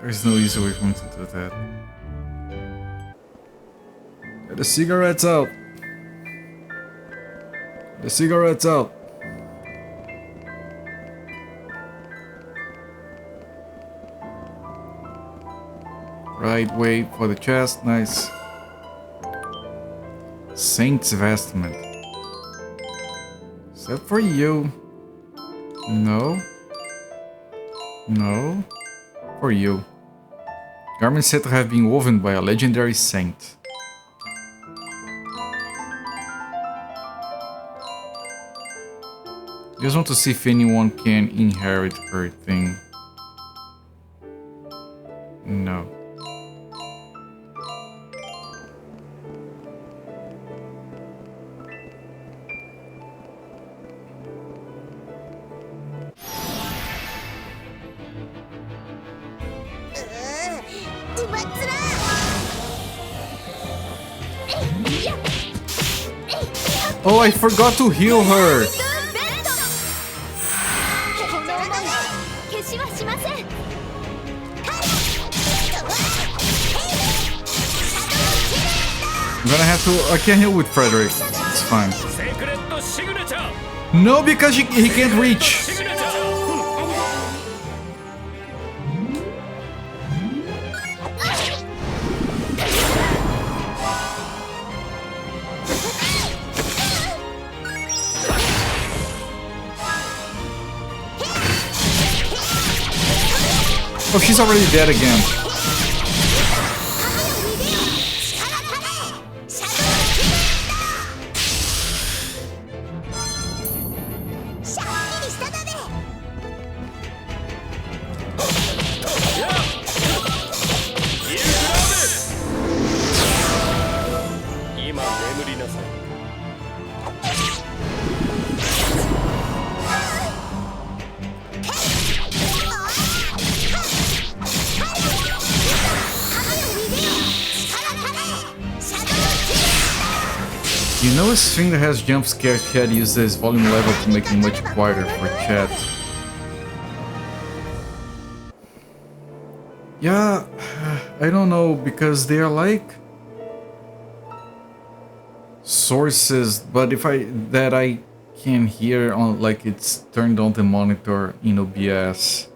There's no easy way for me to do that. Get the cigarettes out. The cigarettes out. Right, wait for the chest, nice. Saint's Vestment. Is that for you? No. No. For you. Garments said to have been woven by a legendary saint. Just want to see if anyone can inherit her thing. No. Oh, I forgot to heal her! I'm gonna have to... I can't heal with Frederick. It's fine. No, because he can't reach. Oh, she's already dead again. さい。You know, a string that has jump scare chat uses volume level to make it much quieter for chat. Yeah, I don't know, because they are like sources, but if I can hear on, like, it's turned on the monitor in OBS.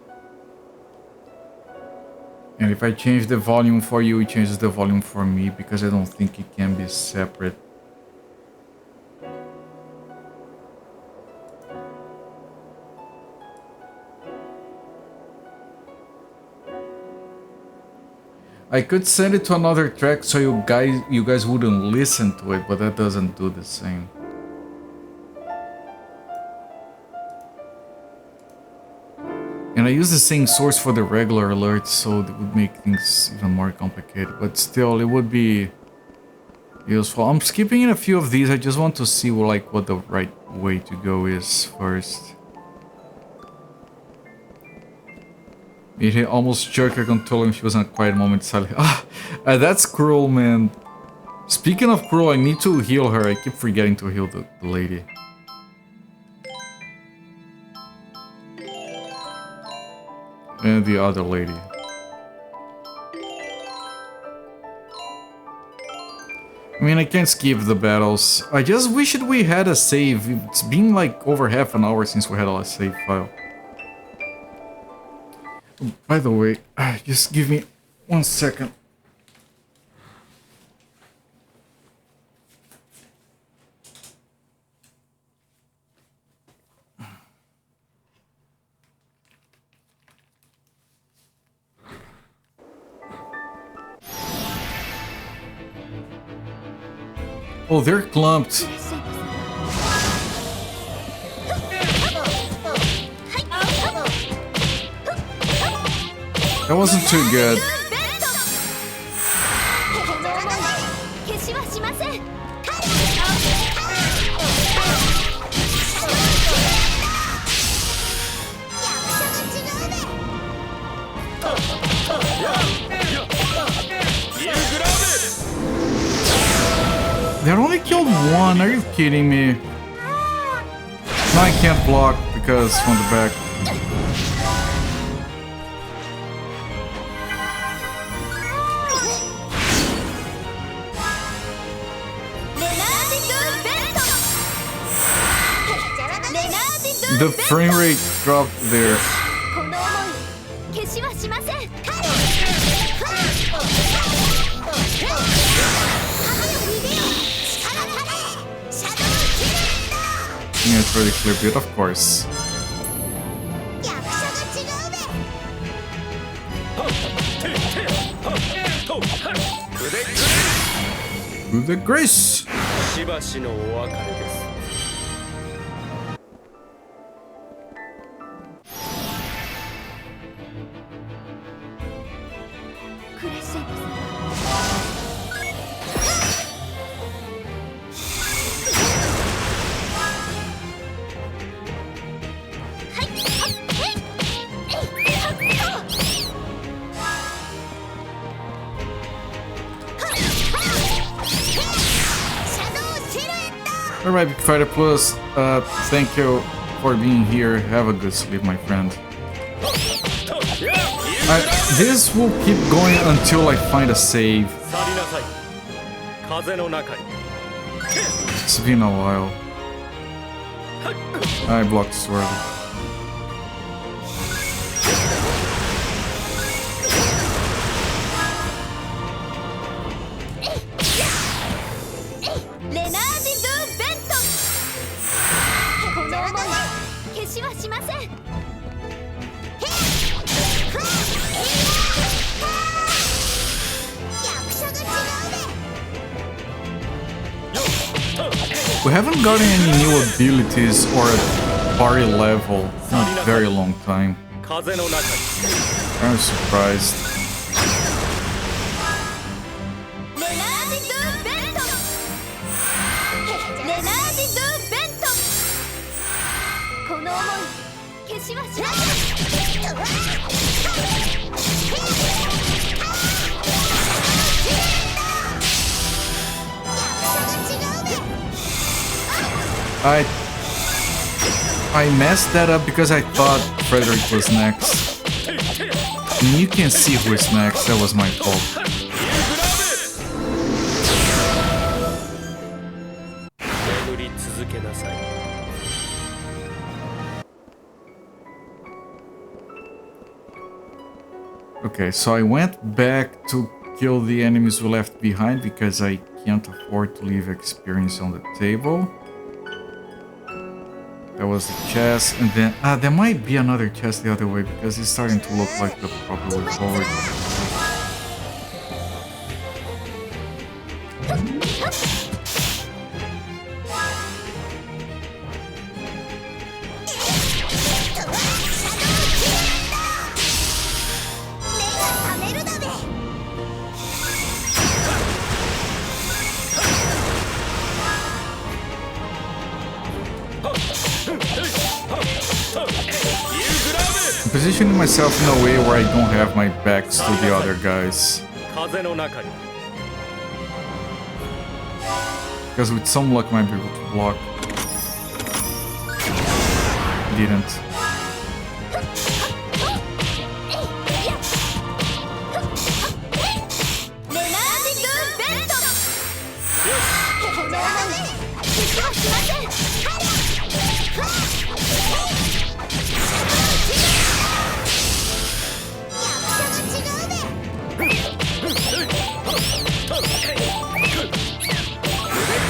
And if I change the volume for you, it changes the volume for me, because I don't think it can be separate. I could send it to another track so you guys wouldn't listen to it, but that doesn't do the same. And I use the same source for the regular alerts, so it would make things even more complicated. But still, it would be useful. I'm skipping in a few of these. I just want to see what the right way to go is first. It hit almost jerked her controller and she was in a quiet moment silent. That's cruel, man. Speaking of cruel, I need to heal her. I keep forgetting to heal the lady. And the other lady. I mean, I can't skip the battles. I just wish we had a save. It's been like over half an hour since we had a save file. By the way, just give me 1 second. Oh, they're clumped. That wasn't too good. They only killed one, are you kidding me? Now I can't block because from the back. The frame rate dropped there. Yeah, it's really clear bit, of course. To the grace! Alright, Big Fighter Plus, thank you for being here. Have a good sleep, my friend. This will keep going until I find a save. It's been a while. I blocked sword. We haven't gotten any new abilities or a party level in a very long time. I'm surprised. ナージドゥベント。この想い消しはしません。 I messed that up because I thought Frederick was next. And you can see who is next. That was my fault. Okay, so I went back to kill the enemies we left behind because I can't afford to leave experience on the table. That was the chest, and then there might be another chest the other way because it's starting to look like the proper way forward. Positioning myself in a way where I don't have my backs to the other guys. Because with some luck I might be able to block. Didn't.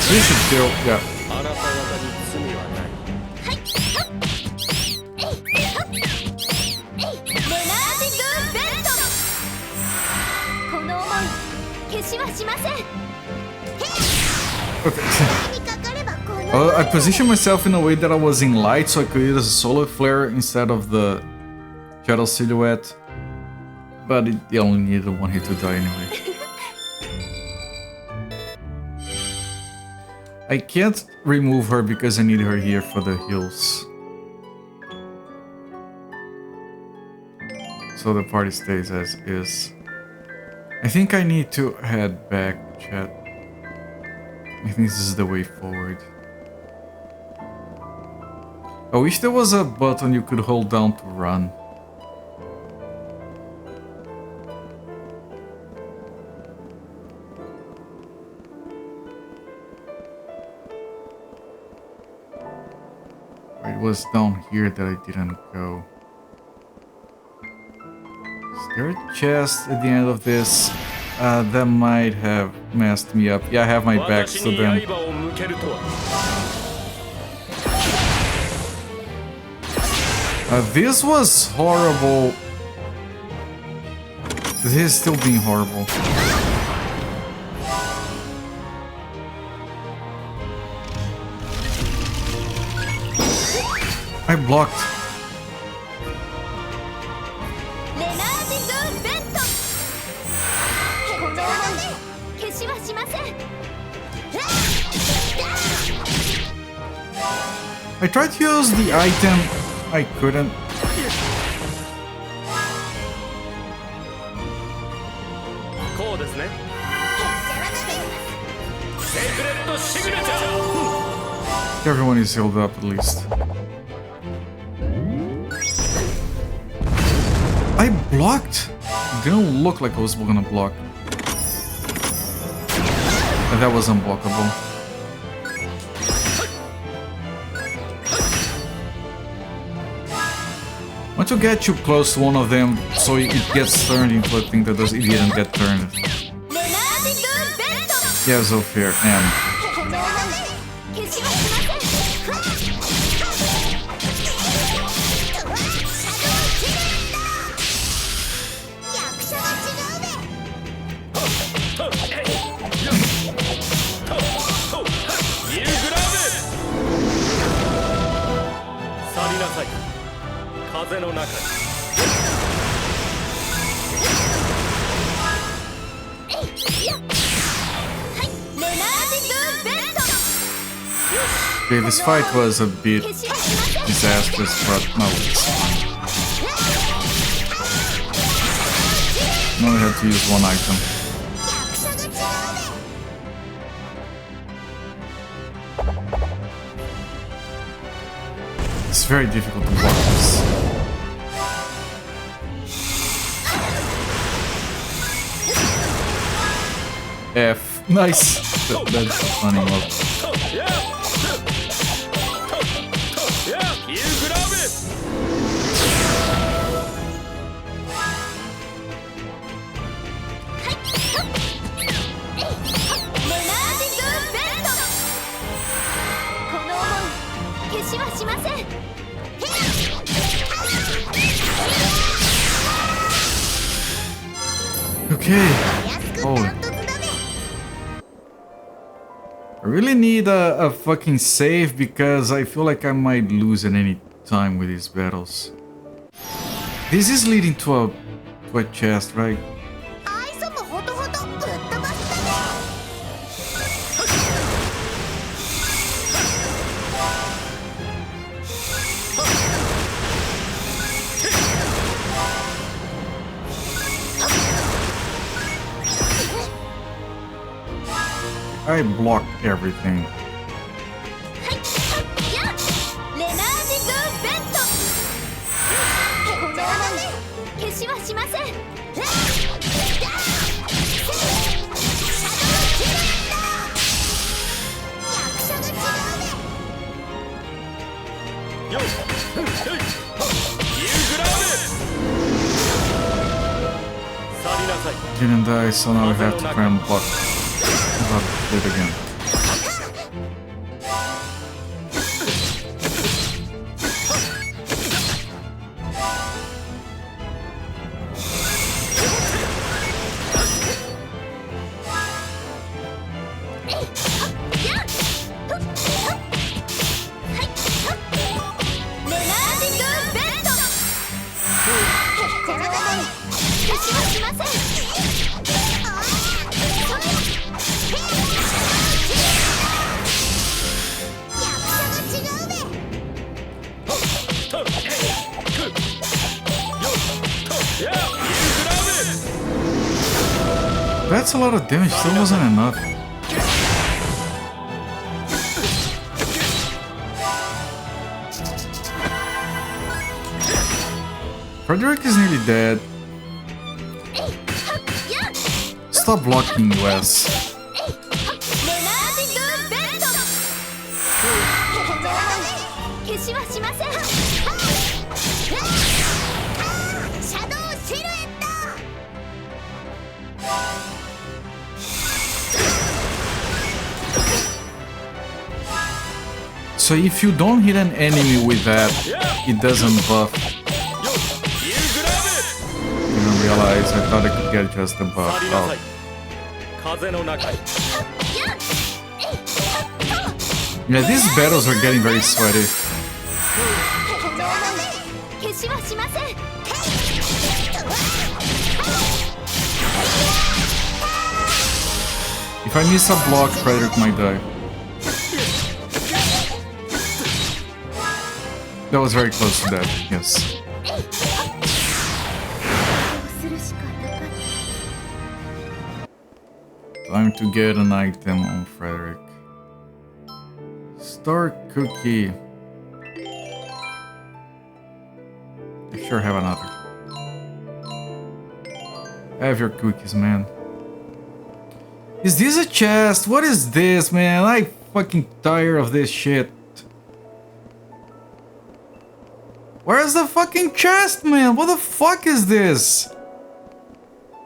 We should still, yeah. Okay. I positioned myself in a way that I was in light so I could use a solar flare instead of the shadow silhouette. But it only needed one hit to die anyway. I can't remove her because I need her here for the heals. So the party stays as is. I think I need to head back, chat. I think this is the way forward. I wish there was a button you could hold down to run. It was down here that I didn't go. Is there a chest at the end of this? That might have messed me up. Yeah, I have my back to them. This was horrible. This is still being horrible. I blocked. I tried to use the item, I couldn't. Everyone is healed up at least. I blocked! It didn't look like I was gonna block. And that was unblockable. I want to get too close to one of them so it gets turned into a thing that it didn't get turned. Yeah, Zofir, and... Okay, this fight was a bit disastrous, but no, it's fine. I only had to use one item. It's very difficult to block this. F. Nice! That's a funny move. Okay. Oh. I really need a fucking save because I feel like I might lose at any time with these battles. This is leading to a chest, right? I blocked everything. Didn't die, so now we have to try and block it again. That's a lot of damage, still wasn't enough. Frederick is nearly dead. Stop blocking, Wes. So if you don't hit an enemy with that, it doesn't buff. I didn't realize, I thought I could get just a buff. Oh. Yeah, these battles are getting very sweaty. If I miss a block, Frederick might die. That was very close to that, yes. Time to get an item on Frederick. Star cookie. I sure have another. Have your cookies, man. Is this a chest? What is this, man? I'm fucking tired of this shit. Where's the fucking chest, man? What the fuck is this?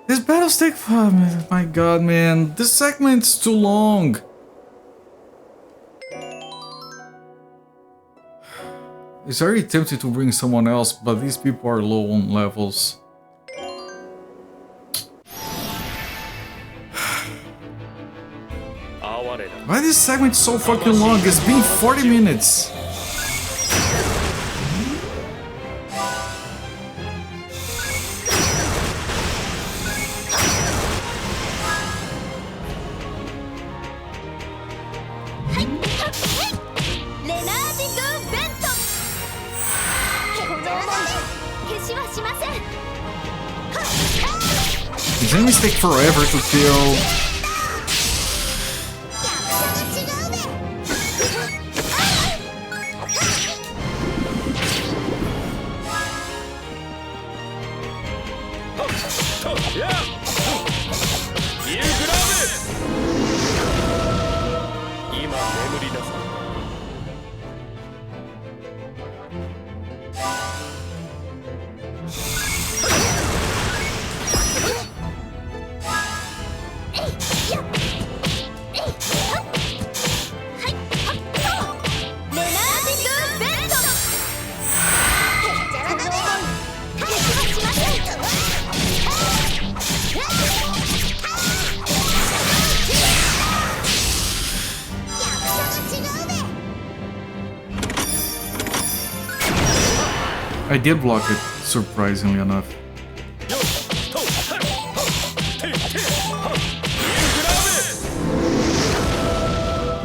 This battle stick... Oh, my god, man. This segment's too long. It's very tempting to bring someone else, but these people are low on levels. Why is this segment so fucking long? It's been 40 minutes. These enemies take forever to kill. I did block it, surprisingly enough.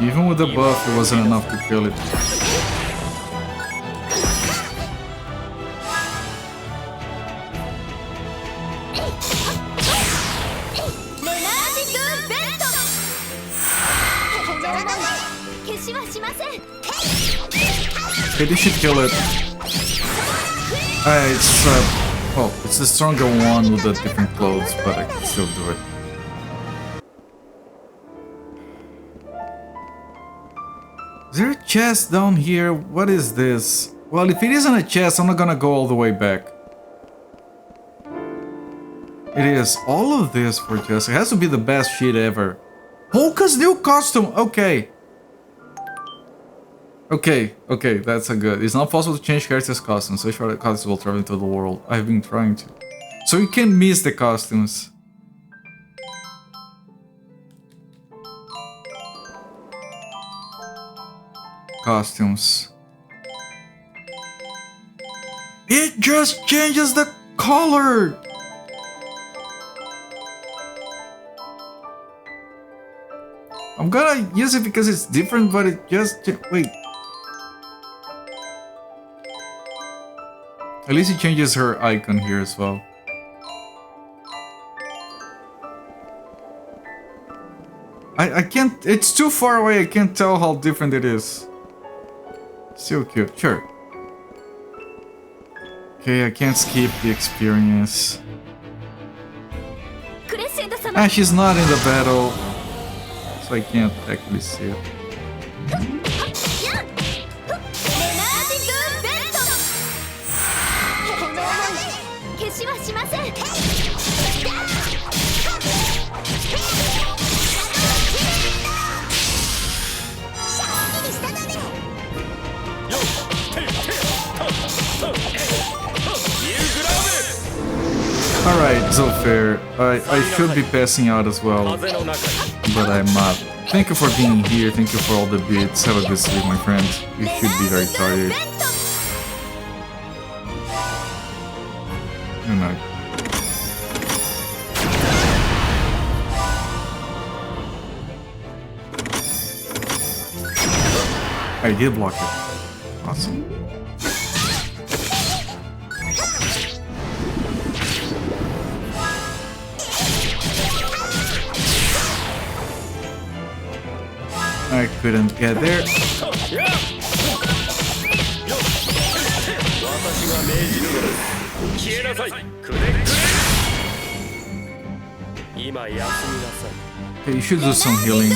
Even with the buff, it wasn't enough to kill it. Okay, they should kill it. It's well, it's the stronger one with the different clothes, but I can still do it. Is there a chest down here? What is this? Well, if it isn't a chest, I'm not gonna go all the way back. It is all of this for chest. It has to be the best shit ever. Polka's new costume. Okay. Okay, that's a good. It's not possible to change characters' costumes. So far, the costumes will travel into the world. I've been trying to. So you can miss the costumes. Costumes. It just changes the color! I'm gonna use it because it's different, but it just... Wait. At least it changes her icon here as well. I can't... It's too far away, I can't tell how different it is. Still cute, sure. Okay, I can't skip the experience. Ah, she's not in the battle, so I can't actually see it. Alright, Zolfair, I should be passing out as well, but I'm not. Thank you for being here, thank you for all the bits, have a good sleep my friend, you should be very tired. Good night. I did block it. Awesome. I couldn't get there. Okay, you should do some healing.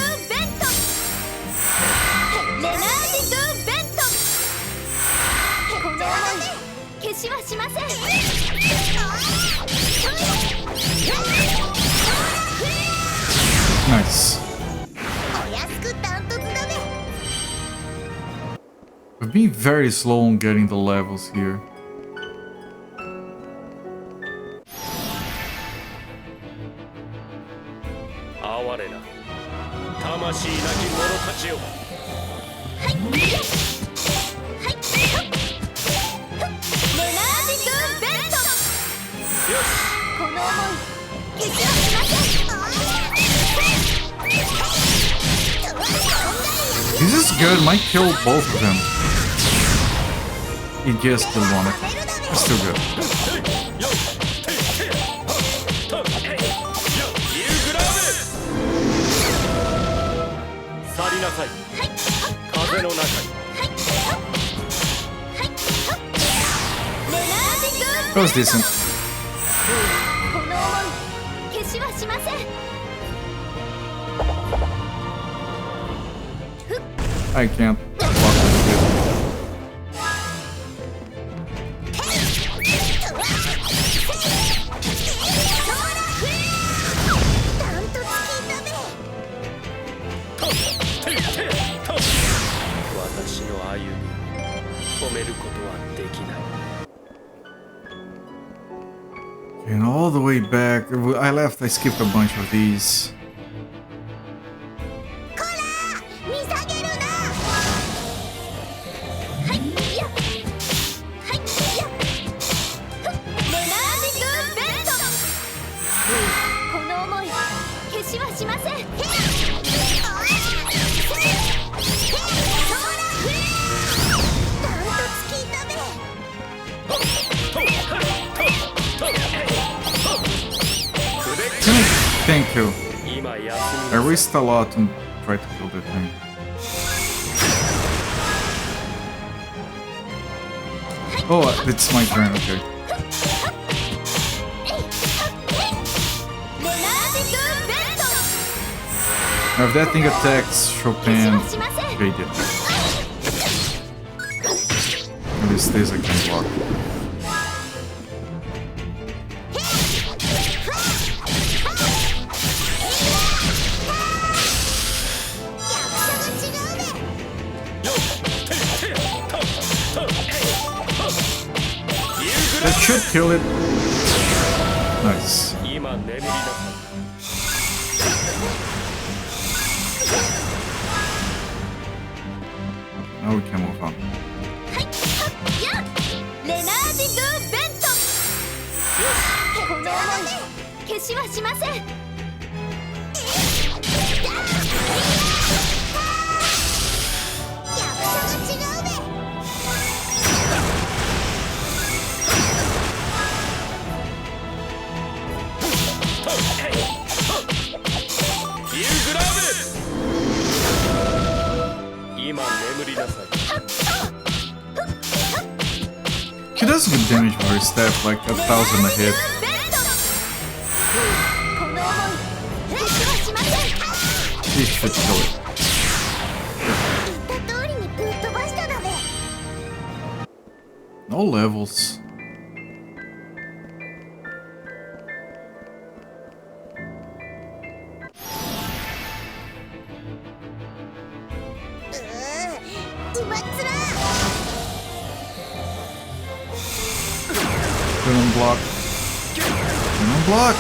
Nice. We've been very slow on getting the levels here. This is good, might kill both of them. He just killed one. It's still good. 去りなさい。風の中に。That was decent. この思い消しはしません。 I can't block this dude. And all the way back, I skipped a bunch of these. Thank you. I risked a lot and tried to kill that thing. Oh, it's my turn, okay. Now if that thing attacks Chopin, okay, did. At least this I can block. That should kill it. Nice. Now we can move on. She does good damage for her staff, like 1,000 a hit. She should kill it. No levels. Couldn't block. Couldn't block.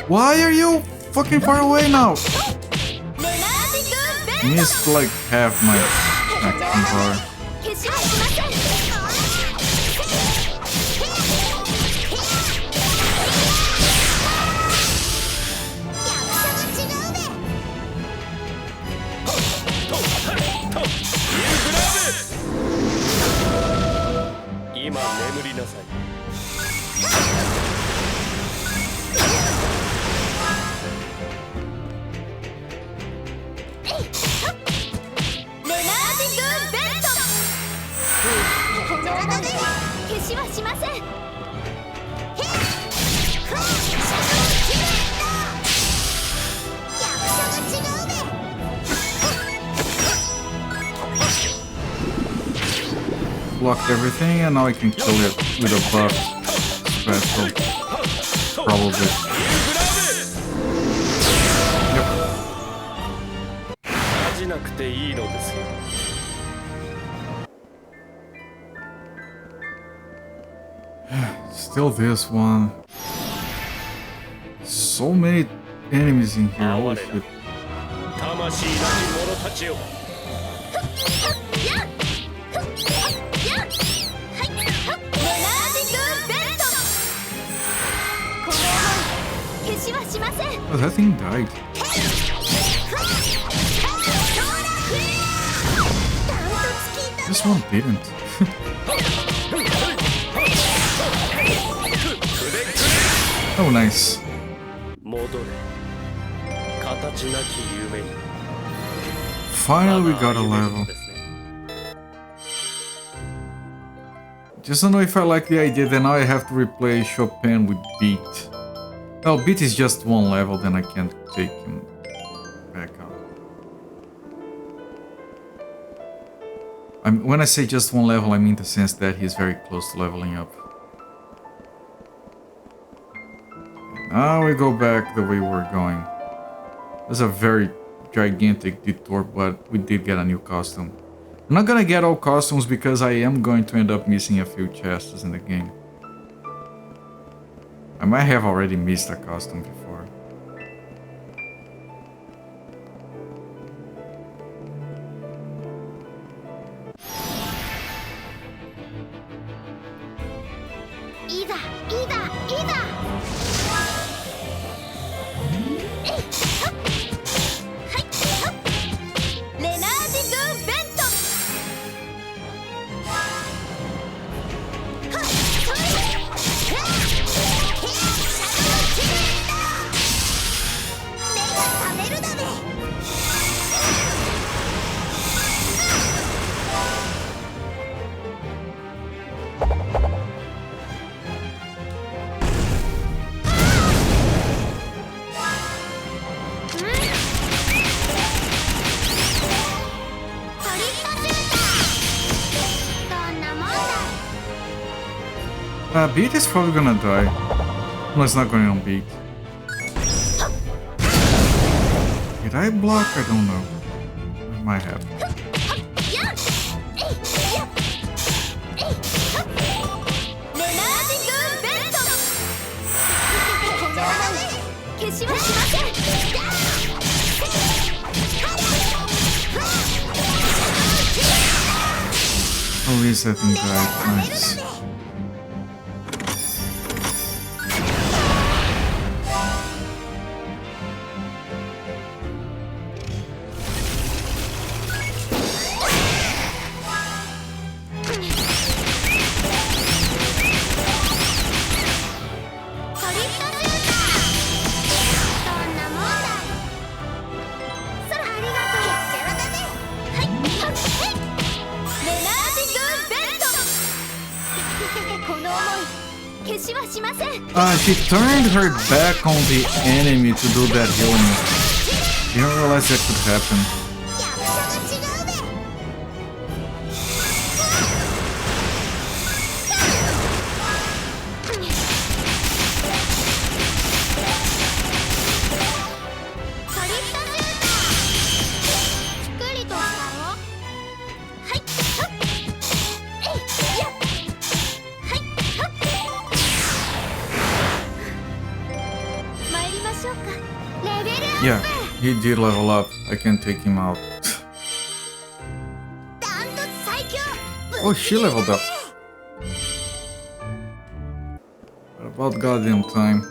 Why are you fucking far away now? Missed like half my acting power. Blocked everything, and now I can kill it with a buff special. Probably. Yep. Still this one. So many enemies in here. Holy shit. 魂なき者たちよ。Oh, that thing died. This one didn't. Oh, nice. 戻れ。形なき夢に。 Finally, we got a level. Just don't know if I like the idea that now I have to replace Chopin with Beat. Well, Beat is just one level, then I can't take him back up. When I say just one level, I mean the sense that he's very close to leveling up. Now we go back the way we're going. There's a very gigantic detour, but we did get a new costume. I'm not gonna get all costumes because I am going to end up missing a few chests in the game. I might have already missed a costume before. Beat is probably gonna die. No, it's not going on Beat. Did I block? I don't know. I might have. At least that thing died. Nice. She turned her back on the enemy to do that healing. Didn't realize that could happen. Yeah, he did level up. I can take him out. Oh, she leveled up. About goddamn time.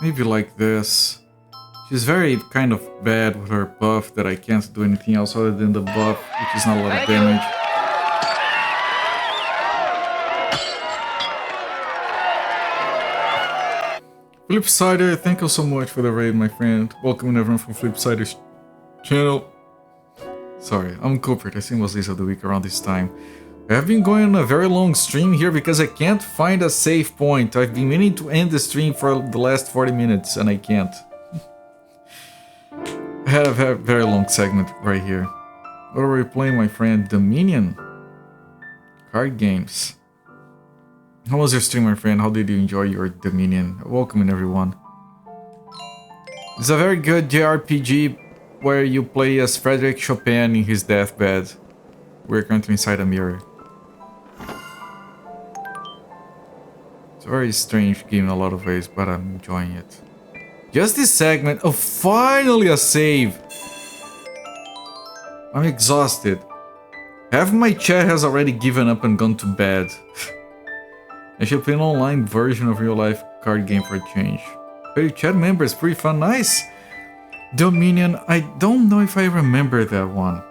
Maybe like this. She's very kind of bad with her buff that I can't do anything else other than the buff, which is not a lot of damage. Flipsider, thank you so much for the raid, my friend. Welcome everyone from Flipsider's channel. Sorry, I'm Cooper. I think most days of the week around this time. I have been going on a very long stream here because I can't find a save point. I've been meaning to end the stream for the last 40 minutes and I can't. I had a very long segment right here. What are we playing, my friend? Dominion. Card games. How was your stream, my friend? How did you enjoy your Dominion? Welcome in, everyone. It's a very good JRPG. where you play as Frederick Chopin in his deathbed. We're currently inside a mirror. It's a very strange game in a lot of ways, but I'm enjoying it. Just this segment. Oh, finally a save! I'm exhausted. Half my chat has already given up and gone to bed. I should play an online version of real life card game for a change. Hey, chat members, pretty fun, nice! Dominion, I don't know if I remember that one.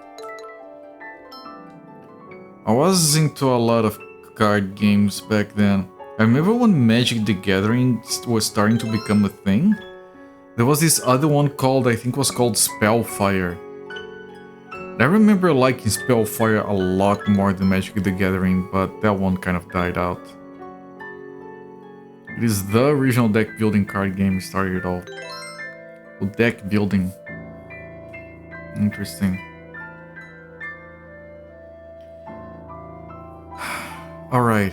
I was into a lot of card games back then. I remember when Magic the Gathering was starting to become a thing. There was this other one called, I think was called Spellfire. I remember liking Spellfire a lot more than Magic the Gathering, but that one kind of died out. It is the original deck building card game started it all. Well, deck building. Interesting. Alright.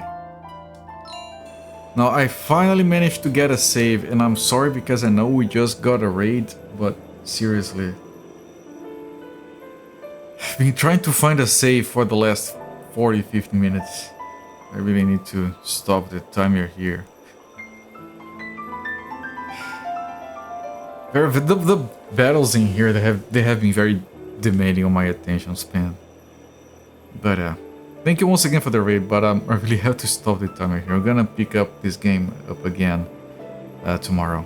Now I finally managed to get a save, and I'm sorry because I know we just got a raid, but seriously. I've been trying to find a save for the last 40-50 minutes. I really need to stop the timer here. The battles in here, they have been very demanding on my attention span. But thank you once again for the raid, but I really have to stop the timer here. I'm gonna pick up this game up again tomorrow.